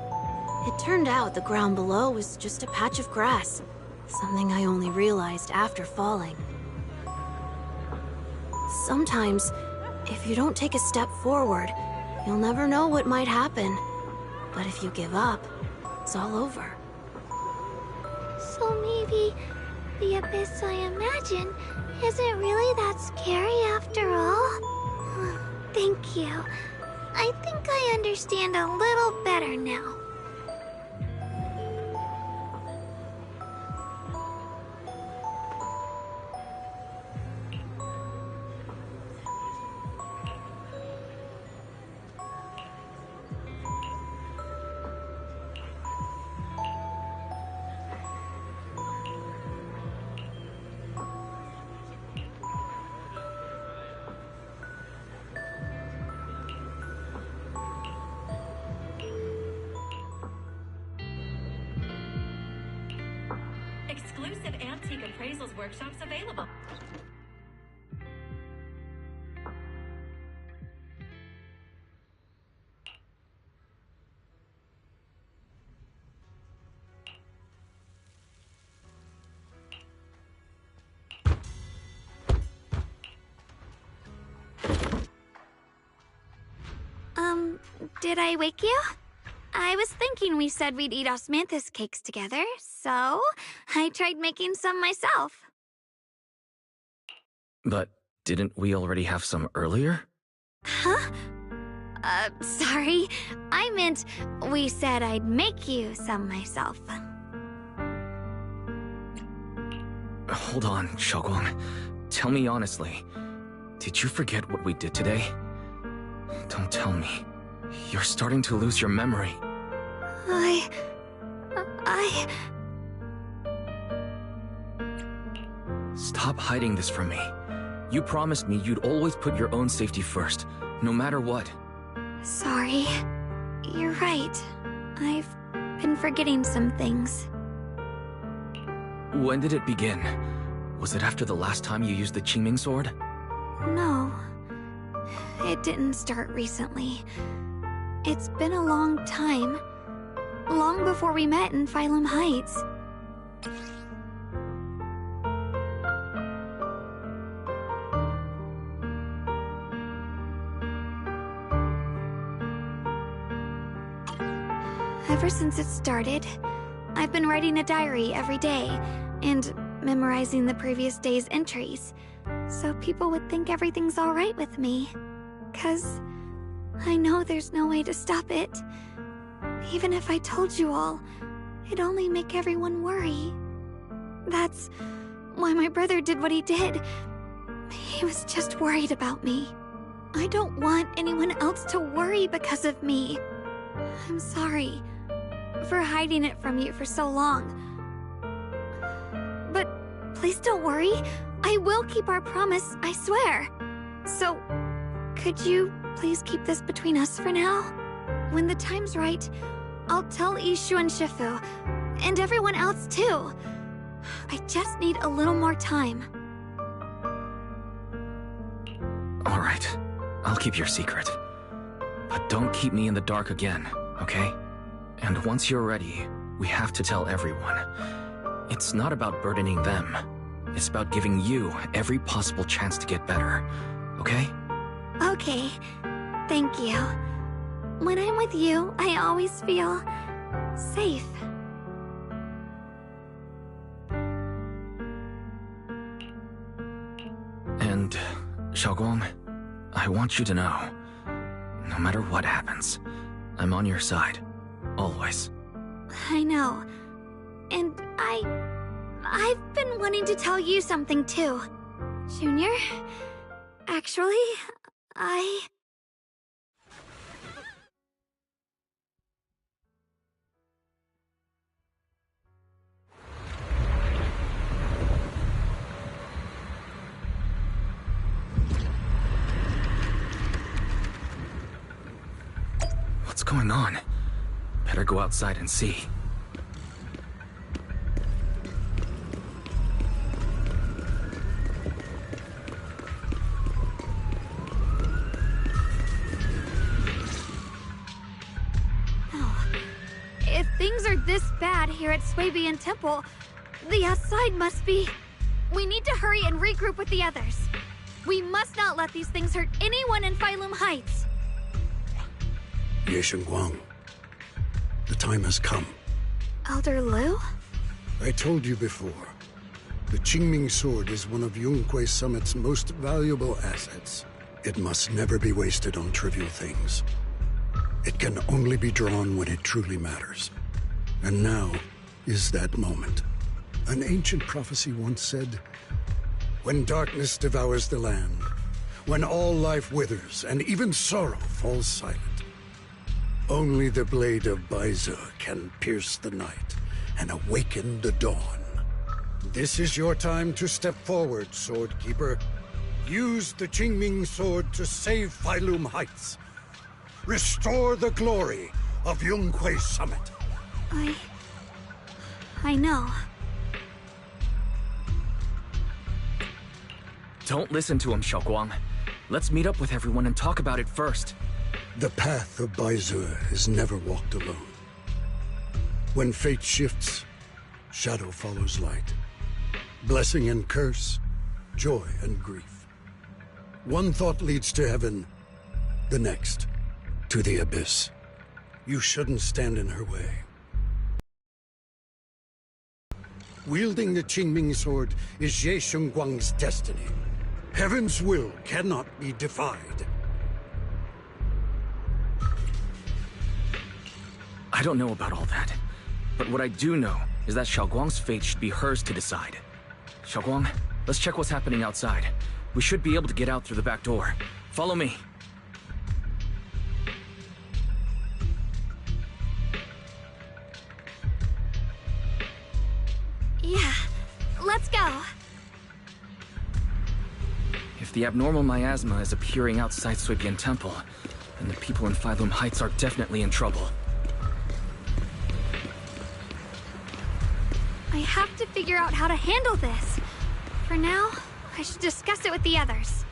It turned out the ground below was just a patch of grass, something I only realized after falling. Sometimes, if you don't take a step forward, you'll never know what might happen. But if you give up, it's all over. So maybe the abyss I imagine isn't really that scary after all? Thank you. I think I understand a little better now. Exclusive antique appraisals workshops available. Did I wake you? I was thinking we said we'd eat osmanthus cakes together, so I tried making some myself. But didn't we already have some earlier? Huh? Sorry. I meant we said I'd make you some myself. Hold on, Shogun. Tell me honestly, did you forget what we did today? Don't tell me. You're starting to lose your memory. Stop hiding this from me. You promised me you'd always put your own safety first, no matter what. Sorry. You're right. I've been forgetting some things. When did it begin? Was it after the last time you used the Qingming sword? No. It didn't start recently. It's been a long time. Long before we met in Phylum Heights. Ever since it started, I've been writing a diary every day and memorizing the previous day's entries, so people would think everything's alright with me. 'Cause I know there's no way to stop it. Even if I told you all, it'd only make everyone worry. That's why my brother did what he did. He was just worried about me. I don't want anyone else to worry because of me. I'm sorry for hiding it from you for so long. But please don't worry. I will keep our promise, I swear. So, could you please keep this between us for now? When the time's right, I'll tell Ishu and Shifu, and everyone else too. I just need a little more time. Alright, I'll keep your secret. But don't keep me in the dark again, okay? And once you're ready, we have to tell everyone. It's not about burdening them. It's about giving you every possible chance to get better, okay? Okay, thank you. When I'm with you, I always feel safe. And, Xiaogong, I want you to know, no matter what happens, I'm on your side, always. I know. And I've been wanting to tell you something too. Junior, actually, What's going on? Better go outside and see. if things are this bad here at Swabian Temple, the outside must be... We need to hurry and regroup with the others. We must not let these things hurt anyone in Phylum Heights. Ye Guang, the time has come. Elder Liu? I told you before. The Qingming sword is one of Yunque Summit's most valuable assets. It must never be wasted on trivial things. It can only be drawn when it truly matters. And now is that moment. An ancient prophecy once said, "When darkness devours the land, when all life withers and even sorrow falls silent, only the blade of Baize can pierce the night and awaken the dawn." This is your time to step forward, Swordkeeper. Use the Qingming sword to save Phylum Heights. Restore the glory of Yunque Summit. I know. Don't listen to him, Xiaoguang. Let's meet up with everyone and talk about it first. The path of Baize is never walked alone. When fate shifts, shadow follows light. Blessing and curse, joy and grief. One thought leads to heaven, the next to the abyss. You shouldn't stand in her way. Wielding the Qingming sword is Ye Guang's destiny. Heaven's will cannot be defied. I don't know about all that, but what I do know is that Xiaoguang's fate should be hers to decide. Xiaoguang, let's check what's happening outside. We should be able to get out through the back door. Follow me. Yeah, let's go. If the abnormal miasma is appearing outside Suibian Temple, then the people in Phylum Heights are definitely in trouble. I have to figure out how to handle this. For now, I should discuss it with the others.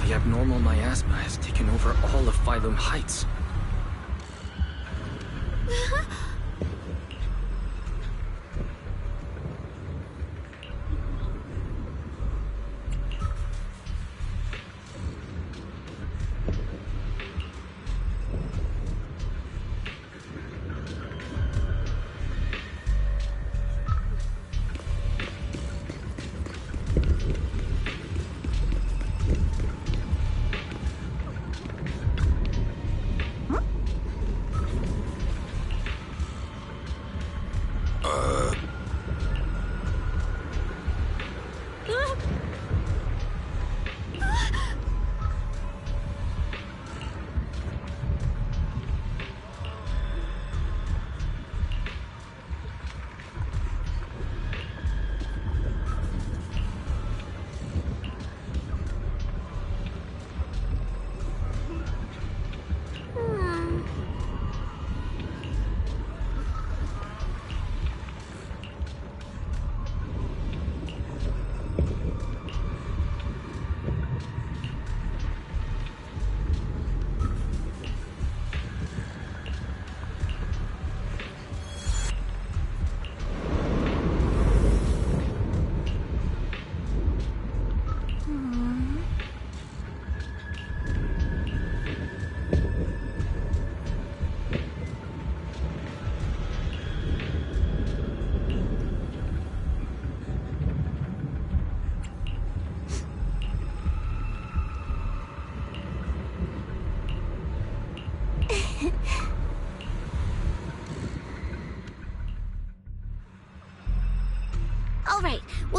The abnormal miasma has taken over all of Phylum Heights.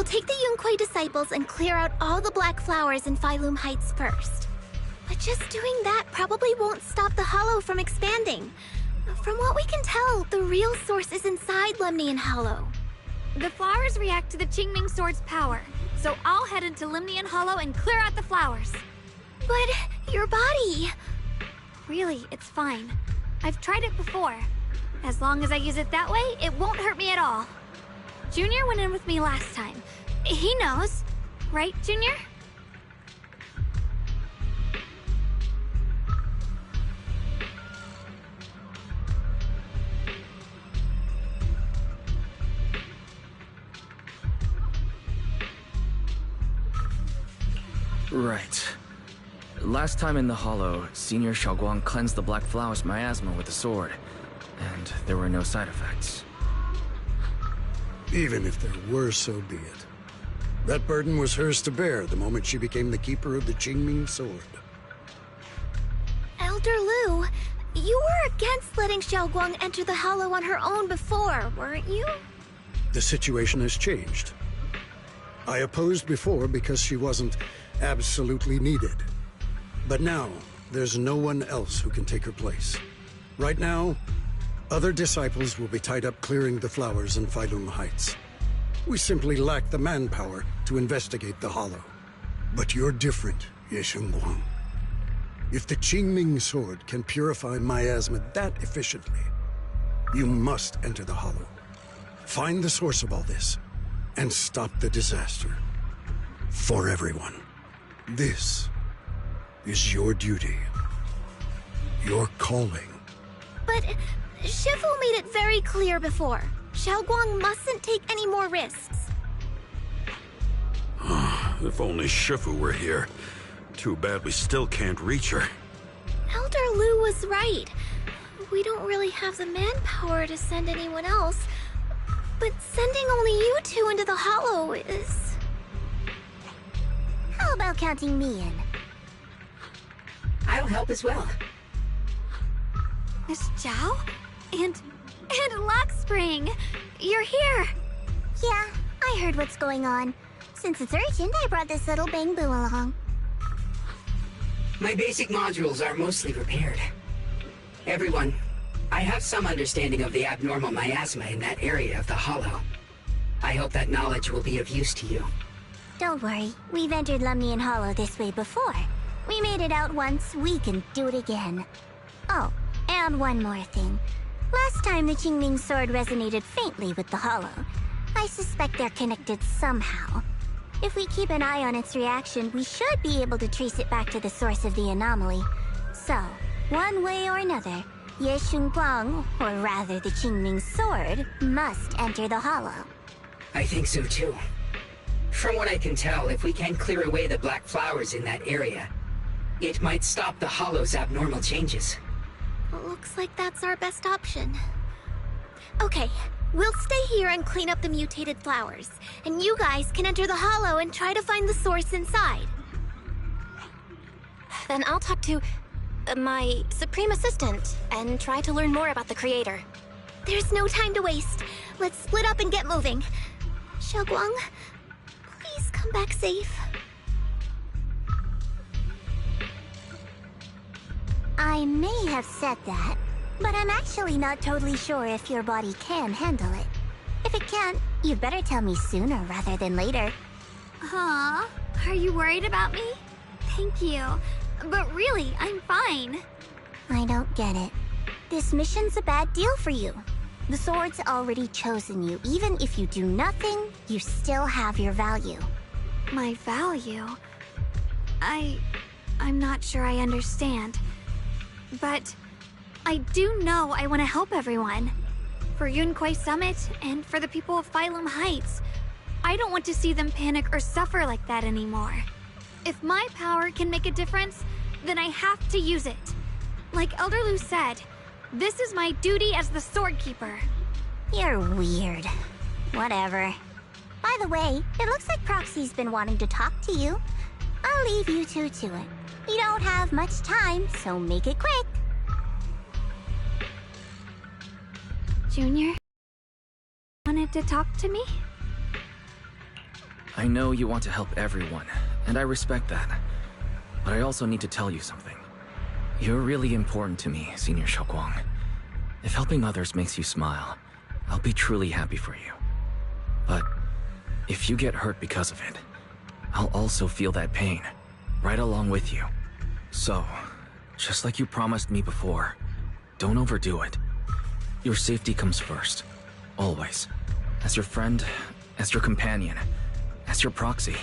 we'll take the Yunquei disciples and clear out all the black flowers in Phylum Heights first. But just doing that probably won't stop the Hollow from expanding. From what we can tell, the real source is inside Lemnian Hollow. The flowers react to the Qingming Sword's power, so I'll head into Lemnian Hollow and clear out the flowers. But your body... Really, it's fine. I've tried it before. As long as I use it that way, it won't hurt me at all. Junior went in with me last time. He knows. Right, Junior? Right. Last time in the Hollow, Senior Xiaoguang cleansed the Black Flowers miasma with the sword, and there were no side effects. Even if there were, so be it. That burden was hers to bear the moment she became the keeper of the Qingming Sword. Elder Lu, you were against letting Xiaoguang enter the Hollow on her own before, weren't you? The situation has changed. I opposed before because she wasn't absolutely needed. But now, there's no one else who can take her place. Right now, other disciples will be tied up clearing the flowers in Phylum Heights. We simply lack the manpower to investigate the Hollow. But you're different, Ye Shengguang. If the Qingming Sword can purify miasma that efficiently, you must enter the Hollow. Find the source of all this, and stop the disaster. For everyone. This is your duty. Your calling. But Shifu made it very clear before. Xiaoguang mustn't take any more risks. If only Shifu were here. Too bad we still can't reach her. Elder Lu was right. We don't really have the manpower to send anyone else. But sending only you two into the Hollow is... How about counting me in? I'll help as well. Miss Zhao? And Lockspring! You're here! Yeah, I heard what's going on. Since it's urgent, I brought this little Bangbu along. My basic modules are mostly repaired. Everyone, I have some understanding of the abnormal miasma in that area of the Hollow. I hope that knowledge will be of use to you. Don't worry, we've entered Lemnian Hollow this way before. We made it out once, we can do it again. Oh, and one more thing. Last time the Qingming Sword resonated faintly with the Hollow. I suspect they're connected somehow. If we keep an eye on its reaction, we should be able to trace it back to the source of the anomaly. So, one way or another, Ye Shengguang, or rather the Qingming Sword, must enter the Hollow. I think so too. From what I can tell, if we can clear away the black flowers in that area, it might stop the Hollow's abnormal changes. Looks like that's our best option. Okay, we'll stay here and clean up the mutated flowers, and you guys can enter the Hollow and try to find the source inside. Then I'll talk to my Supreme Assistant and try to learn more about the Creator. There's no time to waste. Let's split up and get moving. Xiaoguang, please come back safe. I may have said that, but I'm actually not totally sure if your body can handle it. If it can't, you'd better tell me sooner rather than later. Huh? Are you worried about me? Thank you. But really, I'm fine. I don't get it. This mission's a bad deal for you. The sword's already chosen you. Even if you do nothing, you still have your value. My value? I'm not sure I understand. But I do know I want to help everyone. For Yunquei Summit and for the people of Phylum Heights. I don't want to see them panic or suffer like that anymore. If my power can make a difference, then I have to use it. Like Elder Lu said, this is my duty as the Sword Keeper. You're weird. Whatever. By the way, it looks like Proxy's been wanting to talk to you. I'll leave you two to it. You don't have much time, so make it quick. Junior wanted to talk to me? I know you want to help everyone, and I respect that. But I also need to tell you something. You're really important to me, Senior Xiaoguang. If helping others makes you smile, I'll be truly happy for you. But if you get hurt because of it, I'll also feel that pain, right along with you. So, just like you promised me before, don't overdo it. Your safety comes first, always. As your friend, as your companion, as your proxy.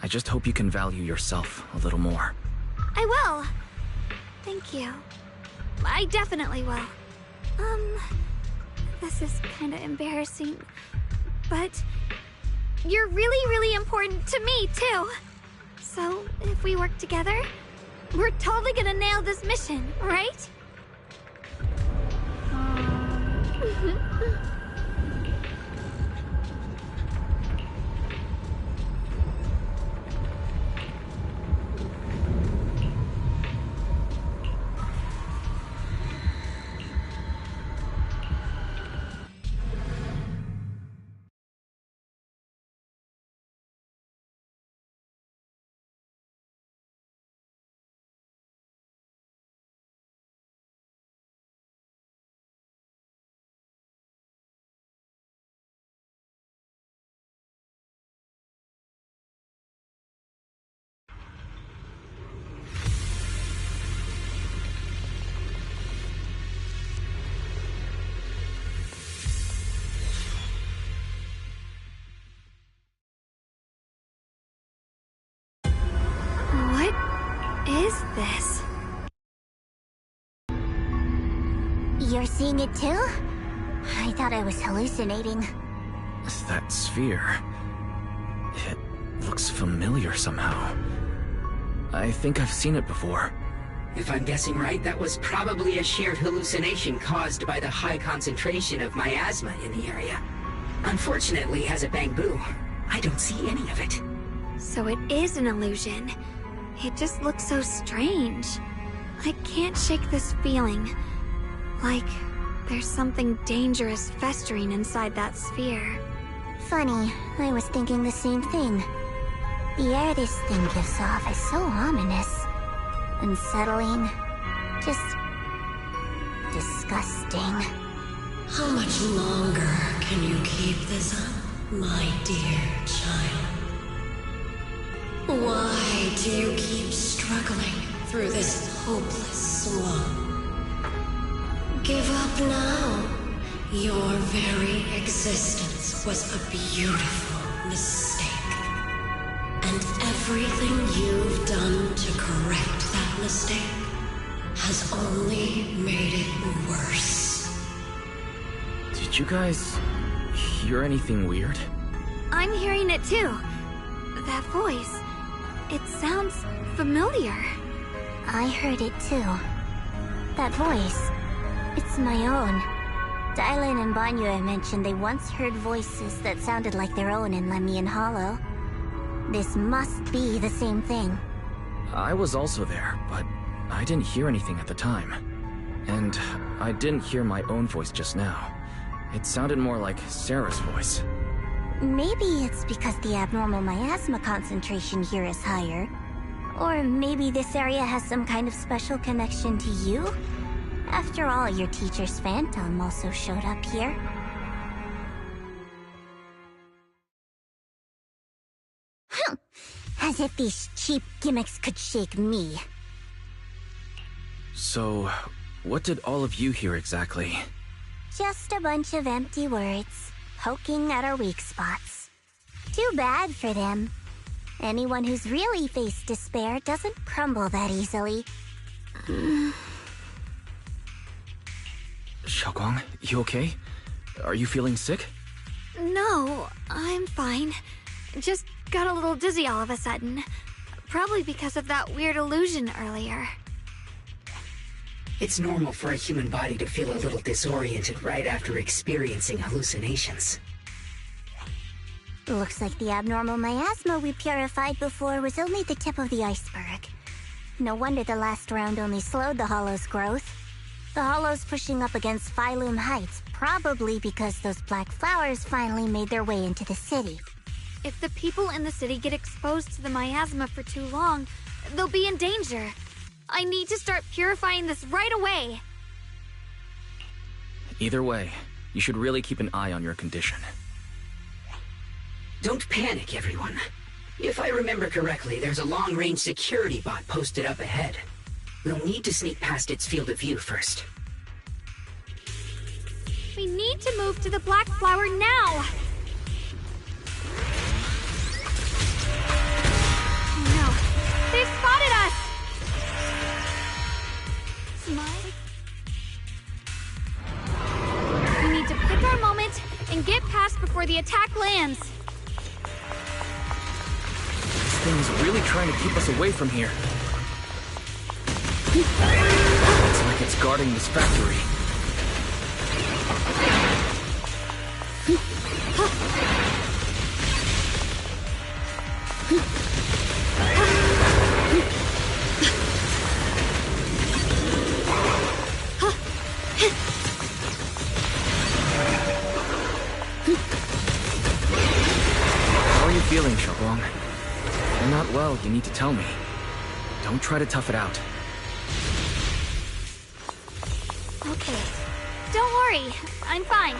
I just hope you can value yourself a little more. I will. Thank you. I definitely will. This is kinda embarrassing, but you're really, really important to me, too. So, if we work together, we're totally gonna nail this mission, right? What is this? You're seeing it too? I thought I was hallucinating. That sphere... it looks familiar somehow. I think I've seen it before. If I'm guessing right, that was probably a shared hallucination caused by the high concentration of miasma in the area. Unfortunately, as a Bangbu, I don't see any of it. So it is an illusion. It just looks so strange. I can't shake this feeling. Like there's something dangerous festering inside that sphere. Funny, I was thinking the same thing. The air this thing gives off is so ominous. Unsettling. Just... disgusting. How much longer can you keep this up, my dear child? Why do you keep struggling through this hopeless swamp? Give up now. Your very existence was a beautiful mistake. And everything you've done to correct that mistake has only made it worse. Did you guys hear anything weird? I'm hearing it too. That voice. It sounds familiar. I heard it too. That voice. It's my own. Dylan and Banyue mentioned they once heard voices that sounded like their own in Lemnian Hollow. This must be the same thing. I was also there, but I didn't hear anything at the time. And I didn't hear my own voice just now. It sounded more like Sarah's voice. Maybe it's because the abnormal miasma concentration here is higher. Or maybe this area has some kind of special connection to you? After all, your teacher's phantom also showed up here. As if these cheap gimmicks could shake me. So, what did all of you hear exactly? Just a bunch of empty words, poking at our weak spots. Too bad for them. Anyone who's really faced despair doesn't crumble that easily. Xiaoguang, you okay? Are you feeling sick? No, I'm fine. Just got a little dizzy all of a sudden. Probably because of that weird illusion earlier. It's normal for a human body to feel a little disoriented right after experiencing hallucinations. Looks like the abnormal miasma we purified before was only the tip of the iceberg. No wonder the last round only slowed the Hollow's growth. The Hollow's pushing up against Phylum Heights, probably because those black flowers finally made their way into the city. If the people in the city get exposed to the miasma for too long, they'll be in danger. I need to start purifying this right away. Either way, you should really keep an eye on your condition. Don't panic, everyone. If I remember correctly, there's a long-range security bot posted up ahead. We'll need to sneak past its field of view first. We need to move to the Black Flower now! No, they've spotted us! We need to pick our moment and get past before the attack lands. This thing is really trying to keep us away from here. It's like it's guarding this factory. How are you feeling, Shabong? If you're not well, you need to tell me. Don't try to tough it out. Okay. Don't worry. I'm fine.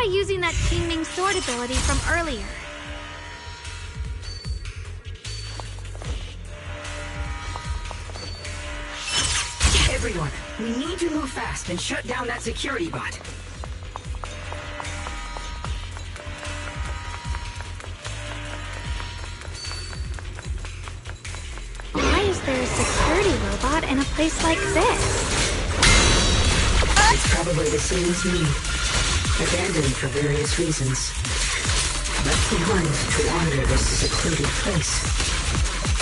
Using that Qingming sword ability from earlier. Everyone, we need to move fast and shut down that security bot. Why is there a security robot in a place like this? It's probably the same as me. Abandoned for various reasons. Left behind to wander this secluded place.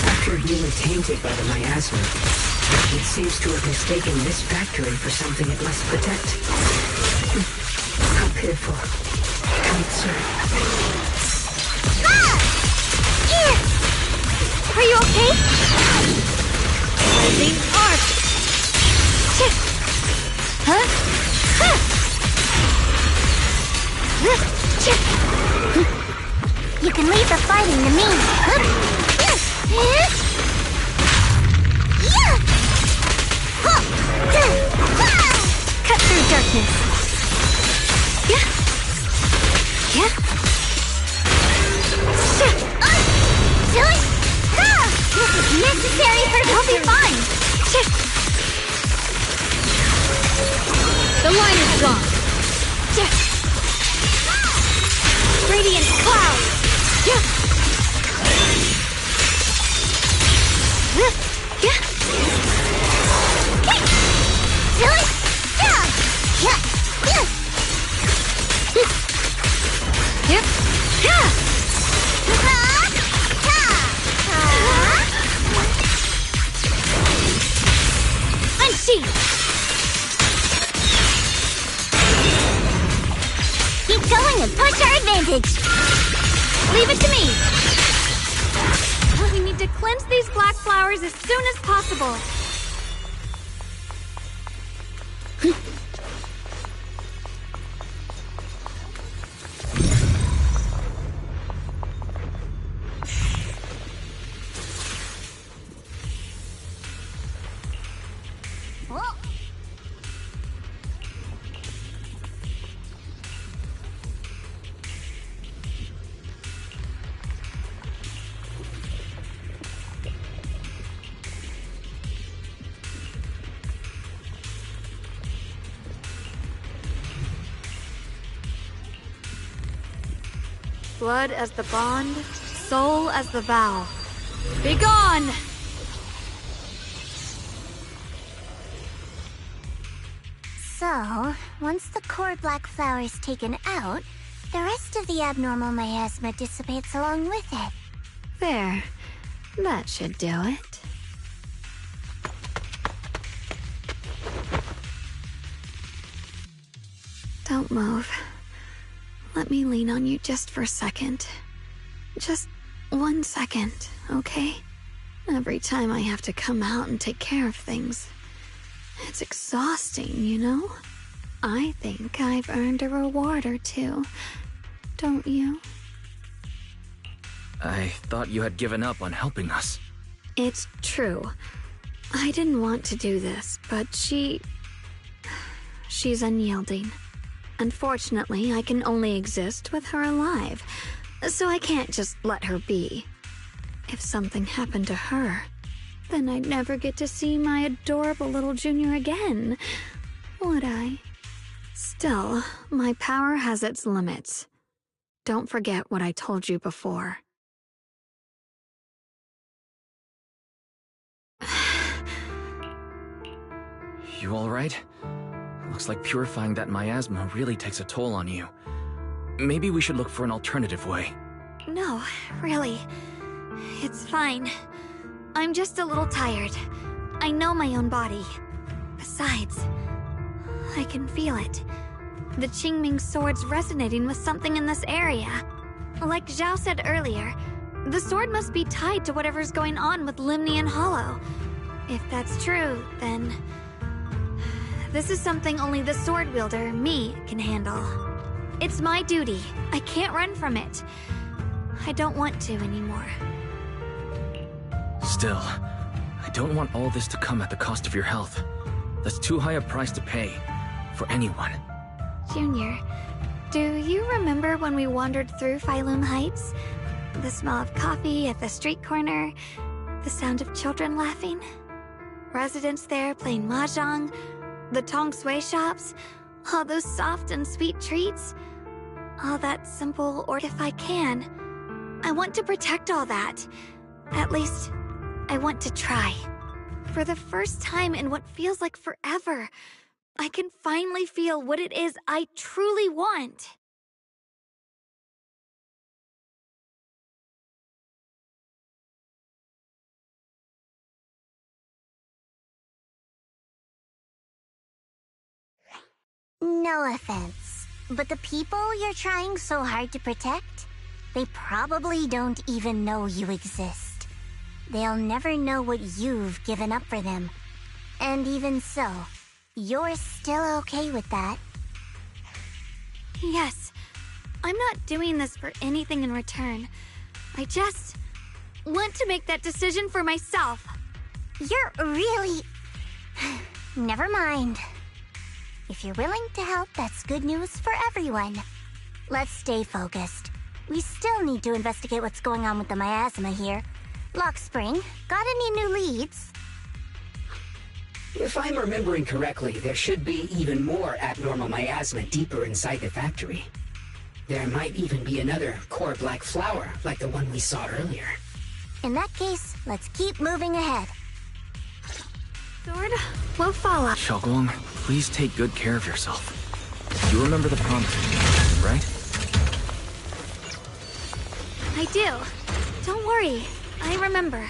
After you were tainted by the miasma, it seems to have mistaken this factory for something it must protect. How pitiful. How absurd. Are you okay? Rising arc! Huh? You can leave the fighting to me. Cut through darkness. Yeah. This is necessary for I'll be fine. The line is gone. Radiant cloud! Keep going and push our advantage! Leave it to me! We need to cleanse these black flowers as soon as possible. blood as the bond, soul as the vow. Be gone! So, once the core black flower is taken out, the rest of the abnormal miasma dissipates along with it. There. That should do it. Don't move. Let me lean on you just for a second. Just 1 second, okay? Every time I have to come out and take care of things. It's exhausting, you know? I think I've earned a reward or two. Don't you? I thought you had given up on helping us. It's true. I didn't want to do this, but she's unyielding. Unfortunately, I can only exist with her alive, so I can't just let her be. If something happened to her, then I'd never get to see my adorable little Junior again, would I? Still, my power has its limits. Don't forget what I told you before. You alright? Looks like purifying that miasma really takes a toll on you. Maybe we should look for an alternative way. No, really. It's fine. I'm just a little tired. I know my own body. Besides, I can feel it. The Qingming sword's resonating with something in this area. Like Zhao said earlier, the sword must be tied to whatever's going on with Limnian Hollow. If that's true, then this is something only the sword wielder, me, can handle. It's my duty. I can't run from it. I don't want to anymore. Still, I don't want all this to come at the cost of your health. That's too high a price to pay. For anyone. Junior, do you remember when we wandered through Phylum Heights? The smell of coffee at the street corner, the sound of children laughing? Residents there playing mahjong, the tong sui shops, all those soft and sweet treats? All that simple, or if I can, I want to protect all that. At least, I want to try. For the first time in what feels like forever, I can finally feel what it is I truly want. No offense, but the people you're trying so hard to protect, they probably don't even know you exist. They'll never know what you've given up for them. And even so, you're still okay with that? Yes. I'm not doing this for anything in return. I just want to make that decision for myself. You're really... Never mind. If you're willing to help, that's good news for everyone. Let's stay focused. We still need to investigate what's going on with the miasma here. Lock Spring, got any new leads? If I'm remembering correctly, there should be even more abnormal miasma deeper inside the factory. There might even be another core black flower, like the one we saw earlier. In that case, let's keep moving ahead. Sword, we'll follow. Xiaoguang, please take good care of yourself. You remember the promise, right? I do. Don't worry. I remember.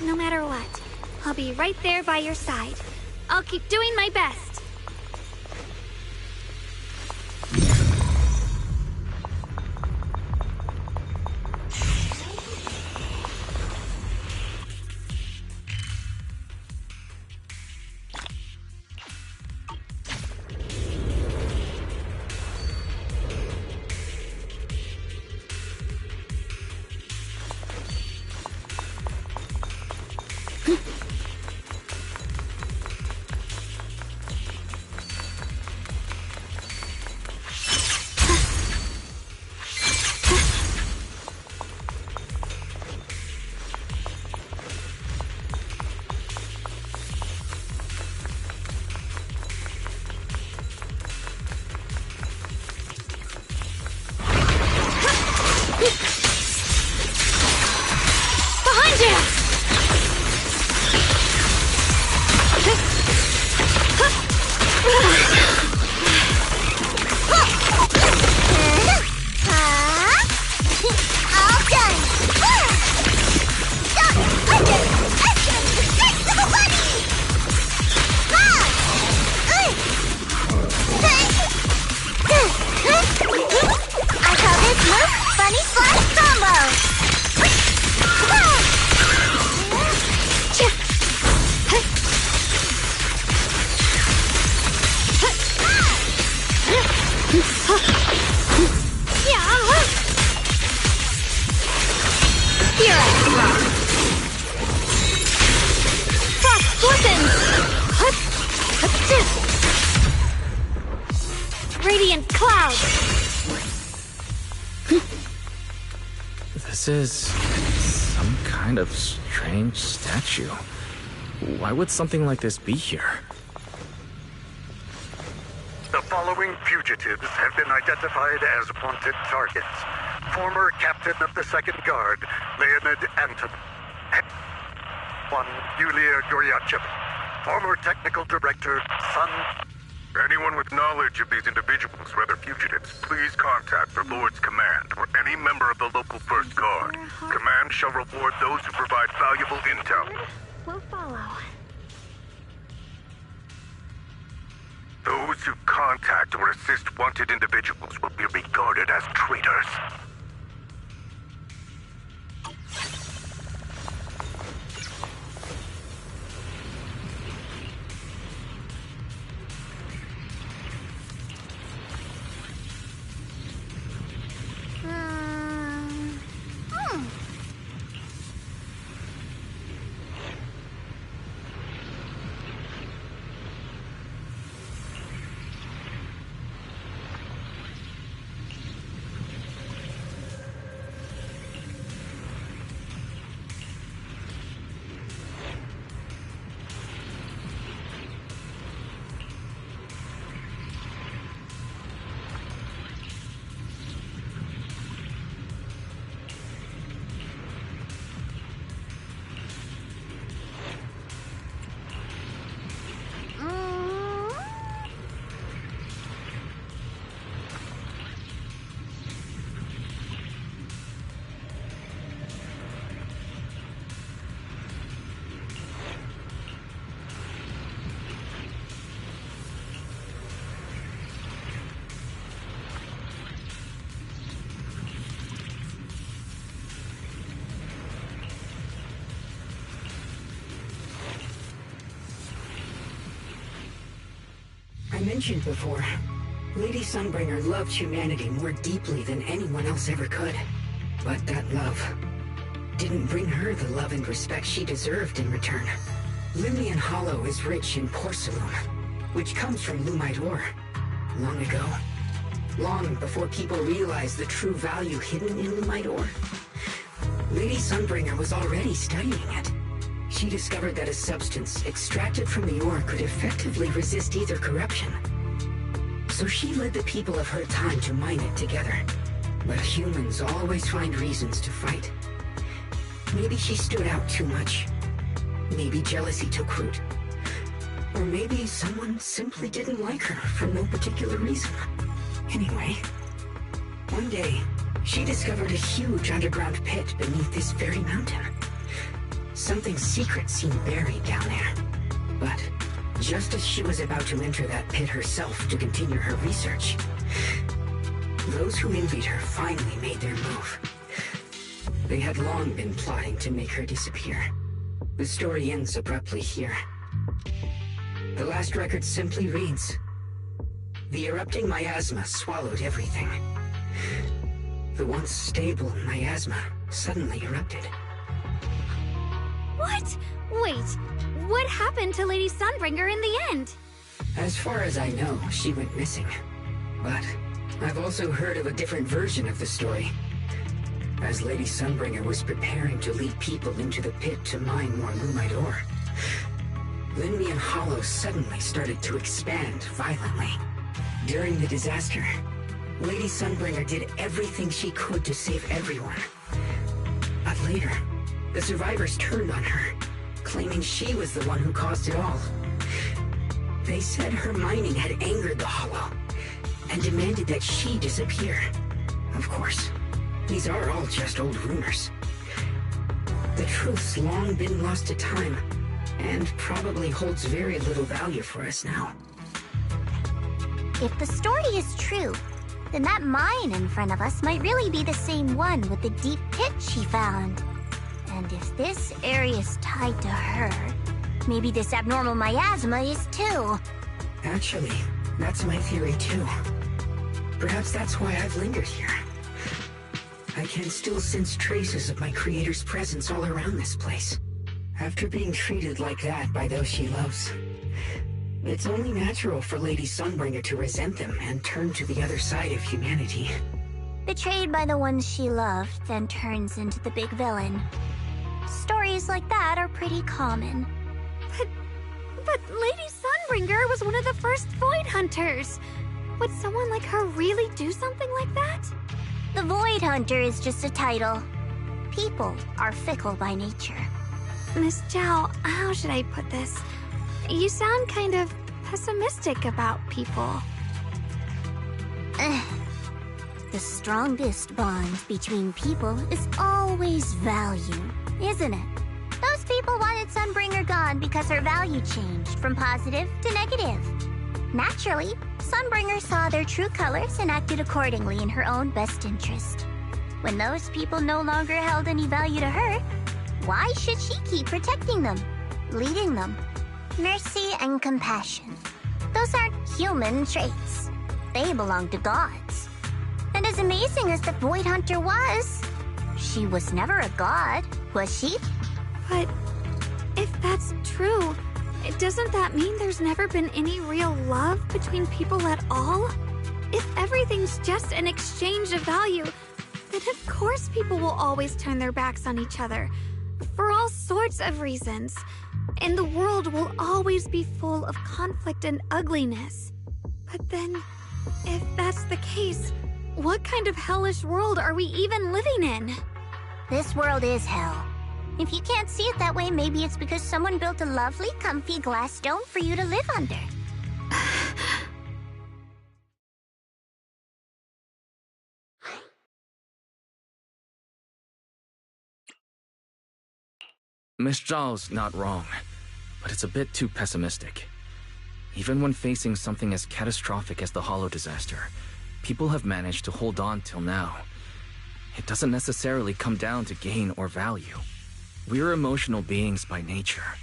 No matter what, I'll be right there by your side. I'll keep doing my best. Here I come. Frost glistens! Radiant cloud! This is some kind of strange statue. Why would something like this be here? The following fugitives have been identified as wanted targets. Former Captain of the Second Guard, Leonid Anton. One, Yulia Goryachev. Former Technical Director, Sun. Anyone with knowledge of these individuals, whether fugitives, please contact the Lord's Command or any member of the local First Guard. Command shall reward those who provide valuable intel. We'll follow. Those who contact or assist wanted individuals will be regarded as traitors. I mentioned before, Lady Sunbringer loved humanity more deeply than anyone else ever could. But that love didn't bring her the love and respect she deserved in return. Limnian Hollow is rich in porcelain, which comes from Lumite ore. Long ago, long before people realized the true value hidden in Lumite ore, Lady Sunbringer was already studying it. She discovered that a substance extracted from the ore could effectively resist ether corruption. So she led the people of her time to mine it together. But humans always find reasons to fight. Maybe she stood out too much. Maybe jealousy took root. Or maybe someone simply didn't like her for no particular reason. Anyway, one day, she discovered a huge underground pit beneath this very mountain. Something secret seemed buried down there. But just as she was about to enter that pit herself to continue her research, those who envied her finally made their move. They had long been plotting to make her disappear. The story ends abruptly here. The last record simply reads, "The erupting miasma swallowed everything." The once stable miasma suddenly erupted. What? Wait, what happened to Lady Sunbringer in the end? As far as I know, she went missing. But I've also heard of a different version of the story. As Lady Sunbringer was preparing to lead people into the pit to mine more Lumite ore, Limnian Hollow suddenly started to expand violently. During the disaster, Lady Sunbringer did everything she could to save everyone. But later, the survivors turned on her, claiming she was the one who caused it all. They said her mining had angered the Hollow, and demanded that she disappear. Of course, these are all just old rumors. The truth's long been lost to time, and probably holds very little value for us now. If the story is true, then that mine in front of us might really be the same one with the deep pit she found. And if this area is tied to her, maybe this abnormal miasma is too. Actually, that's my theory too. Perhaps that's why I've lingered here. I can still sense traces of my creator's presence all around this place. After being treated like that by those she loves, it's only natural for Lady Sunbringer to resent them and turn to the other side of humanity. Betrayed by the ones she loved, then turns into the big villain. Stories like that are pretty common. But Lady Sunbringer was one of the first Void Hunters. Would someone like her really do something like that? The Void Hunter is just a title. People are fickle by nature. Miss Zhao, how should I put this? You sound kind of pessimistic about people. The strongest bond between people is always value, isn't it? Those people wanted Sunbringer gone because her value changed from positive to negative. Naturally, Sunbringer saw their true colors and acted accordingly in her own best interest. When those people no longer held any value to her, why should she keep protecting them, leading them? Mercy and compassion. Those aren't human traits. They belong to gods. And as amazing as the Void Hunter was, she was never a god, was she? But if that's true, doesn't that mean there's never been any real love between people at all? If everything's just an exchange of value, then of course people will always turn their backs on each other, for all sorts of reasons. And the world will always be full of conflict and ugliness. But then, if that's the case, what kind of hellish world are we even living in? This world is hell. If you can't see it that way, maybe it's because someone built a lovely, comfy glass dome for you to live under. Miss Zhao's not wrong, but it's a bit too pessimistic. Even when facing something as catastrophic as the Hollow disaster, people have managed to hold on till now. It doesn't necessarily come down to gain or value. We're emotional beings by nature.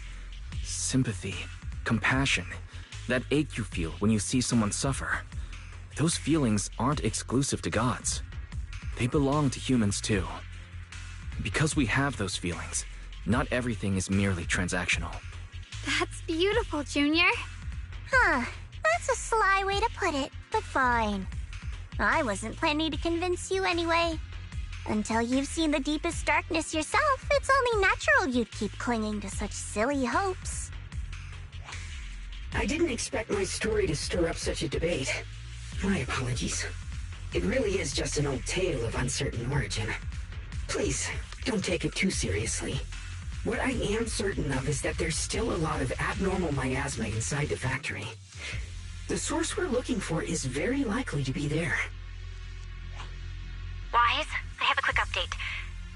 Sympathy, compassion, that ache you feel when you see someone suffer. Those feelings aren't exclusive to gods. They belong to humans too. Because we have those feelings, not everything is merely transactional. That's beautiful, Junior. Huh, that's a sly way to put it, but fine. I wasn't planning to convince you anyway. Until you've seen the deepest darkness yourself, it's only natural you'd keep clinging to such silly hopes. I didn't expect my story to stir up such a debate. My apologies. It really is just an old tale of uncertain origin. Please, don't take it too seriously. What I am certain of is that there's still a lot of abnormal miasma inside the factory. The source we're looking for is very likely to be there. Wise, I have a quick update.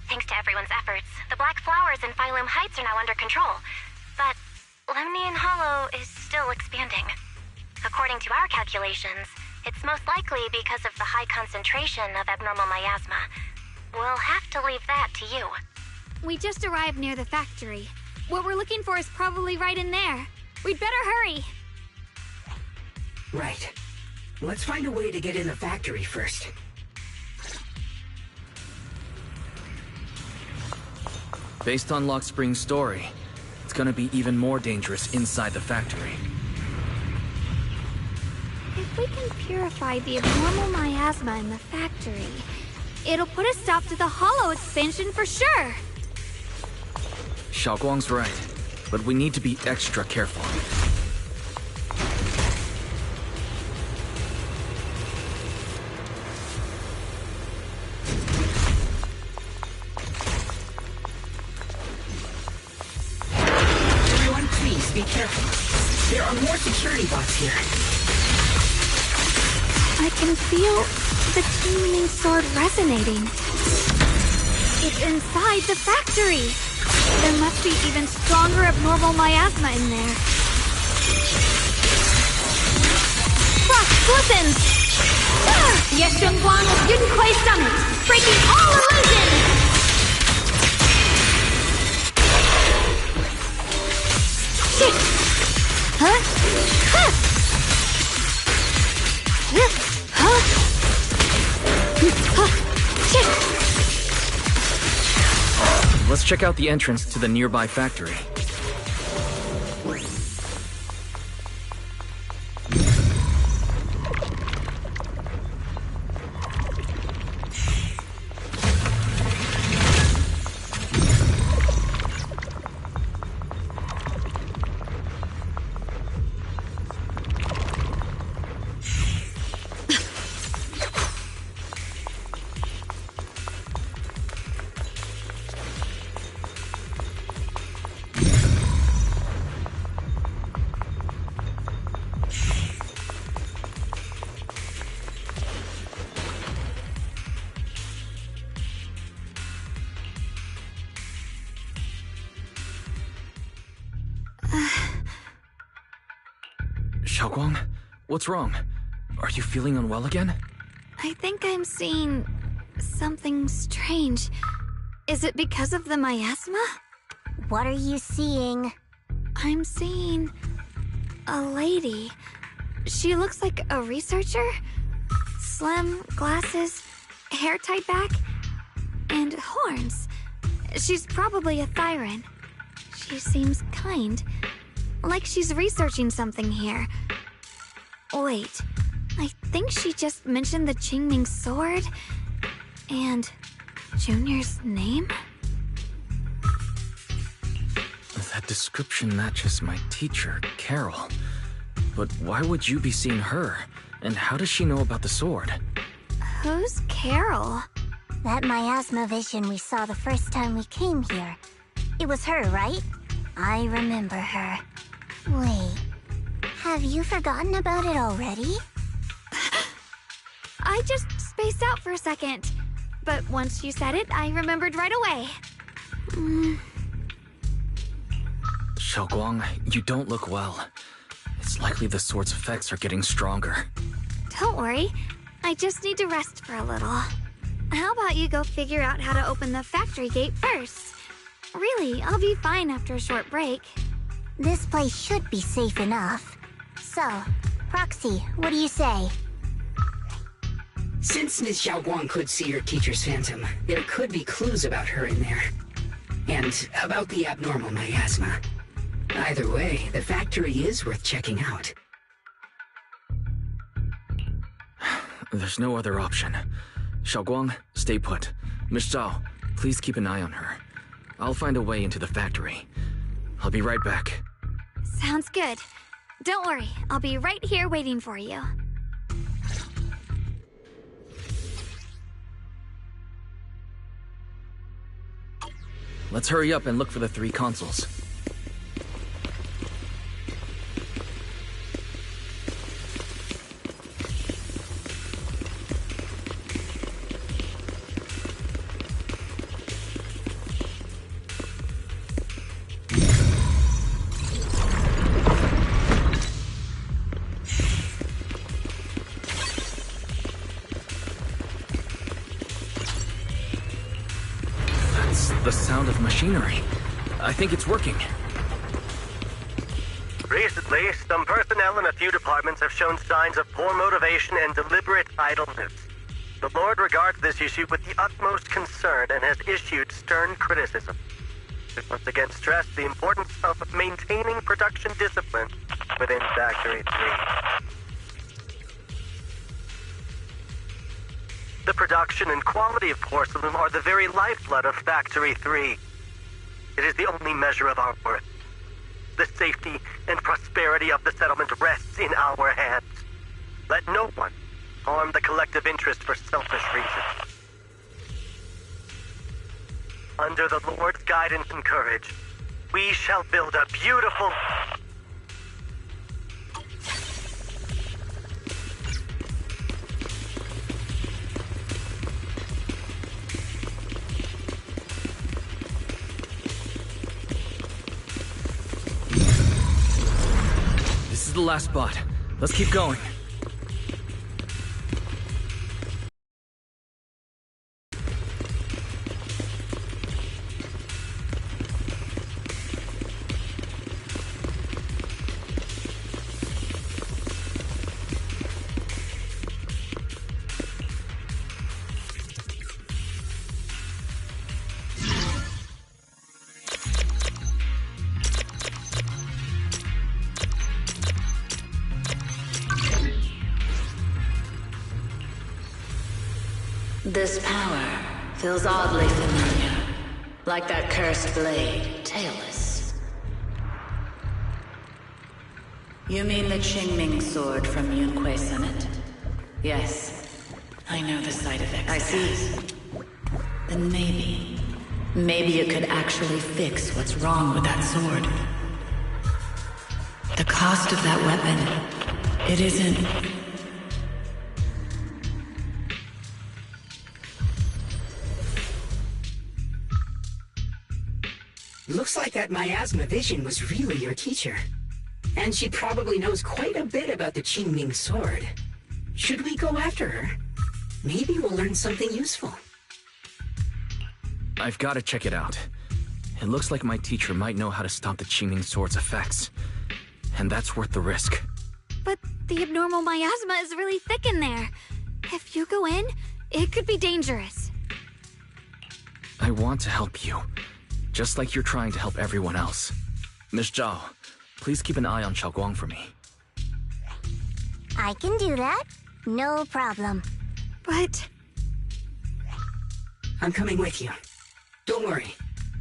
Thanks to everyone's efforts, the Black Flowers in Phylum Heights are now under control. But Lemnian Hollow is still expanding. According to our calculations, it's most likely because of the high concentration of abnormal miasma. We'll have to leave that to you. We just arrived near the factory. What we're looking for is probably right in there. We'd better hurry. Right. Let's find a way to get in the factory first. Based on Lock Spring's story, it's gonna be even more dangerous inside the factory. If we can purify the abnormal miasma in the factory, it'll put a stop to the Hollow expansion for sure. Xiaoguang's right, but we need to be extra careful. Everyone, please be careful. There are more security bots here. I can feel the Qingming sword resonating. It's inside the factory. There must be even stronger abnormal miasma in there. Frost glistens! Yeshunguang of Yunquei Summit, breaking all illusions! Shit! Huh? Huh? Huh? check out the entrance to the nearby factory. Xiaoguang, what's wrong? Are you feeling unwell again? I think I'm seeing something strange. Is it because of the miasma? What are you seeing? I'm seeing a lady. She looks like a researcher. Slim, glasses, hair tied back, and horns. She's probably a Thyran. She seems kind, like she's researching something here. Wait, I think she just mentioned the Qingming sword and Junior's name? That description matches my teacher, Carol. But why would you be seeing her? And how does she know about the sword? Who's Carol? That miasma vision we saw the first time we came here. It was her, right? I remember her. Wait, have you forgotten about it already? I just spaced out for a second. But once you said it, I remembered right away. Xiaoguang, you don't look well. It's likely the sword's effects are getting stronger. Don't worry. I just need to rest for a little. How about you go figure out how to open the factory gate first? Really, I'll be fine after a short break. This place should be safe enough. So, Proxy, what do you say? Since Ms. Xiaoguang could see her teacher's phantom, there could be clues about her in there. And about the abnormal miasma. Either way, the factory is worth checking out. There's no other option. Xiaoguang, stay put. Miss Zhao, please keep an eye on her. I'll find a way into the factory. I'll be right back. Sounds good. Don't worry, I'll be right here waiting for you. Let's hurry up and look for the 3 consoles. The sound of machinery. I think it's working. Recently, some personnel in a few departments have shown signs of poor motivation and deliberate idleness. The Lord regards this issue with the utmost concern and has issued stern criticism. We once again stress the importance of maintaining production discipline within Factory 3. The production and quality of porcelain are the very lifeblood of Factory 3. It is the only measure of our worth. The safety and prosperity of the settlement rests in our hands. Let no one harm the collective interest for selfish reasons. Under the Lord's guidance and courage, we shall build a beautiful... This is the last spot. Let's keep going. This power feels oddly familiar. Like that cursed blade, tailless. You mean the Qingming sword from Yunque Summit? Yes. I know the side effects. I see. Then maybe it could actually fix what's wrong with that sword. The cost of that weapon, it isn't... Looks like that miasma vision was really your teacher. And she probably knows quite a bit about the Qingming sword. Should we go after her? Maybe we'll learn something useful. I've got to check it out. It looks like my teacher might know how to stop the Qingming sword's effects. And that's worth the risk. But the abnormal miasma is really thick in there. If you go in, it could be dangerous. I want to help you. Just like you're trying to help everyone else. Miss Zhao, please keep an eye on Xiaoguang for me. I can do that. No problem. But... I'm coming with you. Don't worry.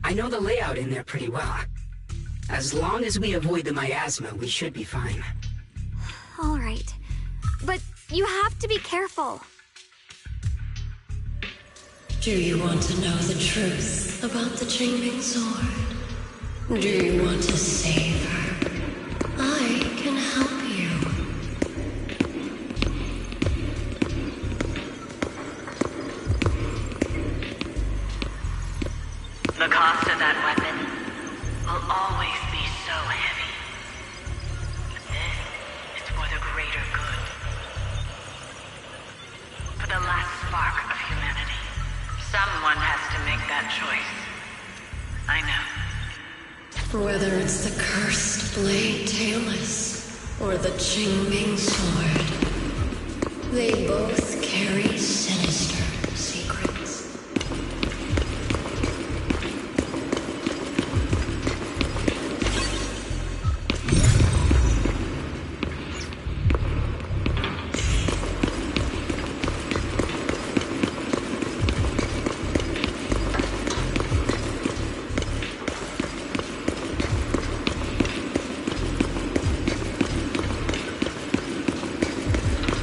I know the layout in there pretty well. As long as we avoid the miasma, we should be fine. All right. But you have to be careful. Do you want to know the truth about the Qingming sword? Do you want to save her? I can help you. The cost of that weapon will always be so heavy. But this is for the greater good. For the last spark of humanity. Someone has to make that choice. I know. Whether it's the cursed blade tailless or the Qingming sword, they both carry sinister secrets.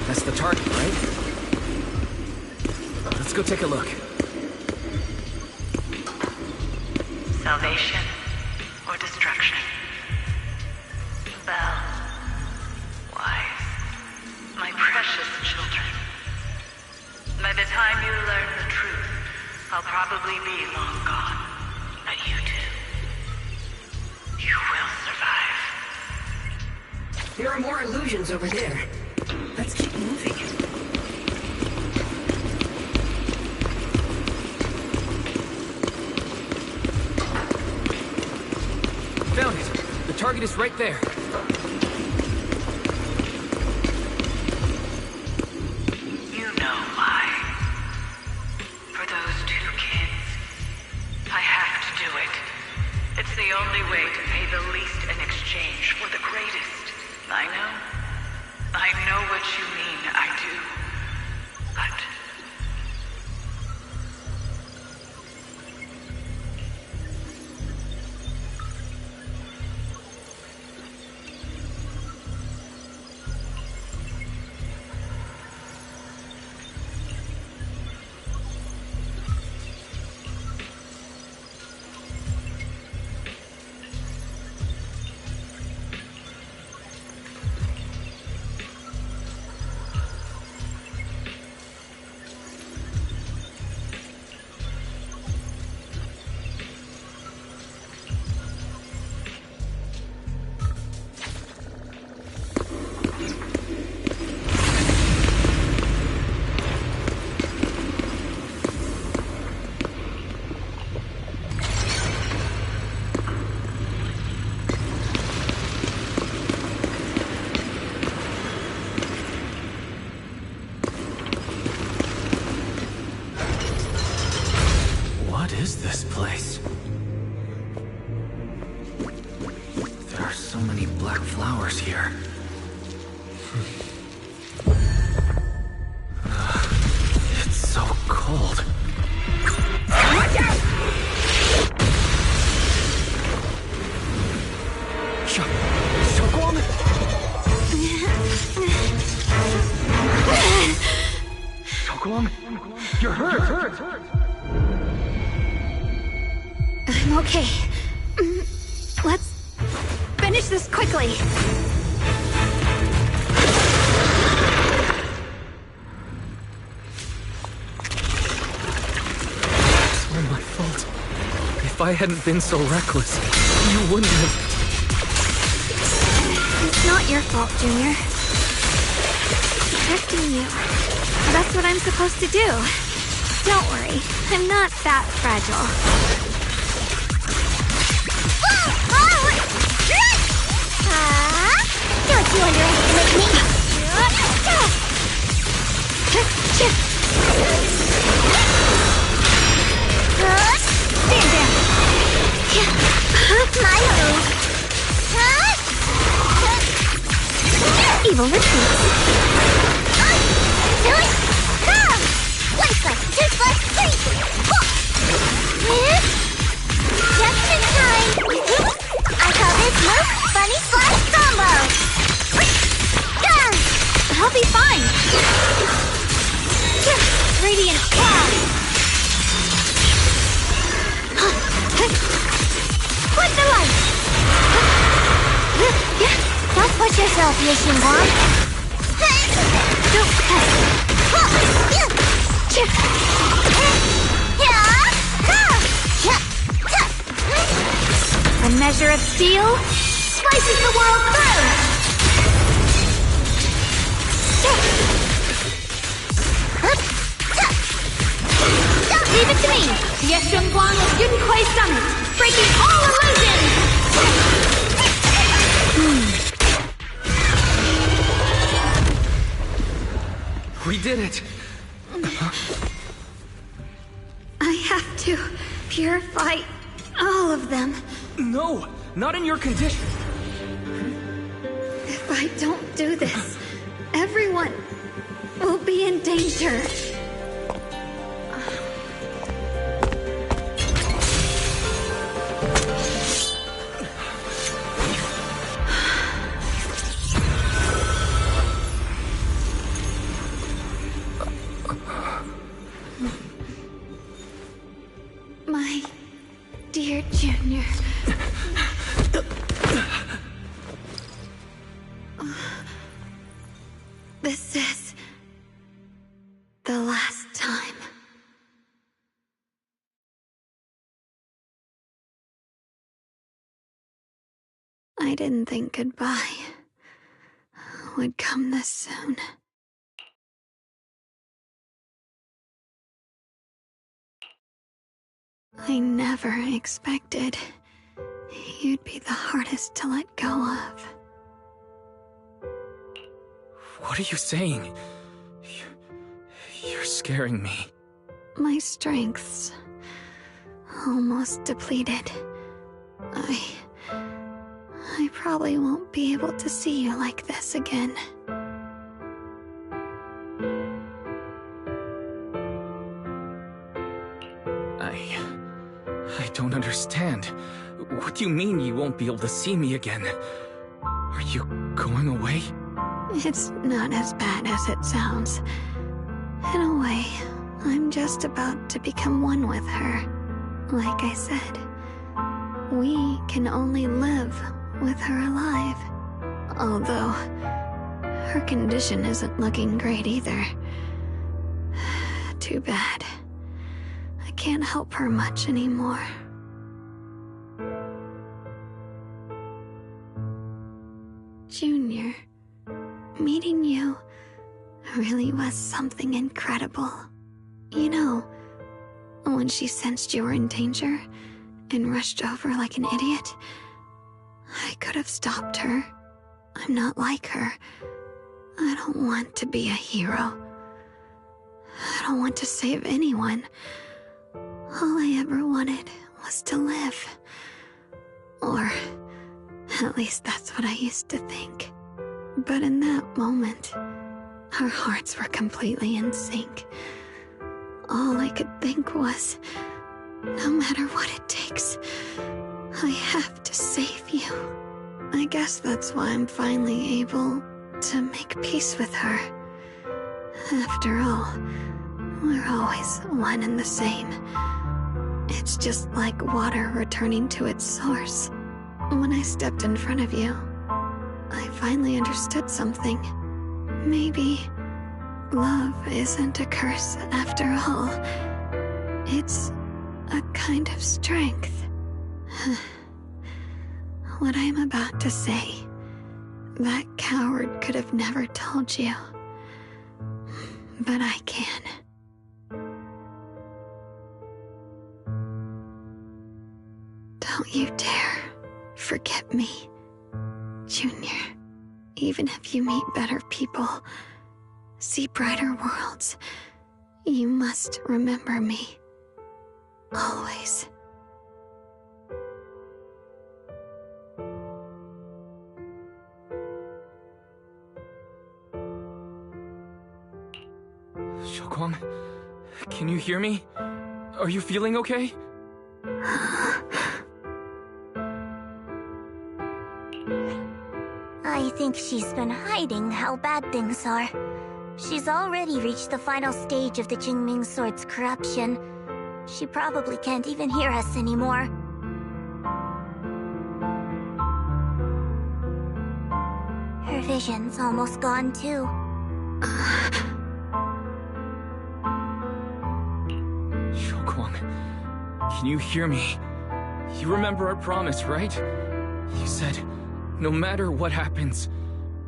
That's the target, right? Let's go take a look. Salvation or destruction? Belle, Wise, my precious children. By the time you learn the truth, I'll probably be long gone. But you two, you will survive. There are more illusions over there. Let's keep moving. Found it! The target is right there. You know why. For those two kids, I have to do it. It's the only way to pay the least in exchange for the greatest. I know what you mean, I do. But... What is this place? There are so many black flowers here. It's so cold. Guang, you're hurt. I'm okay. Let's finish this quickly. It's all my fault. If I hadn't been so reckless, you wouldn't have... It's not your fault, Junior. Protecting you. That's what I'm supposed to do. Don't worry, I'm not that fragile. Don't you underestimate me! Stand down! My move! Evil retreats. Lifeless, toothless, free! Just in time! I call this move Bunny Slash Combo! I'll be fine! Radiant Cloud! Quit the light! Don't push yourself, Yishin Guang! Don't A measure of steel slices the world through! Leave it to me! Yeshun Guang of Yunquay Summit, breaking all illusions! We did it! I have to purify all of them. No! Not in your condition! If I don't do this, everyone will be in danger. My dear Junior. This is the last time. I didn't think goodbye would come this soon. I never expected you'd be the hardest to let go of. What are you saying? You're scaring me. My strength's almost depleted. I probably won't be able to see you like this again. I don't understand. What do you mean you won't be able to see me again? Are you going away? It's not as bad as it sounds. In a way, I'm just about to become one with her. Like I said, we can only live with her alive. Although, her condition isn't looking great either. Too bad. I can't help her much anymore. Junior, meeting you really was something incredible. You know, when she sensed you were in danger and rushed over like an idiot, I could have stopped her. I'm not like her. I don't want to be a hero. I don't want to save anyone. All I ever wanted was to live. Or, at least that's what I used to think. But in that moment, our hearts were completely in sync. All I could think was, no matter what it takes, I have to save you. I guess that's why I'm finally able to make peace with her. After all, We're always one and the same. It's just like water returning to its source. When I stepped in front of you, I finally understood something. Maybe love isn't a curse after all. It's a kind of strength. What I'm about to say, that coward could have never told you. But I can. Don't you dare forget me, Junior. Even if you meet better people, see brighter worlds, you must remember me. Always. Xiaoguang, can you hear me? Are you feeling okay? I think she's been hiding how bad things are. She's already reached the final stage of the Jingming Sword's corruption. She probably can't even hear us anymore. Her vision's almost gone too. Xiaoguang, can you hear me? You remember our promise, right? You said, no matter what happens,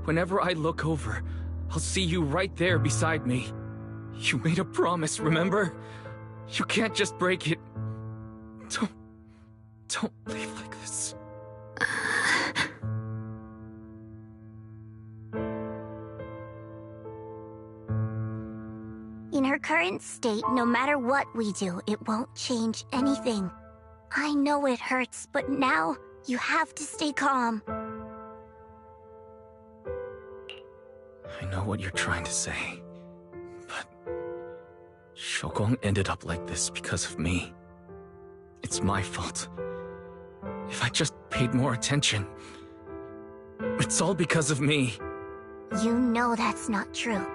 whenever I look over, I'll see you right there beside me. You made a promise, remember? You can't just break it. Don't leave like this. In her current state, no matter what we do, it won't change anything. I know it hurts, but now you have to stay calm. I know what you're trying to say, but Xiaoguang ended up like this because of me. It's my fault. If I just paid more attention, it's all because of me. You know that's not true.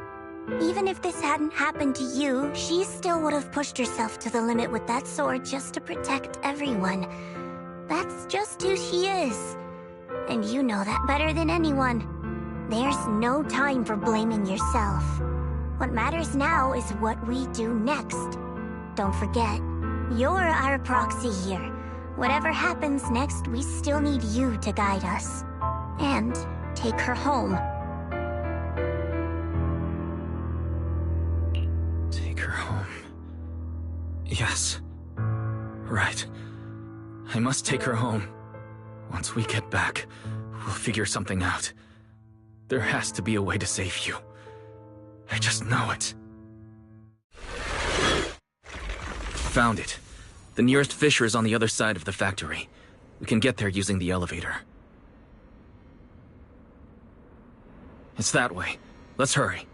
Even if this hadn't happened to you, she still would have pushed herself to the limit with that sword just to protect everyone. That's just who she is. And you know that better than anyone. There's no time for blaming yourself. What matters now is what we do next. Don't forget, you're our proxy here. Whatever happens next, we still need you to guide us. And take her home. Take her home. Yes. Right. I must take her home. Once we get back, we'll figure something out. There has to be a way to save you. I just know it. Found it. The nearest fissure is on the other side of the factory. We can get there using the elevator. It's that way. Let's hurry.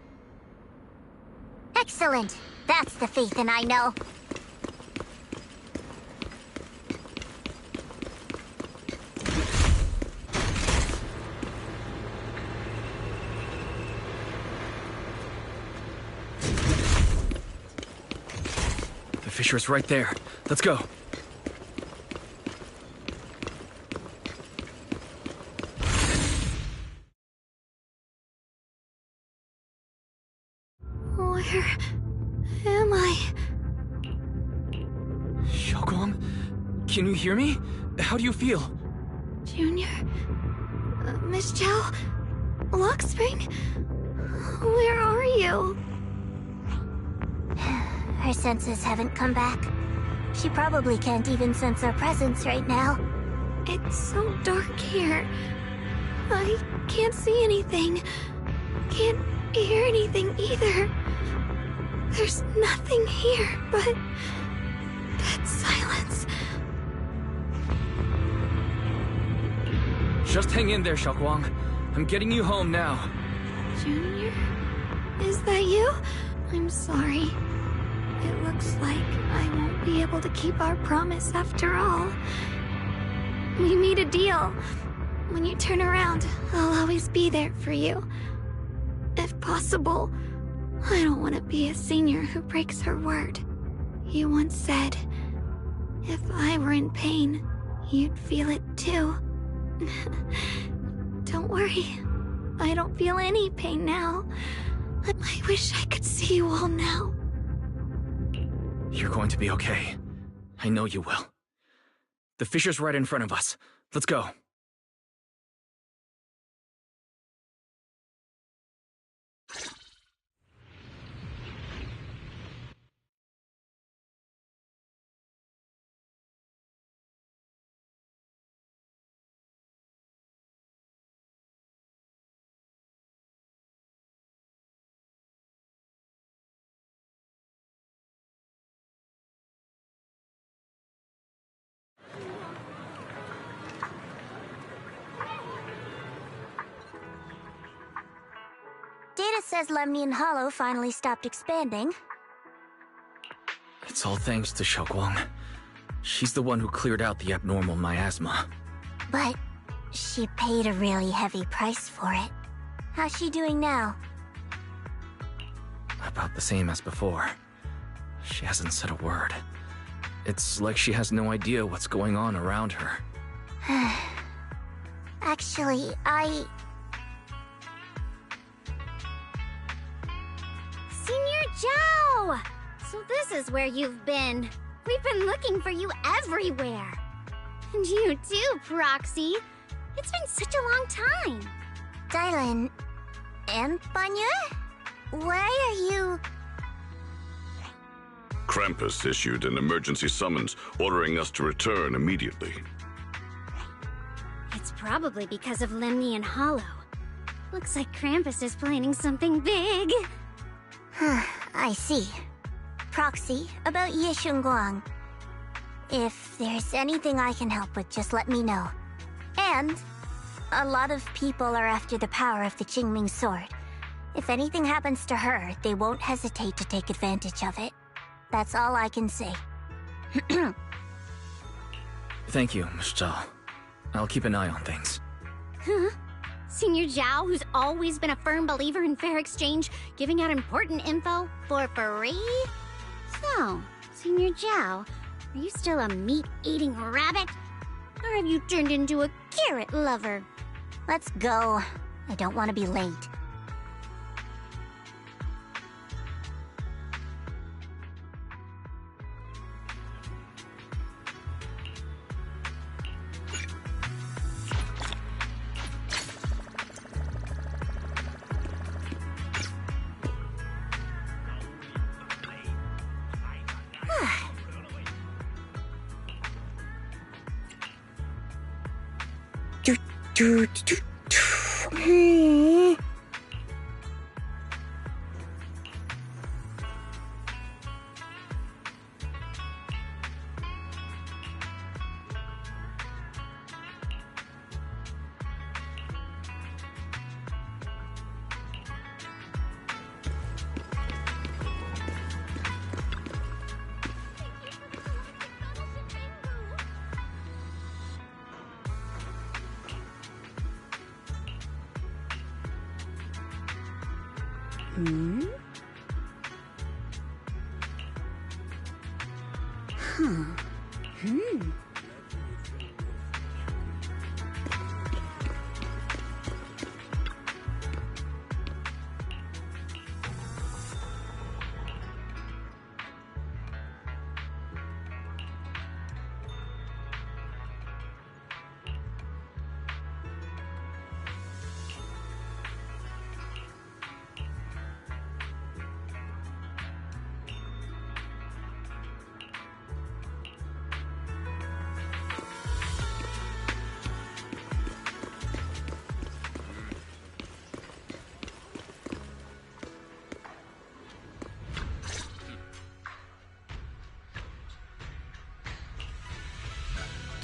Excellent. That's the Phaethon I know. The fissure's right there. Let's go. Where am I? Xiaoguang, can you hear me? How do you feel? Junior? Miss Chow? Luxspring? Where are you? Her senses haven't come back. She probably can't even sense our presence right now. It's so dark here. I can't see anything. Can't hear anything either. There's nothing here but dead silence. Just hang in there, Xiaoguang. I'm getting you home now. Junior? Is that you? I'm sorry. It looks like I won't be able to keep our promise after all. We made a deal. When you turn around, I'll always be there for you. If possible, I don't want to be a senior who breaks her word. You once said, if I were in pain, you'd feel it too. Don't worry. I don't feel any pain now. I wish I could see you all now. You're going to be okay. I know you will. The fissure's right in front of us. Let's go. Data says Lemnian Hollow finally stopped expanding. It's all thanks to Xiaoguang. She's the one who cleared out the abnormal miasma. But she paid a really heavy price for it. How's she doing now? About the same as before. She hasn't said a word. It's like she has no idea what's going on around her. Actually, Senior Zhao! So this is where you've been. We've been looking for you everywhere. And you too, Proxy. It's been such a long time. Dylan and Banya? Why are you... Krampus issued an emergency summons ordering us to return immediately. It's probably because of Lemnian Hollow. Looks like Krampus is planning something big. I see. Proxy, about Ye Shunguang. If there's anything I can help with, just let me know. And a lot of people are after the power of the Qingming sword. If anything happens to her, they won't hesitate to take advantage of it. That's all I can say. Thank you, Ms. Zhao. I'll keep an eye on things. Huh? Senior Zhao, who's always been a firm believer in fair exchange, giving out important info for free? So, Senior Zhao, are you still a meat-eating rabbit? Or have you turned into a carrot lover? Let's go. I don't want to be late.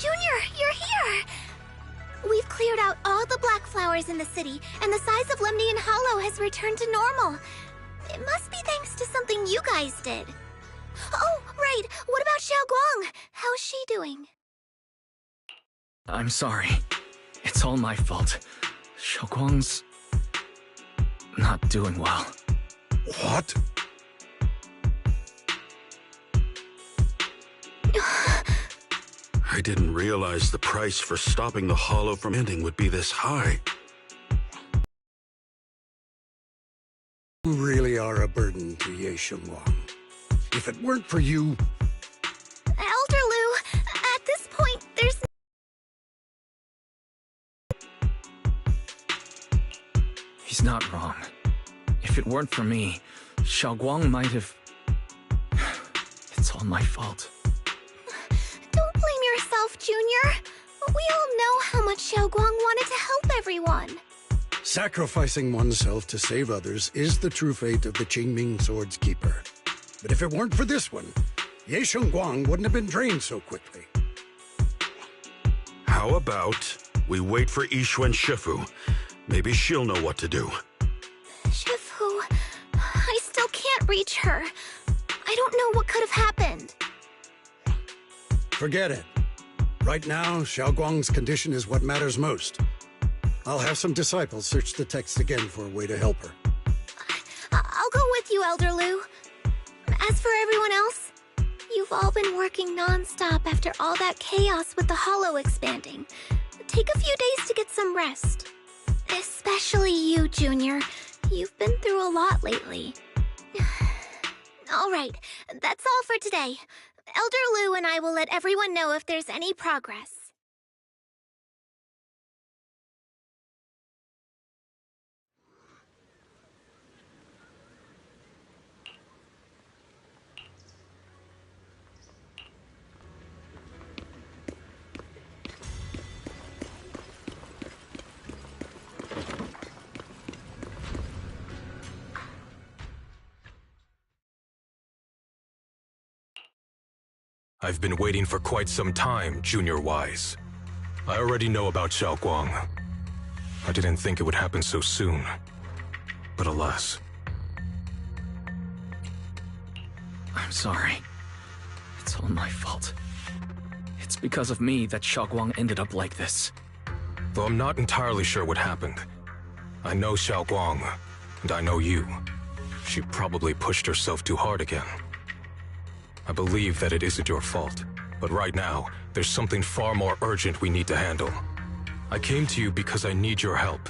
Junior, you're here! We've cleared out all the black flowers in the city, and the size of Lemnian Hollow has returned to normal. It must be thanks to something you guys did. Oh, right! What about Xiaoguang? How's she doing? I'm sorry. It's all my fault. Xiaoguang's not doing well. What? I didn't realize the price for stopping the Hollow from ending would be this high. You really are a burden to Ye Xiongguang. If it weren't for you... Elder Lu, at this point, there's... He's not wrong. If it weren't for me, Xiaoguang might have... It's all my fault. Don't blame yourself, Junior. We all know how much Xiaoguang wanted to help everyone. Sacrificing oneself to save others is the true fate of the Qingming Sword's keeper. But if it weren't for this one, Ye Xiongguang wouldn't have been drained so quickly. How about we wait for Yixuan Shifu? Maybe she'll know what to do. Shifu, I still can't reach her. I don't know what could have happened. Forget it. Right now, Xiaoguang's condition is what matters most. I'll have some disciples search the text again for a way to help her. I'll go with you, Elder Lu. As for everyone else, you've all been working non-stop after all that chaos with the Hollow expanding. Take a few days to get some rest. Especially you, Junior. You've been through a lot lately. All right, that's all for today. Elder Lu and I will let everyone know if there's any progress. I've been waiting for quite some time, Junior Wise. I already know about Xiaoguang. I didn't think it would happen so soon. But alas. I'm sorry. It's all my fault. It's because of me that Xiaoguang ended up like this. Though I'm not entirely sure what happened. I know Xiaoguang, and I know you. She probably pushed herself too hard again. I believe that it isn't your fault, but right now, there's something far more urgent we need to handle. I came to you because I need your help.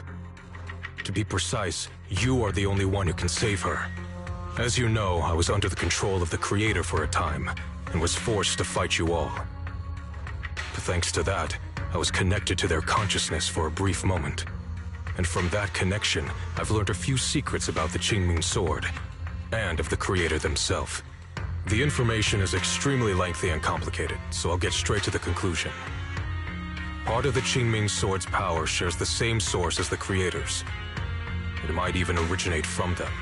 To be precise, you are the only one who can save her. As you know, I was under the control of the Creator for a time, and was forced to fight you all. But thanks to that, I was connected to their consciousness for a brief moment. And from that connection, I've learned a few secrets about the Qingming Sword, and of the Creator themselves. The information is extremely lengthy and complicated, so I'll get straight to the conclusion. Part of the Qingming Sword's power shares the same source as the Creator's. It might even originate from them.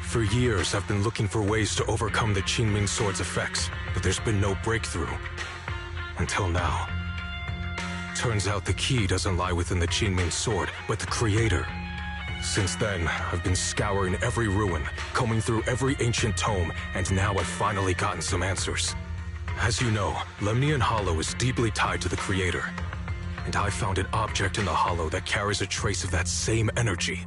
For years, I've been looking for ways to overcome the Qingming Sword's effects, but there's been no breakthrough. Until now. Turns out the key doesn't lie within the Qingming Sword, but the Creator. Since then, I've been scouring every ruin, combing through every ancient tome, and now I've finally gotten some answers. As you know, Lemnian Hollow is deeply tied to the Creator. And I found an object in the Hollow that carries a trace of that same energy.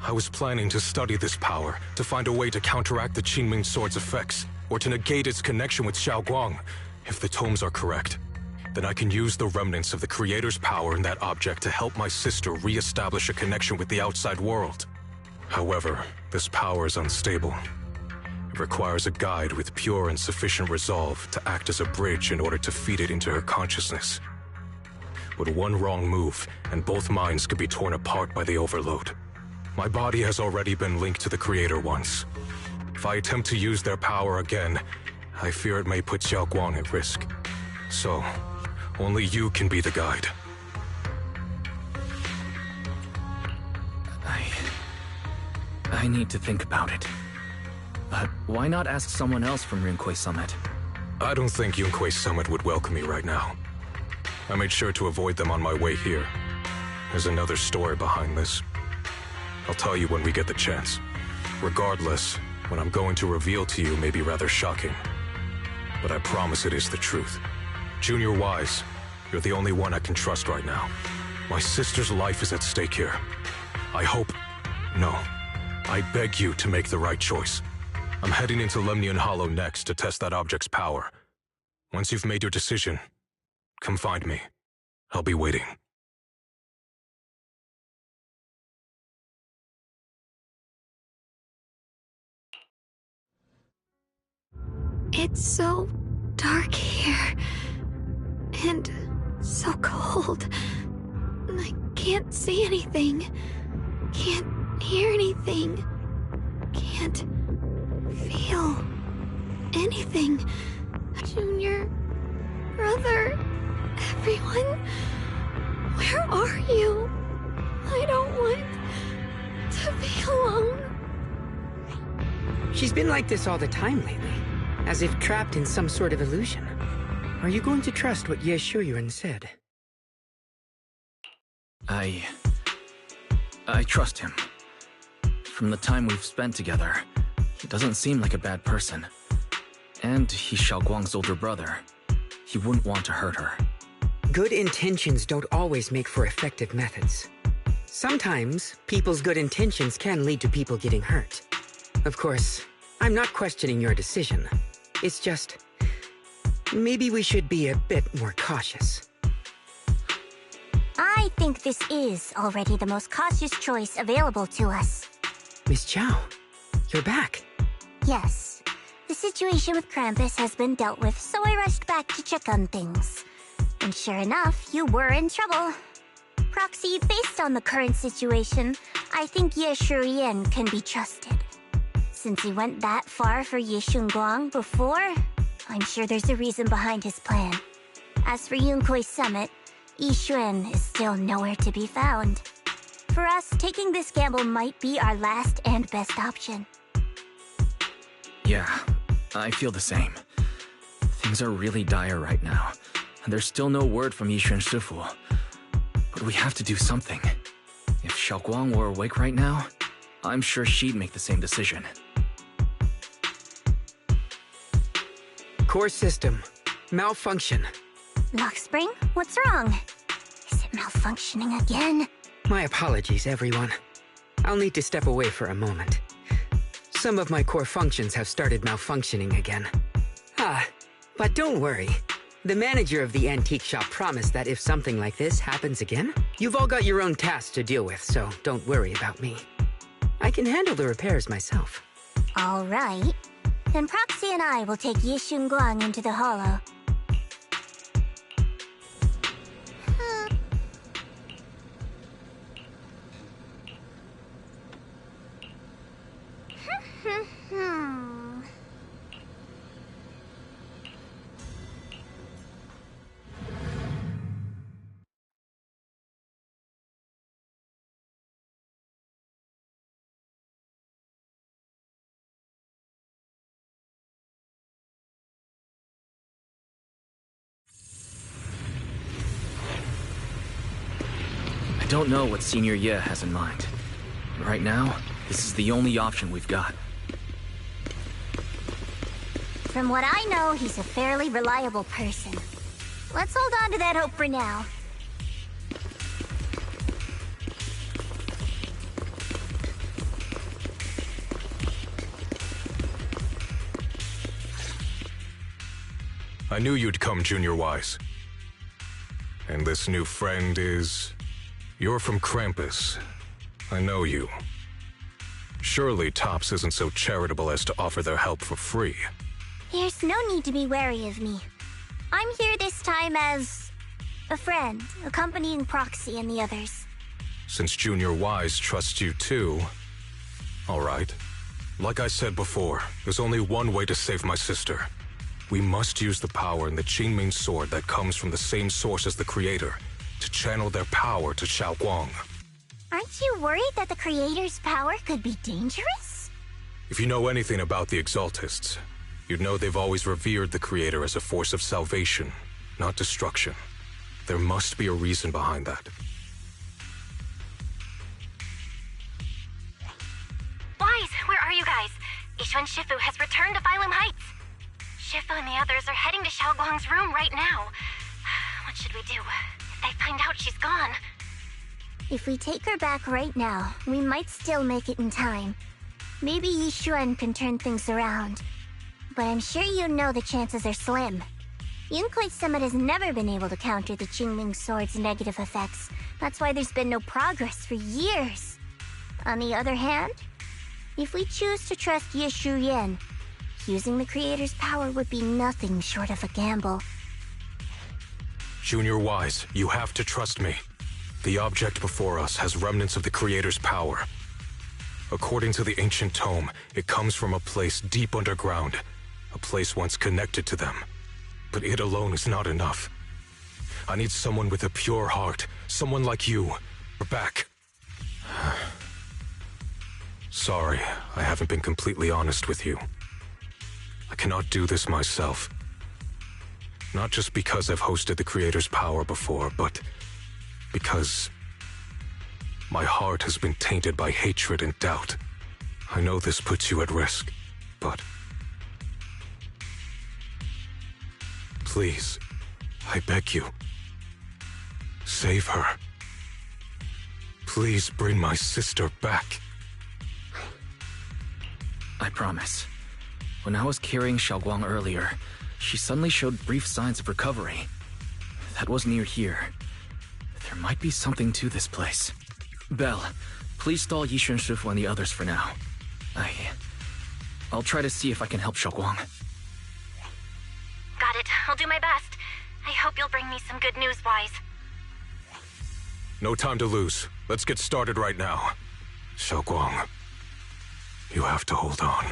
I was planning to study this power, to find a way to counteract the Qingming Sword's effects, or to negate its connection with Xiaoguang. If the tomes are correct, then I can use the remnants of the Creator's power in that object to help my sister re-establish a connection with the outside world. However, this power is unstable. It requires a guide with pure and sufficient resolve to act as a bridge in order to feed it into her consciousness. With one wrong move, and both minds could be torn apart by the overload. My body has already been linked to the Creator once. If I attempt to use their power again, I fear it may put Xiaoguang at risk. So, only you can be the guide. I need to think about it. But why not ask someone else from Yunquei Summit? I don't think Yunquei Summit would welcome me right now. I made sure to avoid them on my way here. There's another story behind this. I'll tell you when we get the chance. Regardless, what I'm going to reveal to you may be rather shocking. But I promise it is the truth. Junior Wise, you're the only one I can trust right now. My sister's life is at stake here. I hope... No. I beg you to make the right choice. I'm heading into Lemnian Hollow next to test that object's power. Once you've made your decision, come find me. I'll be waiting. It's so dark here. And so cold. I can't see anything. Can't hear anything. Can't feel anything. Junior, brother, everyone, where are you? I don't want to be alone. She's been like this all the time lately, as if trapped in some sort of illusion. Are you going to trust what Ye Shuyuan said? I trust him. From the time we've spent together, he doesn't seem like a bad person. And he's Xiaoguang's older brother. He wouldn't want to hurt her. Good intentions don't always make for effective methods. Sometimes, people's good intentions can lead to people getting hurt. Of course, I'm not questioning your decision. It's just, maybe we should be a bit more cautious. I think this is already the most cautious choice available to us. Miss Chow, you're back. Yes. The situation with Krampus has been dealt with, so I rushed back to check on things. And sure enough, you were in trouble. Proxy, based on the current situation, I think Ye Shurian can be trusted. Since he went that far for Ye Shunguang before, I'm sure there's a reason behind his plan. As for Yunkui's summit, Yixuan is still nowhere to be found. For us, taking this gamble might be our last and best option. Yeah, I feel the same. Things are really dire right now, and there's still no word from Yixuan Shifu. But we have to do something. If Xiaoguang were awake right now, I'm sure she'd make the same decision. Core system. Malfunction. Lockspring, what's wrong? Is it malfunctioning again? My apologies, everyone. I'll need to step away for a moment. Some of my core functions have started malfunctioning again. But don't worry. The manager of the antique shop promised that if something like this happens again, you've all got your own tasks to deal with, so don't worry about me. I can handle the repairs myself. All right. Then Proxy and I will take Ye Shunguang into the Hollow. I don't know what Senior Ye has in mind. Right now, this is the only option we've got. From what I know, he's a fairly reliable person. Let's hold on to that hope for now. I knew you'd come, Junior Wise. And this new friend is... You're from Krampus. I know you. Surely Tops isn't so charitable as to offer their help for free. There's no need to be wary of me. I'm here this time as... a friend, accompanying Proxy and the others. Since Junior Wise trusts you too... All right. Like I said before, there's only one way to save my sister. We must use the power in the Qingming sword that comes from the same source as the Creator to channel their power to Xiaoguang. Aren't you worried that the Creator's power could be dangerous? If you know anything about the Exaltists, you'd know they've always revered the Creator as a force of salvation, not destruction. There must be a reason behind that. Wise, where are you guys? Yixuan Shifu has returned to Phylum Heights. Shifu and the others are heading to Xiaoguang's room right now. What should we do? If they find out she's gone... If we take her back right now, we might still make it in time. Maybe Yishuan can turn things around. But I'm sure you know the chances are slim. Yunkoi Summit has never been able to counter the Qingming Sword's negative effects. That's why there's been no progress for years. On the other hand, if we choose to trust Yishu Yen, using the Creator's power would be nothing short of a gamble. Junior Wise, you have to trust me. The object before us has remnants of the Creator's power. According to the ancient tome, it comes from a place deep underground, a place once connected to them. But it alone is not enough. I need someone with a pure heart, someone like you. We're back. Sorry, I haven't been completely honest with you. I cannot do this myself. Not just because I've hosted the Creator's power before, but because my heart has been tainted by hatred and doubt. I know this puts you at risk, but please, I beg you, save her. Please bring my sister back. I promise. When I was carrying Xiaoguang earlier, she suddenly showed brief signs of recovery. That was near here. There might be something to this place. Belle, please stall Yishun Shifu and the others for now. I'll try to see if I can help Xiaoguang. Got it. I'll do my best. I hope you'll bring me some good news, Wise. No time to lose. Let's get started right now. Xiaoguang, you have to hold on.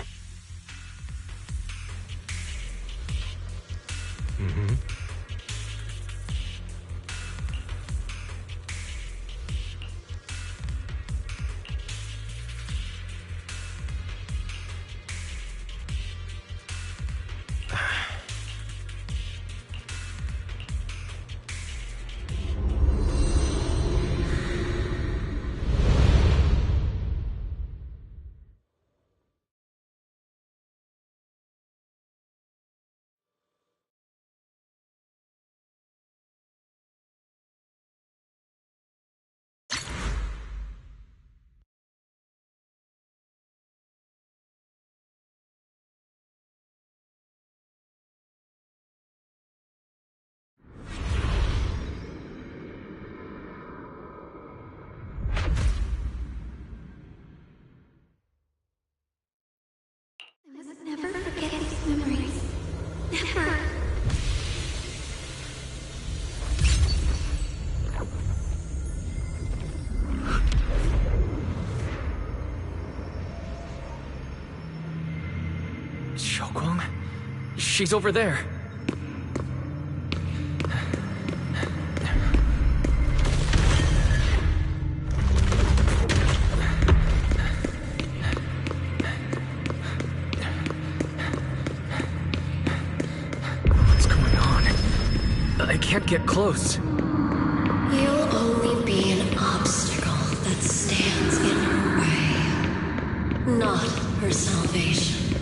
I must never forget these memories. Never. Xiaoguang? She's over there. Can't get close. You'll only be an obstacle that stands in her way, not her salvation.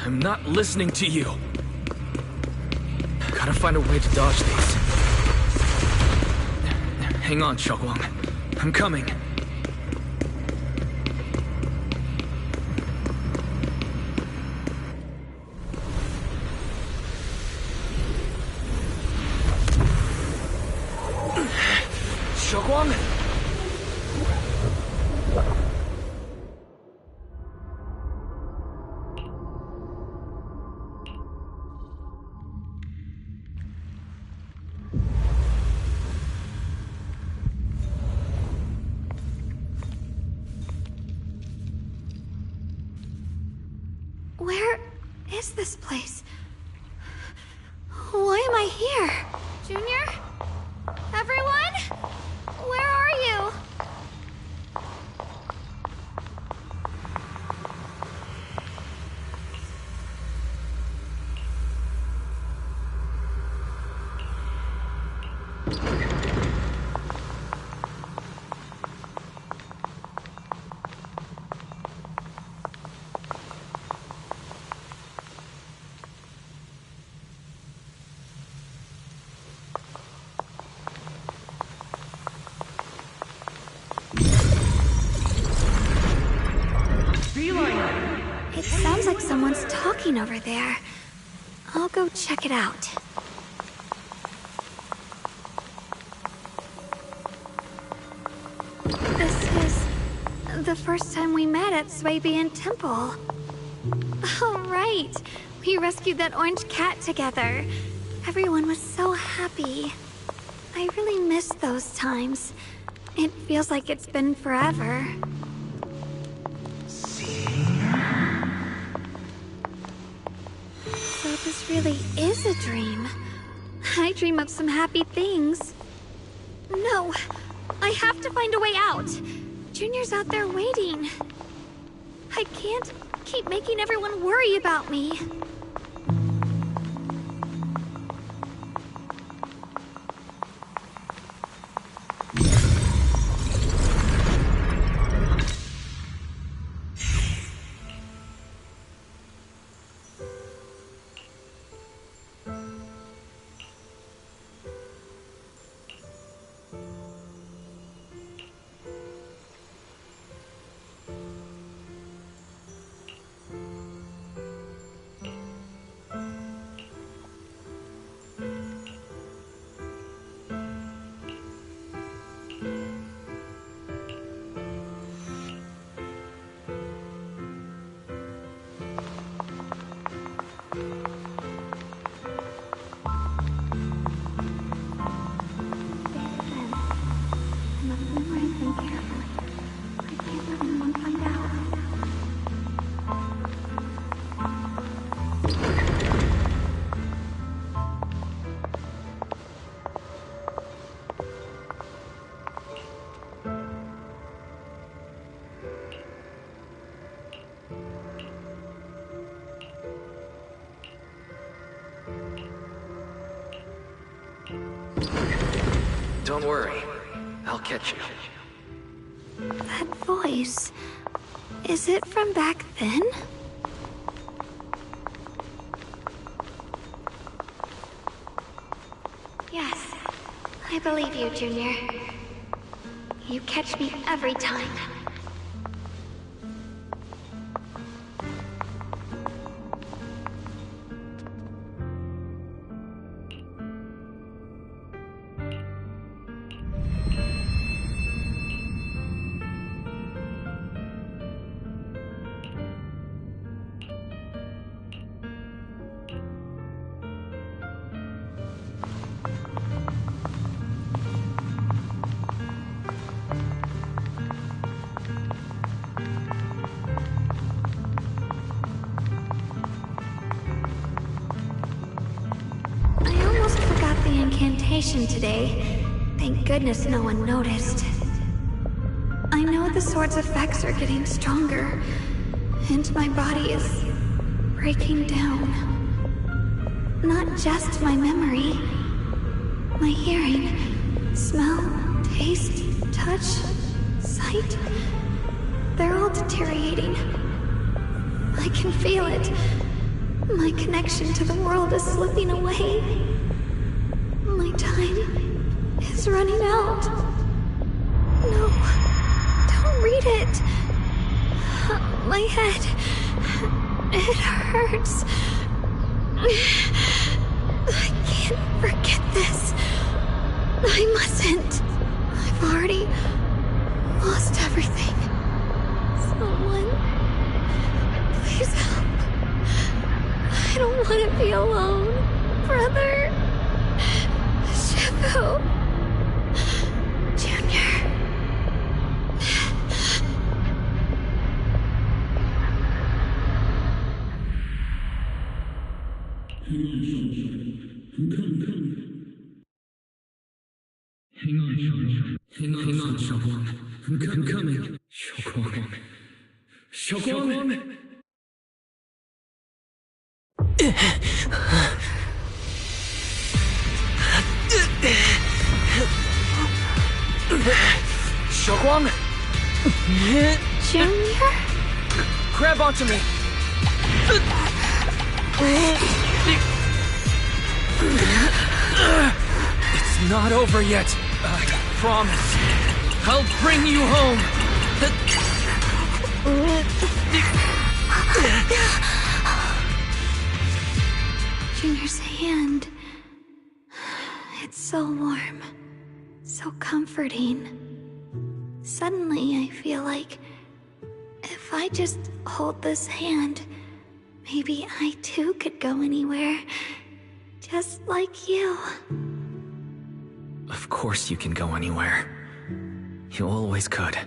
I'm not listening to you. Gotta find a way to dodge these. Hang on, Xiaoguang. I'm coming. Xiaoguang? Where is this place? Why am I here? Junior? Everyone? Where are you? someone's talking over there. I'll go check it out. This is the first time we met at Swabian Temple. Oh, right. We rescued that orange cat together. Everyone was so happy. I really miss those times. It feels like it's been forever. So this really is a dream. I dream of some happy things. No, I have to find a way out. Junior's out there waiting. I can't keep making everyone worry about me. Don't worry. I'll catch you. That voice... is it from back then? Yes. I believe you, Junior. You catch me every time. Today. Thank goodness no one noticed. I know the sword's effects are getting stronger, and my body is breaking down. Not just my memory. My hearing, smell, taste, touch, sight. They're all deteriorating. I can feel it. My connection to the world is slipping away. My time is running out. No, don't read it. My head, it hurts. I can't forget this. I mustn't. I've already lost everything. Someone, please help. I don't want to be alone, brother. Shifu. Junior. Hang on, Xiaoguang. I'm coming. Xiaoguang! Xiaoguang! Junior? Grab onto me! It's not over yet. I promise. I'll bring you home. Junior's hand. It's so warm, so comforting. Suddenly, I feel like if I just hold this hand, maybe I too could go anywhere, just like you. Of course you can go anywhere. You always could.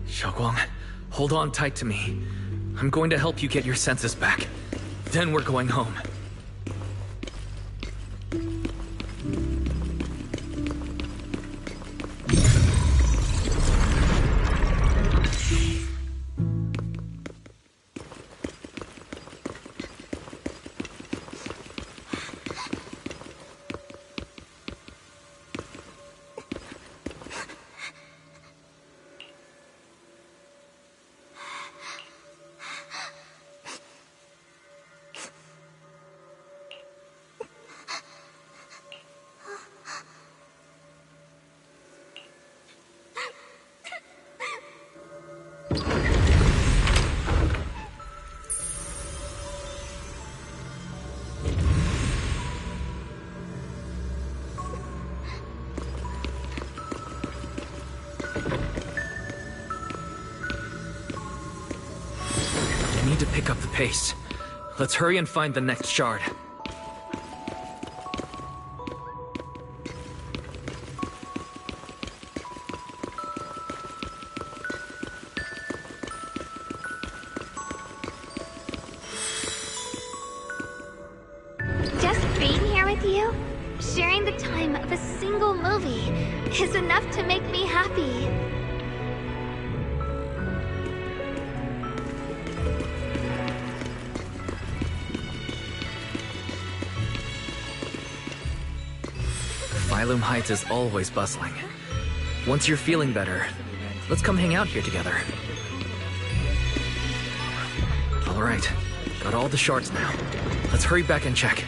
Xiaoguang, hold on tight to me. I'm going to help you get your senses back. Then we're going home. Pick up the pace. Let's hurry and find the next shard. Just being here with you, sharing the time of a single movie, is enough to make me happy. Phylum Heights is always bustling. Once you're feeling better, let's come hang out here together. Alright, got all the shards now. Let's hurry back and check.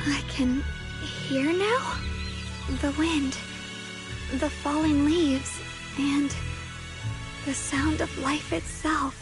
I can hear now? The wind, the falling leaves, and the sound of life itself.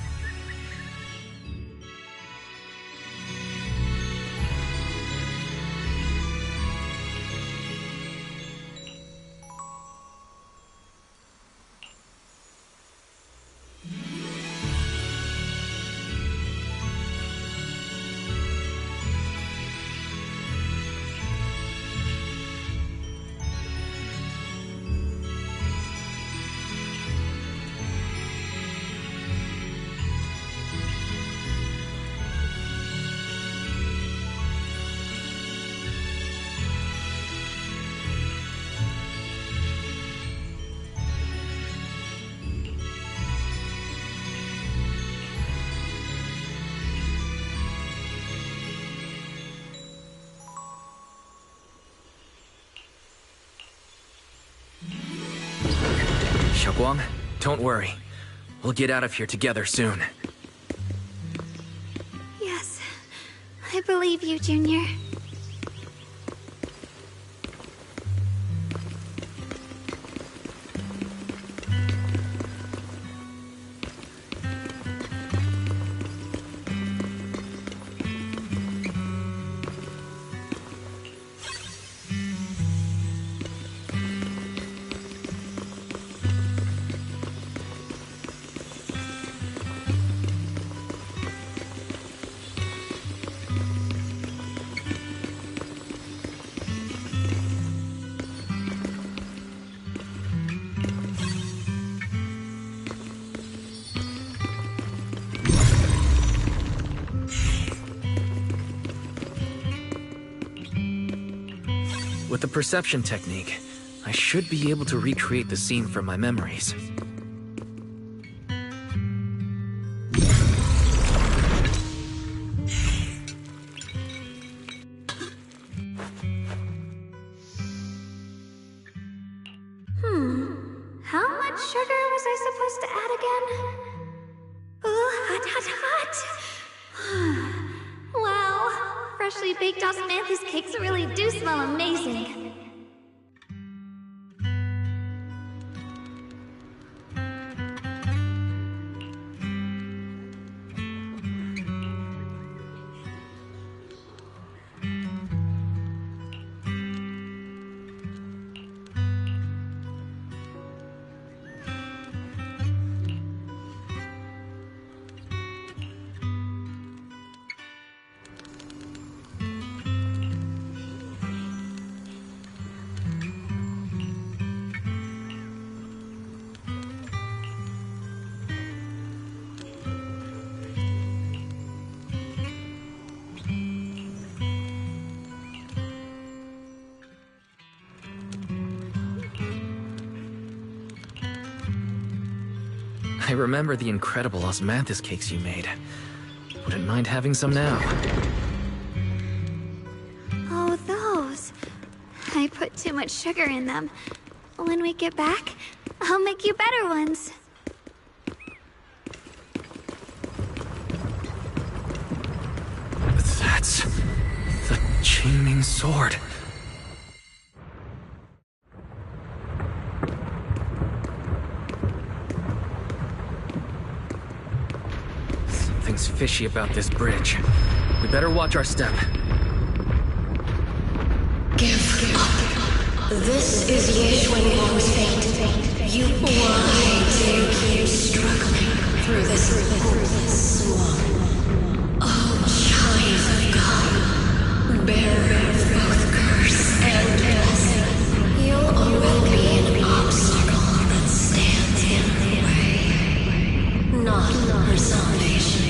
Xiaoguang, don't worry. We'll get out of here together soon. Yes, I believe you, Junior. With the perception technique, I should be able to recreate the scene from my memories. How much sugar was I supposed to add again? Ooh, hot, hot, hot! Wow, freshly baked osmanthus cakes really do smell amazing. I remember the incredible osmanthus cakes you made. Wouldn't mind having some now. Oh, those. I put too much sugar in them. When we get back, I'll make you better ones. That's the Qingming sword. Something's fishy about this bridge. We better watch our step. Give up. This is Yeshuan Wang's fate. You why do you keep struggling through this hopeless swamp? Oh, child of God, bearer of both curse and blessing, you'll always be an obstacle that stands in her way, not her salvation.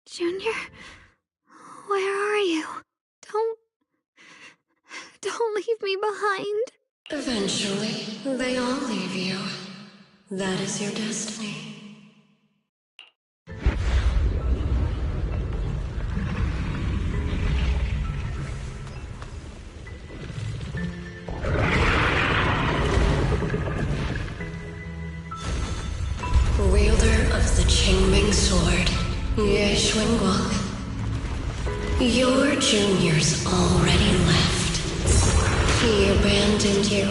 Junior, where are you? Don't leave me behind. Eventually, they all leave you. That is your destiny. Wielder of the Qingming sword, Yeshuan Guang. Your juniors already left. He abandoned you,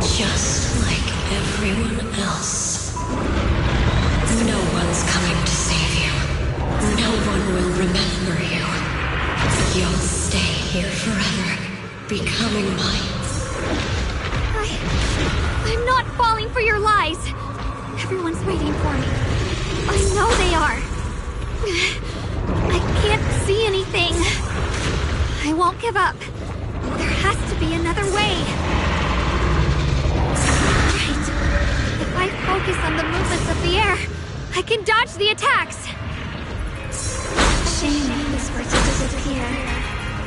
just like everyone else. No one's coming to save you. No one will remember you. You'll stay here forever, becoming mine. I'm not falling for your lies. Everyone's waiting for me. I know they are. I can't see anything. I won't give up. There has to be another way. Right. If I focus on the movements of the air, I can dodge the attacks. Shame if this were to disappear.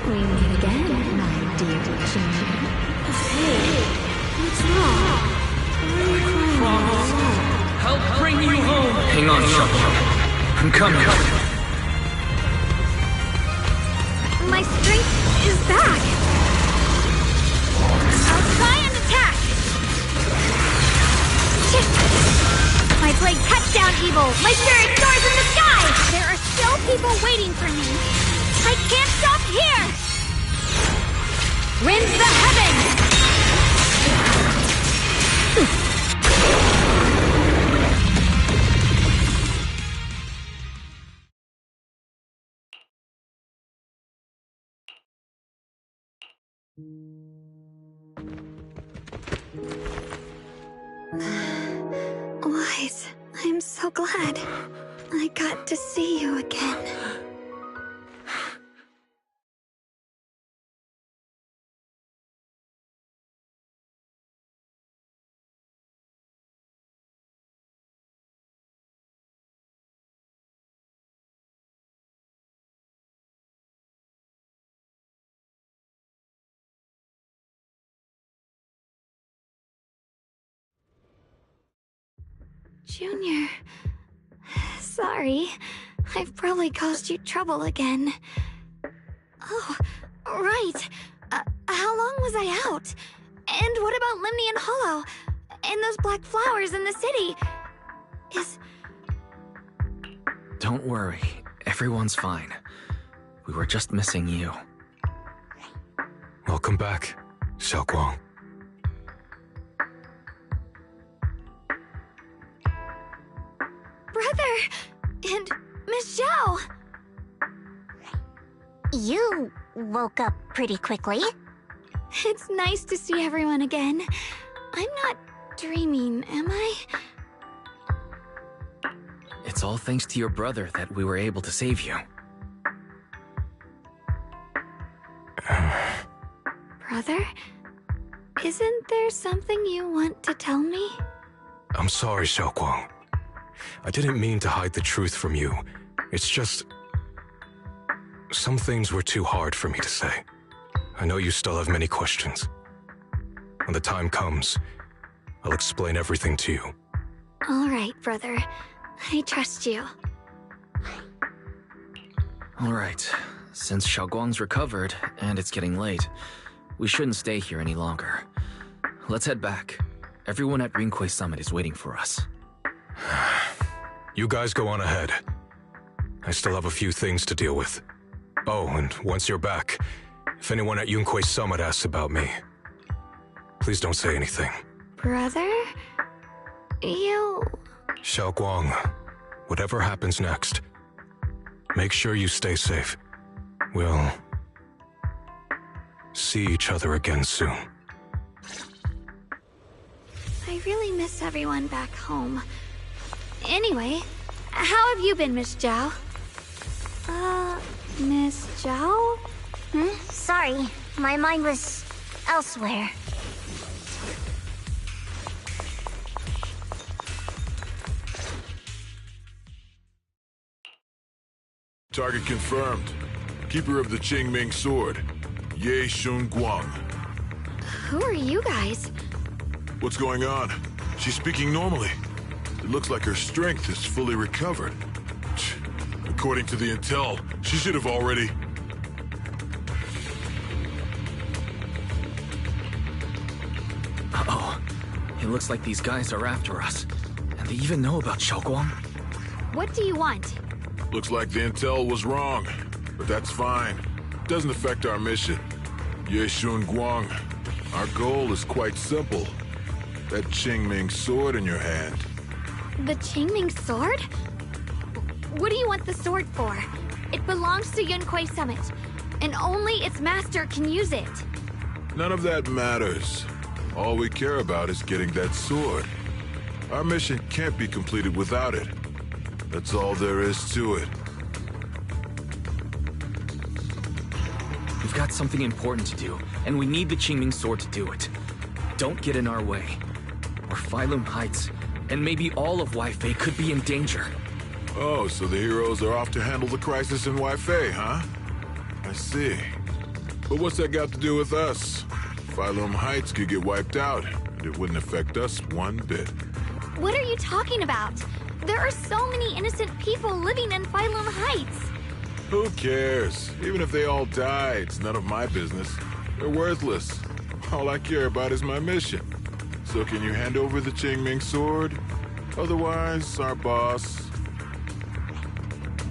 We meet again, my dear Junior. Hey, what's wrong? Why are you crying alone? Help bring you home! Hang on, Shuffle. I'm coming. My strength is back. I'll try and attack. My blade cuts down evil. My spirit soars in the sky. There are still people waiting for me. I can't stop here. Rends the heavens. Wise, I'm so glad I got to see you again. Junior, sorry. I've probably caused you trouble again. Oh, right. How long was I out? And what about Limnian Hollow? And those black flowers in the city? Don't worry. Everyone's fine. We were just missing you. Welcome back, Xiaoguang. Brother! And Miss Zhao! You woke up pretty quickly. It's nice to see everyone again. I'm not dreaming, am I? It's all thanks to your brother that we were able to save you. Brother? Isn't there something you want to tell me? I'm sorry, Xiaoguang. I didn't mean to hide the truth from you. It's just... some things were too hard for me to say. I know you still have many questions. When the time comes, I'll explain everything to you. All right, brother. I trust you. All right. Since Xiaoguang's recovered, and it's getting late, we shouldn't stay here any longer. Let's head back. Everyone at Rinquay Summit is waiting for us. You guys go on ahead. I still have a few things to deal with. Oh, and once you're back, if anyone at Yunquay Summit asks about me, please don't say anything. Brother? You... Xiaoguang, whatever happens next, make sure you stay safe. We'll see each other again soon. I really miss everyone back home. Anyway, how have you been, Miss Zhao? Miss Zhao? Sorry, my mind was elsewhere. Target confirmed. Keeper of the Qingming Sword, Ye Shunguang. Who are you guys? What's going on? She's speaking normally. It looks like her strength is fully recovered. According to the intel, she should have already... Uh-oh. It looks like these guys are after us. And they even know about Xiaoguang. What do you want? Looks like the intel was wrong, but that's fine. Doesn't affect our mission. Ye Shunguang, our goal is quite simple. That Qingming sword in your hand. The Qingming sword? What do you want the sword for? It belongs to Yunquay Summit, and only its master can use it. None of that matters. All we care about is getting that sword. Our mission can't be completed without it. That's all there is to it. We've got something important to do, and we need the Qingming sword to do it. Don't get in our way. Or Phylum Heights, and maybe all of Waifei could be in danger. Oh, so the heroes are off to handle the crisis in Waifei, huh? I see. But what's that got to do with us? Phylum Heights could get wiped out, and it wouldn't affect us one bit. What are you talking about? There are so many innocent people living in Phylum Heights. Who cares? Even if they all die, it's none of my business. They're worthless. All I care about is my mission. So can you hand over the Qingming sword? Otherwise, our boss...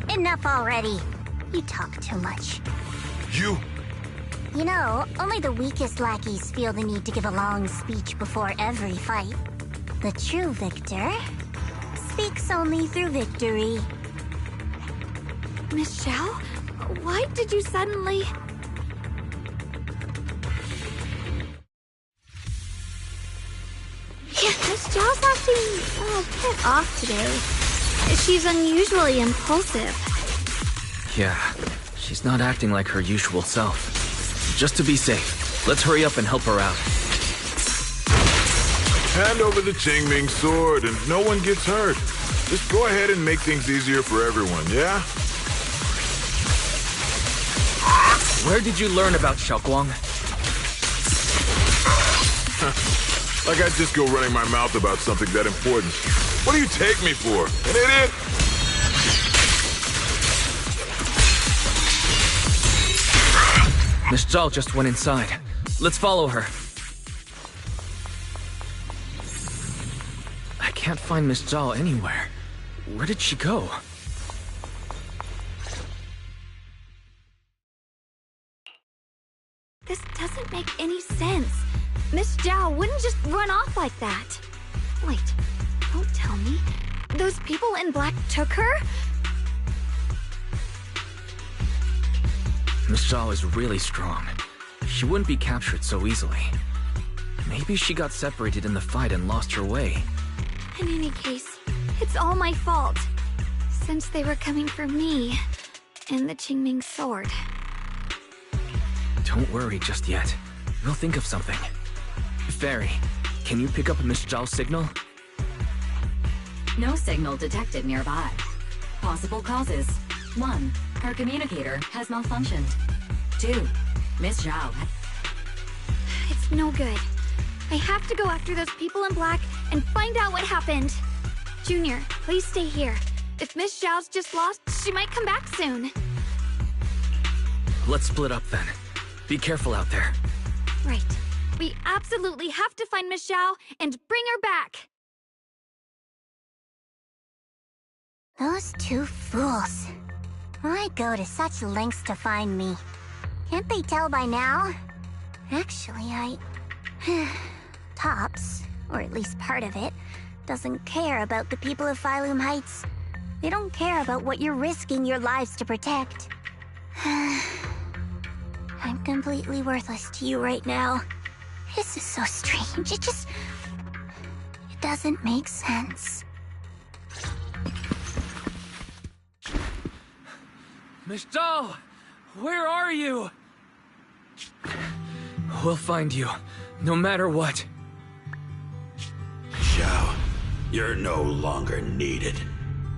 Enough already. You talk too much. You? You know, only the weakest lackeys feel the need to give a long speech before every fight. The true victor speaks only through victory. Miss Zhao? Why did you suddenly... Miss Zhao's acting a bit off today. She's unusually impulsive. Yeah, she's not acting like her usual self. Just to be safe, let's hurry up and help her out. Hand over the Qingming sword and no one gets hurt. Just go ahead and make things easier for everyone, yeah? Where did you learn about Xiaoguang? Like I just go running my mouth about something that important. What do you take me for? An idiot? Miss Zhao just went inside. Let's follow her. I can't find Miss Zhao anywhere. Where did she go? This doesn't make any sense. Miss Zhao wouldn't just run off like that. Wait, don't tell me. Those people in black took her? Miss Zhao is really strong. She wouldn't be captured so easily. Maybe she got separated in the fight and lost her way. In any case, it's all my fault. Since they were coming for me and the Qingming sword. Don't worry just yet. We'll think of something. Fairy, can you pick up Miss Zhao's signal? No signal detected nearby. Possible causes. 1. Her communicator has malfunctioned. 2. Miss Zhao. It's no good. I have to go after those people in black and find out what happened. Junior, please stay here. If Miss Zhao's just lost, she might come back soon. Let's split up then. Be careful out there. Right. We absolutely have to find Miss Zhao and bring her back. Those two fools. Why go to such lengths to find me? Can't they tell by now? Actually, Tops, or at least part of it, doesn't care about the people of Phylum Heights. They don't care about what you're risking your lives to protect. I'm completely worthless to you right now. This is so strange. It doesn't make sense. Miss Zhao! Where are you? We'll find you, no matter what. Zhao, you're no longer needed.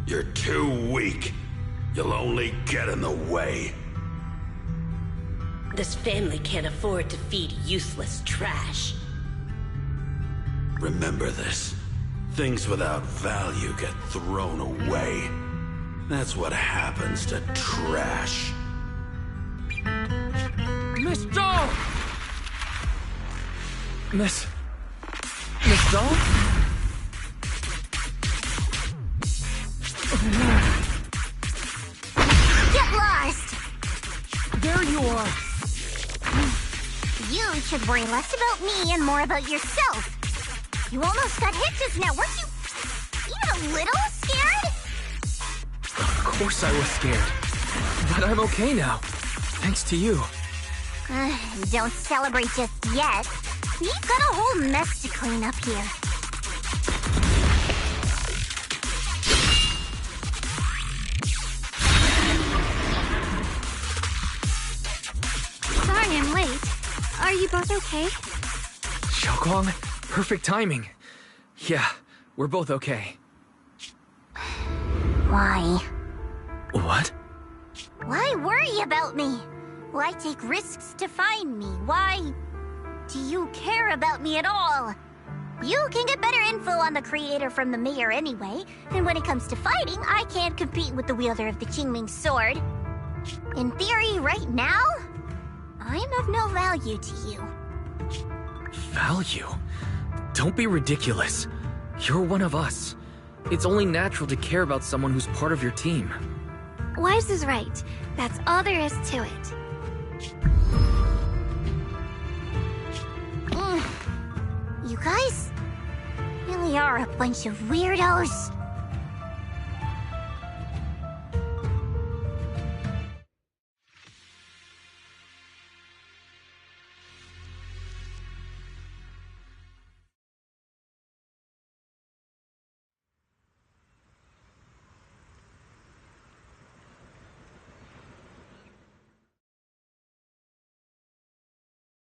You're too weak. You'll only get in the way. This family can't afford to feed useless trash. Remember this. Things without value get thrown away. That's what happens to trash. Miss Zhao! Miss Zhao? Get lost! There you are! You should worry less about me and more about yourself. You almost got hit just now, weren't you even a little scared? Of course I was scared. But I'm okay now. Thanks to you. Don't celebrate just yet. We've got a whole mess to clean up here. Sorry I'm late. Are you both okay? Xiaoguang, perfect timing. Yeah, we're both okay. Why? What? Why worry about me? Why take risks to find me? Why do you care about me at all? You can get better info on the creator from the mayor anyway, and when it comes to fighting, I can't compete with the wielder of the Qingming sword. In theory, right now, I'm of no value to you. Value? Don't be ridiculous. You're one of us. It's only natural to care about someone who's part of your team. Wise is right. That's all there is to it. You guys really are a bunch of weirdos.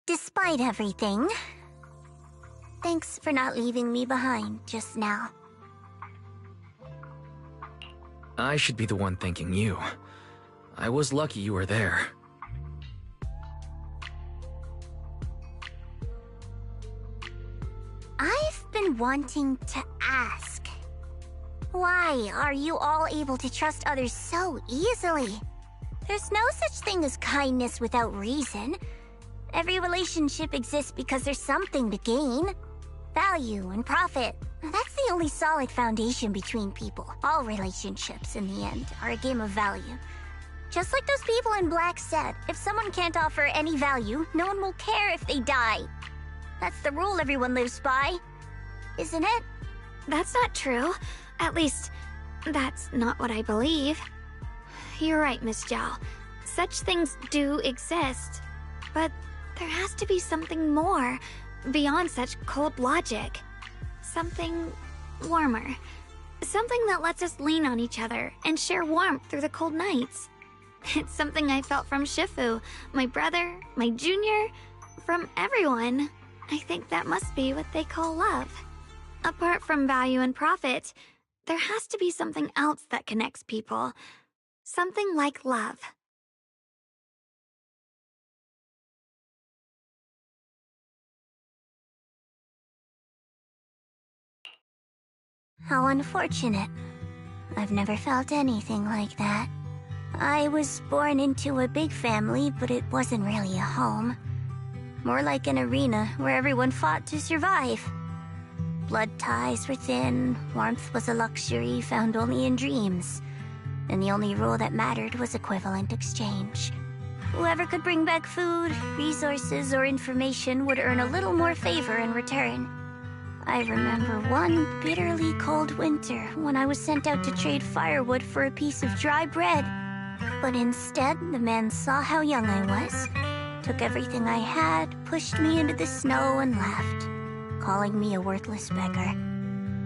Despite everything, thanks for not leaving me behind just now. I should be the one thanking you. I was lucky you were there. I've been wanting to ask. Why are you all able to trust others so easily? There's no such thing as kindness without reason. Every relationship exists because there's something to gain. Value and profit. That's the only solid foundation between people. All relationships, in the end, are a game of value. Just like those people in Black said, if someone can't offer any value, no one will care if they die. That's the rule everyone lives by, isn't it? That's not true. At least, that's not what I believe. You're right, Miss Zhao. Such things do exist. But there has to be something more, beyond such cold logic. Something warmer. Something that lets us lean on each other and share warmth through the cold nights. It's something I felt from Shifu, my brother, my junior, from everyone. I think that must be what they call love. Apart from value and profit, there has to be something else that connects people. Something like love. How unfortunate. I've never felt anything like that. I was born into a big family, but it wasn't really a home. More like an arena where everyone fought to survive. Blood ties were thin, warmth was a luxury found only in dreams. And the only rule that mattered was equivalent exchange. Whoever could bring back food, resources, or information would earn a little more favor in return. I remember one bitterly cold winter when I was sent out to trade firewood for a piece of dry bread. But instead, the man saw how young I was, took everything I had, pushed me into the snow, and left, calling me a worthless beggar.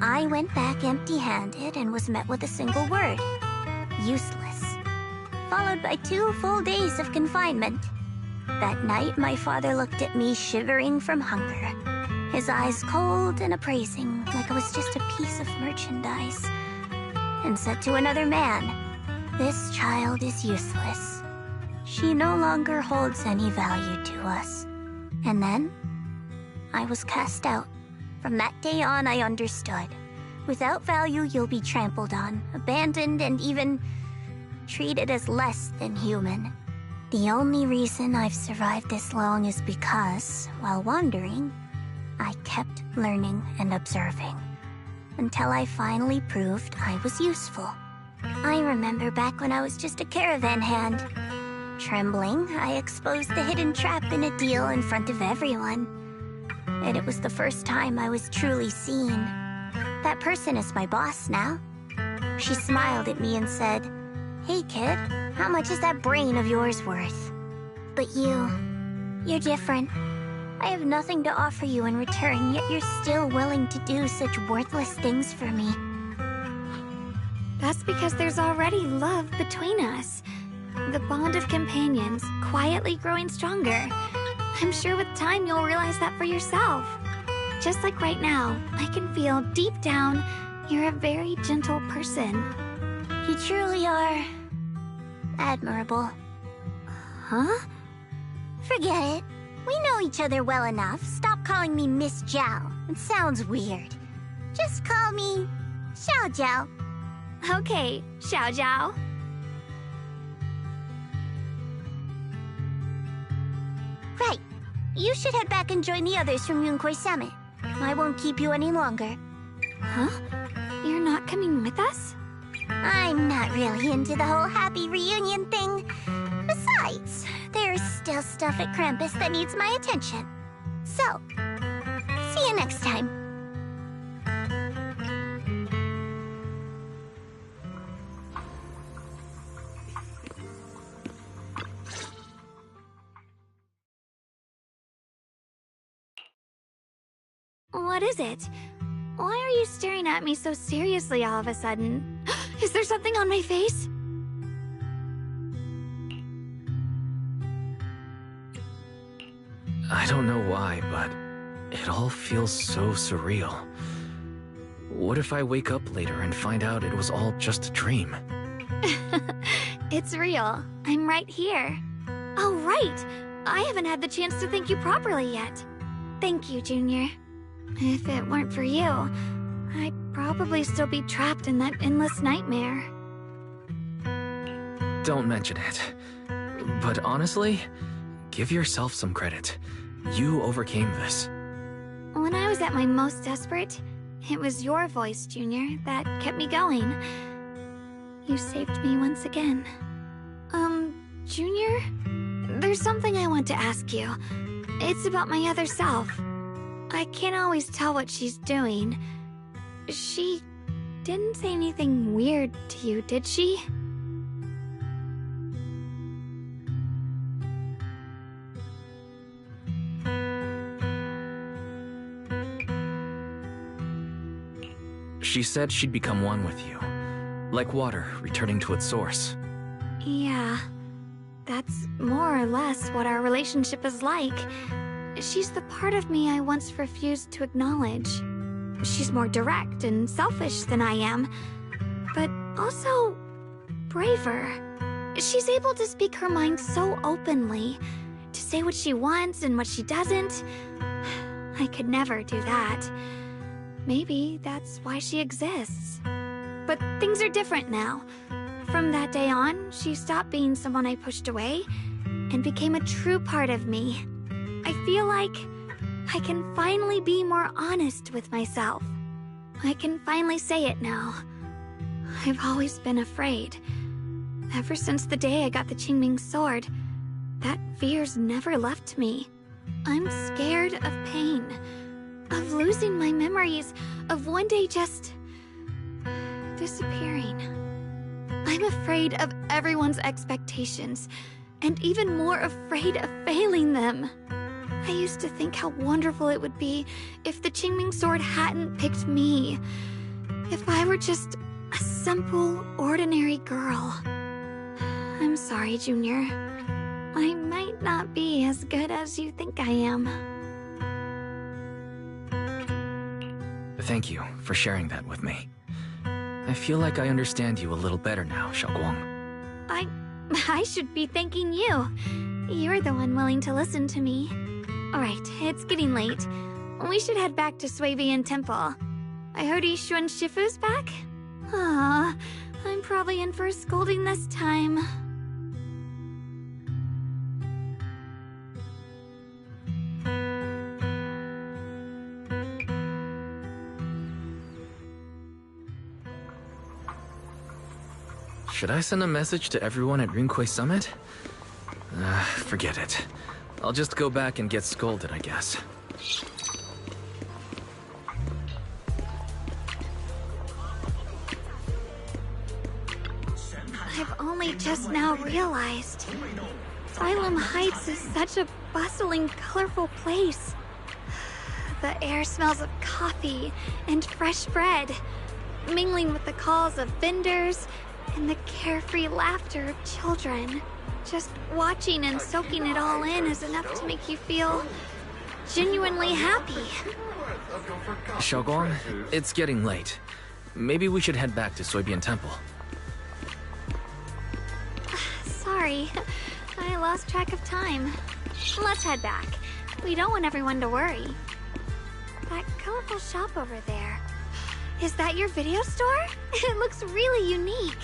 I went back empty-handed and was met with a single word: useless. Followed by 2 full days of confinement. That night, my father looked at me shivering from hunger, his eyes cold and appraising, like I was just a piece of merchandise, and said to another man, "This child is useless. She no longer holds any value to us." And then, I was cast out. From that day on, I understood. Without value, you'll be trampled on, abandoned, and even treated as less than human. The only reason I've survived this long is because, while wandering, I kept learning and observing, until I finally proved I was useful. I remember back when I was just a caravan hand. Trembling, I exposed the hidden trap in a deal in front of everyone. And it was the first time I was truly seen. That person is my boss now. She smiled at me and said, "Hey kid, how much is that brain of yours worth?" But you're different. I have nothing to offer you in return, yet you're still willing to do such worthless things for me. That's because there's already love between us. The bond of companions, quietly growing stronger. I'm sure with time you'll realize that for yourself. Just like right now, I can feel deep down you're a very gentle person. You truly are admirable. Huh? Forget it. We know each other well enough. Stop calling me Miss Zhao. It sounds weird. Just call me Xiao Zhao. Okay, Xiao Zhao. Right. You should head back and join the others from Yunquai Summit. I won't keep you any longer. Huh? You're not coming with us? I'm not really into the whole happy reunion thing. Besides, there's still stuff at Krampus that needs my attention. So, see you next time. What is it? Why are you staring at me so seriously all of a sudden? Is there something on my face? I don't know why, but it all feels so surreal. What if I wake up later and find out it was all just a dream? It's real. I'm right here. Oh, right! I haven't had the chance to thank you properly yet. Thank you, Junior. If it weren't for you, I'd probably still be trapped in that endless nightmare. Don't mention it. But honestly, give yourself some credit. You overcame this. When I was at my most desperate, it was your voice, Junior, that kept me going. You saved me once again. Junior? There's something I want to ask you. It's about my other self. I can't always tell what she's doing. She didn't say anything weird to you, did she? She said she'd become one with you. Like water returning to its source. Yeah. That's more or less what our relationship is like. She's the part of me I once refused to acknowledge. She's more direct and selfish than I am, but also braver. She's able to speak her mind so openly, to say what she wants and what she doesn't. I could never do that. Maybe that's why she exists. But things are different now. From that day on, she stopped being someone I pushed away and became a true part of me. I feel like I can finally be more honest with myself. I can finally say it now. I've always been afraid. Ever since the day I got the Qingming sword, that fear's never left me. I'm scared of pain, of losing my memories, of one day just disappearing. I'm afraid of everyone's expectations, and even more afraid of failing them. I used to think how wonderful it would be if the Qingming sword hadn't picked me. If I were just a simple, ordinary girl. I'm sorry, Junior. I might not be as good as you think I am. Thank you for sharing that with me. I feel like I understand you a little better now, Xiaoguang. I should be thanking you. You're the one willing to listen to me. Alright, it's getting late. We should head back to Suivian Temple. I heard Yishuan Shifu's back? Ah, I'm probably in for a scolding this time. Should I send a message to everyone at Rinkwei Summit? Forget it. I'll just go back and get scolded, I guess. I've only just now realized. Phylum Heights is such a bustling, colorful place. The air smells of coffee and fresh bread, mingling with the calls of vendors and the carefree laughter of children. Just watching and soaking it all in is enough to make you feel genuinely happy. Xiaoguang, it's getting late. Maybe we should head back to Suibian Temple. Sorry, I lost track of time. Let's head back. We don't want everyone to worry. That colorful shop over there. Is that your video store? It looks really unique.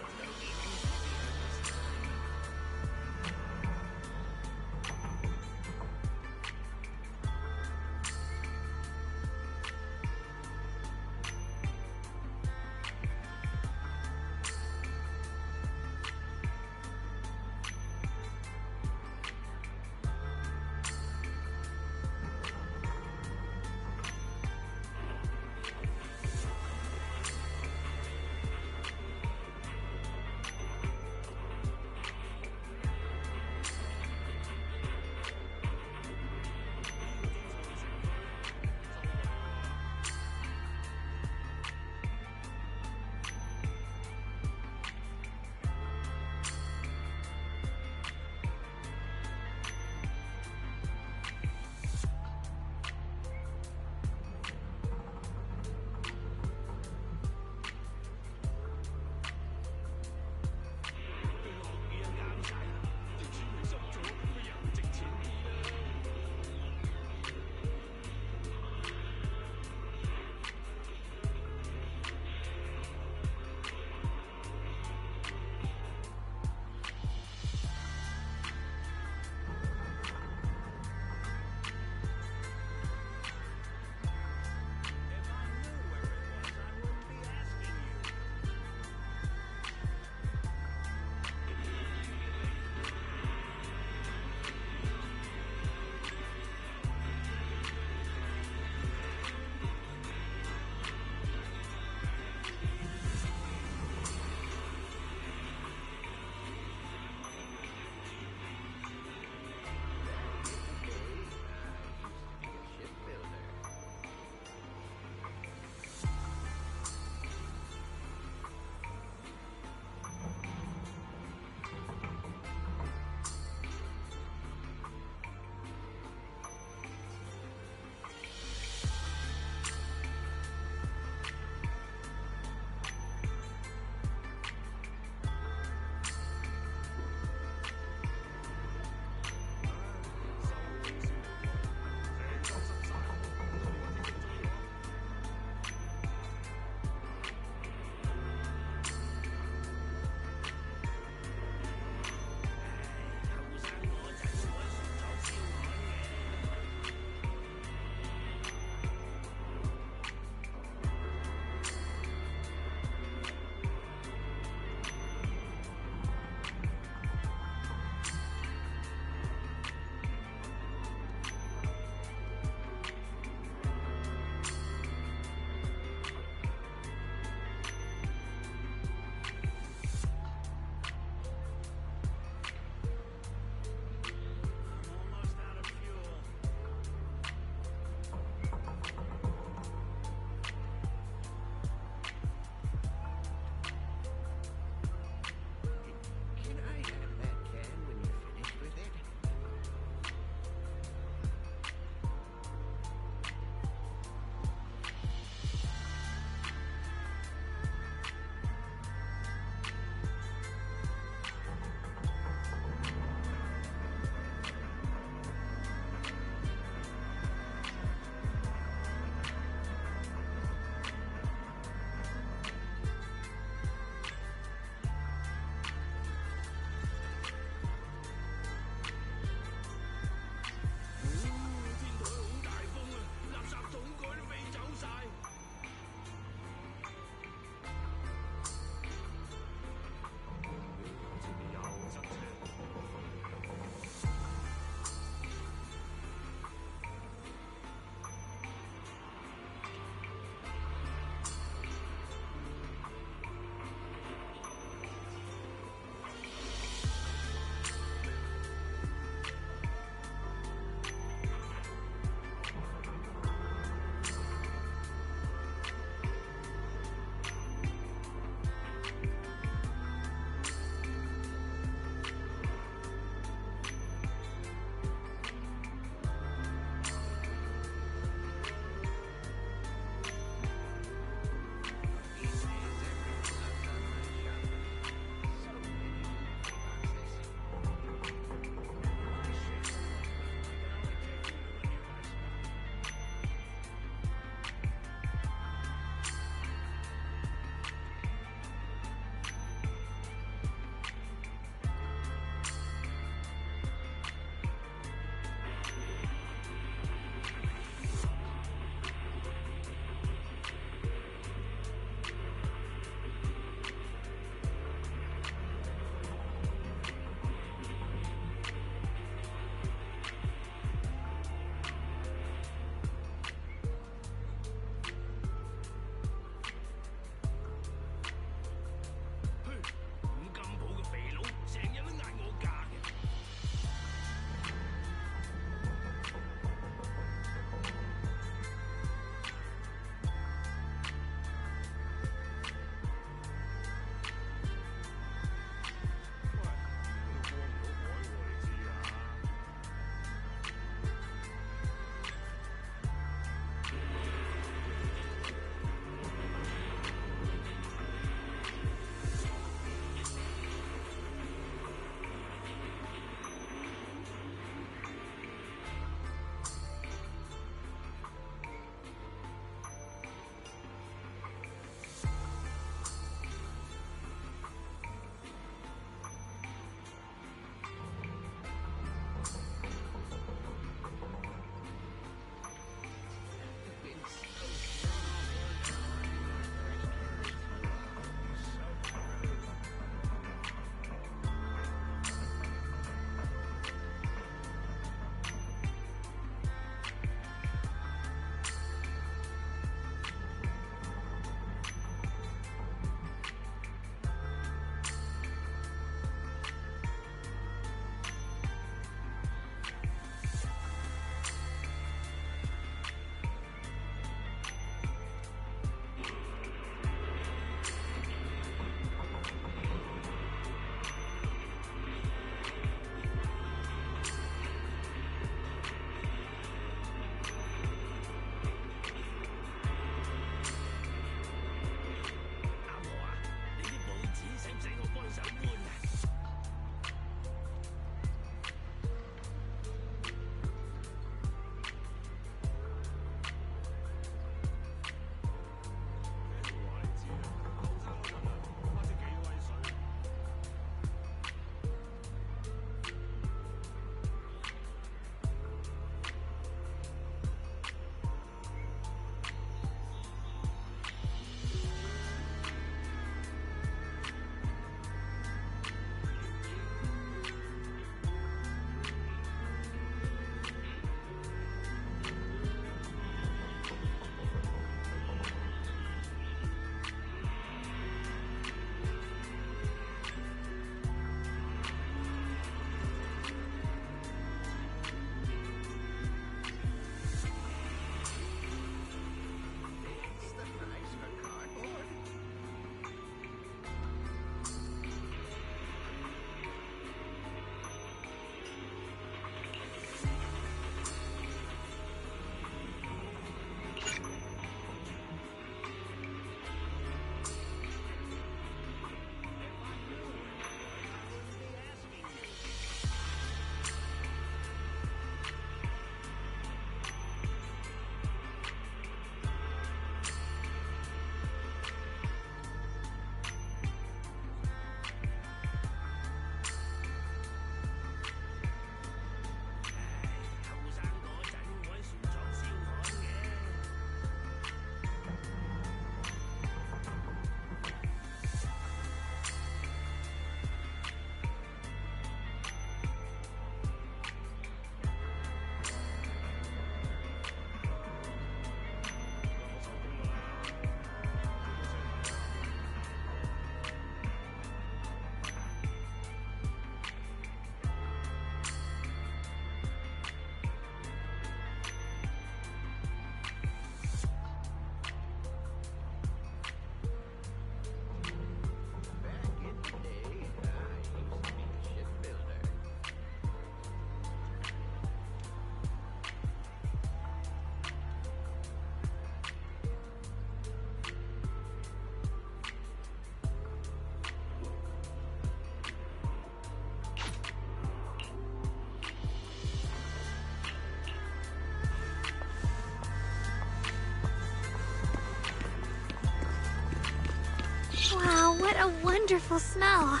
What a wonderful smell.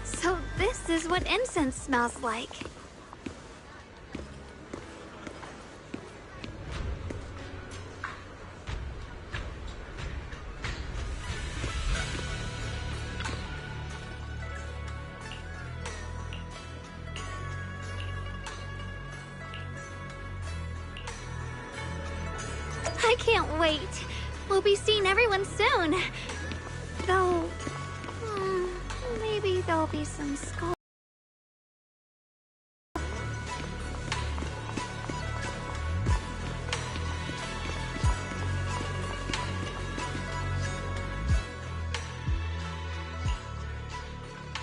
So this is what incense smells like. I can't wait. We'll be seeing everyone soon. Though, maybe there'll be some skulls.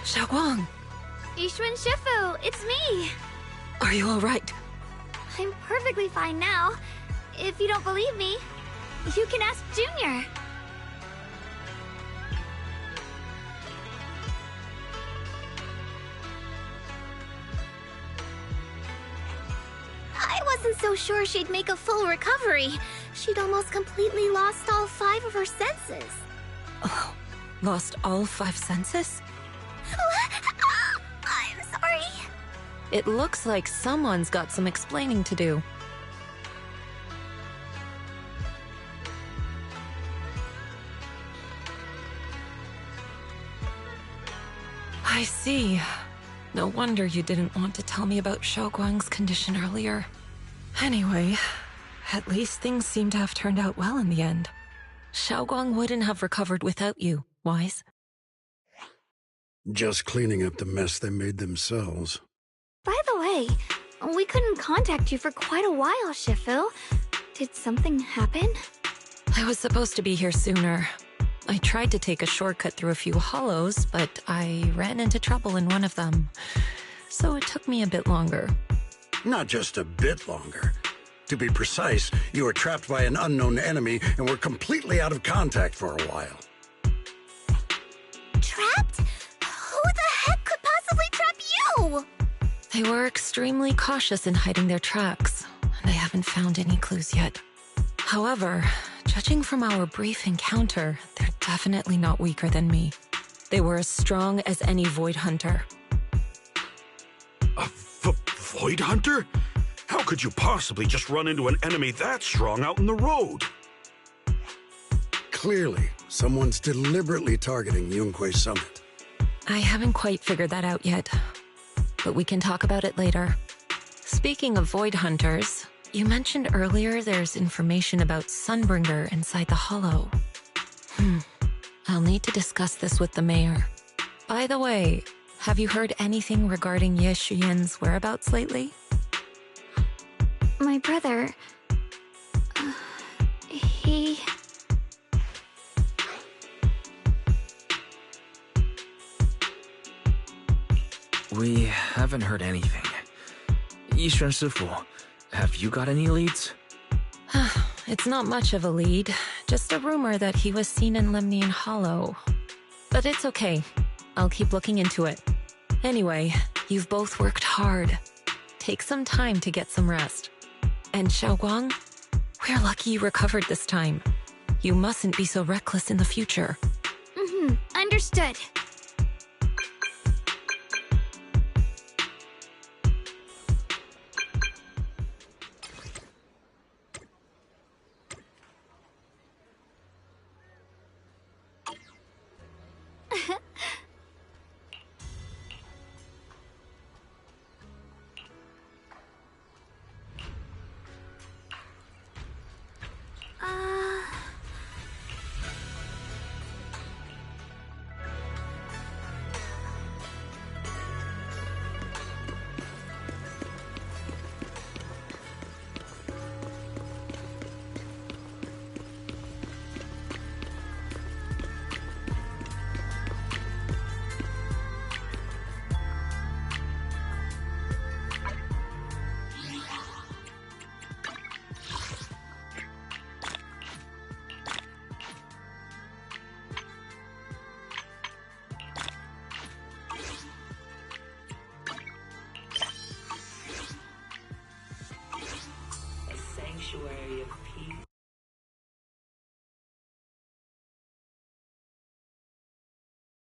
Xiaoguang! Yixuan Shifu, it's me! Are you alright? I'm perfectly fine now. If you don't believe me, you can ask Junior. I wasn't so sure she'd make a full recovery. She'd almost completely lost all 5 of her senses. Oh, lost all 5 senses? I'm sorry. It looks like someone's got some explaining to do. I see. No wonder you didn't want to tell me about Xiaoguang's condition earlier. Anyway, at least things seem to have turned out well in the end. Xiaoguang wouldn't have recovered without you, Wise. Just cleaning up the mess they made themselves. By the way, we couldn't contact you for quite a while, Shifu. Did something happen? I was supposed to be here sooner. I tried to take a shortcut through a few hollows, but I ran into trouble in one of them. So it took me a bit longer. Not just a bit longer. To be precise, you were trapped by an unknown enemy and were completely out of contact for a while. Trapped? Who the heck could possibly trap you? They were extremely cautious in hiding their tracks, and I haven't found any clues yet. However, judging from our brief encounter, they're definitely not weaker than me. They were as strong as any Void Hunter. A Void Hunter? How could you possibly just run into an enemy that strong out in the road? Clearly, someone's deliberately targeting Yunquay Summit. I haven't quite figured that out yet, but we can talk about it later. Speaking of Void Hunters, you mentioned earlier there's information about Sunbringer inside the Hollow. I'll need to discuss this with the mayor. By the way, have you heard anything regarding Ye Shiyan's whereabouts lately? My brother... he... We haven't heard anything. Yixuan Shifu, have you got any leads? It's not much of a lead, just a rumor that he was seen in Lemnian Hollow. But it's okay. I'll keep looking into it. Anyway, you've both worked hard. Take some time to get some rest. And Xiaoguang, we're lucky you recovered this time. You mustn't be so reckless in the future. Understood. Sanctuary of peace.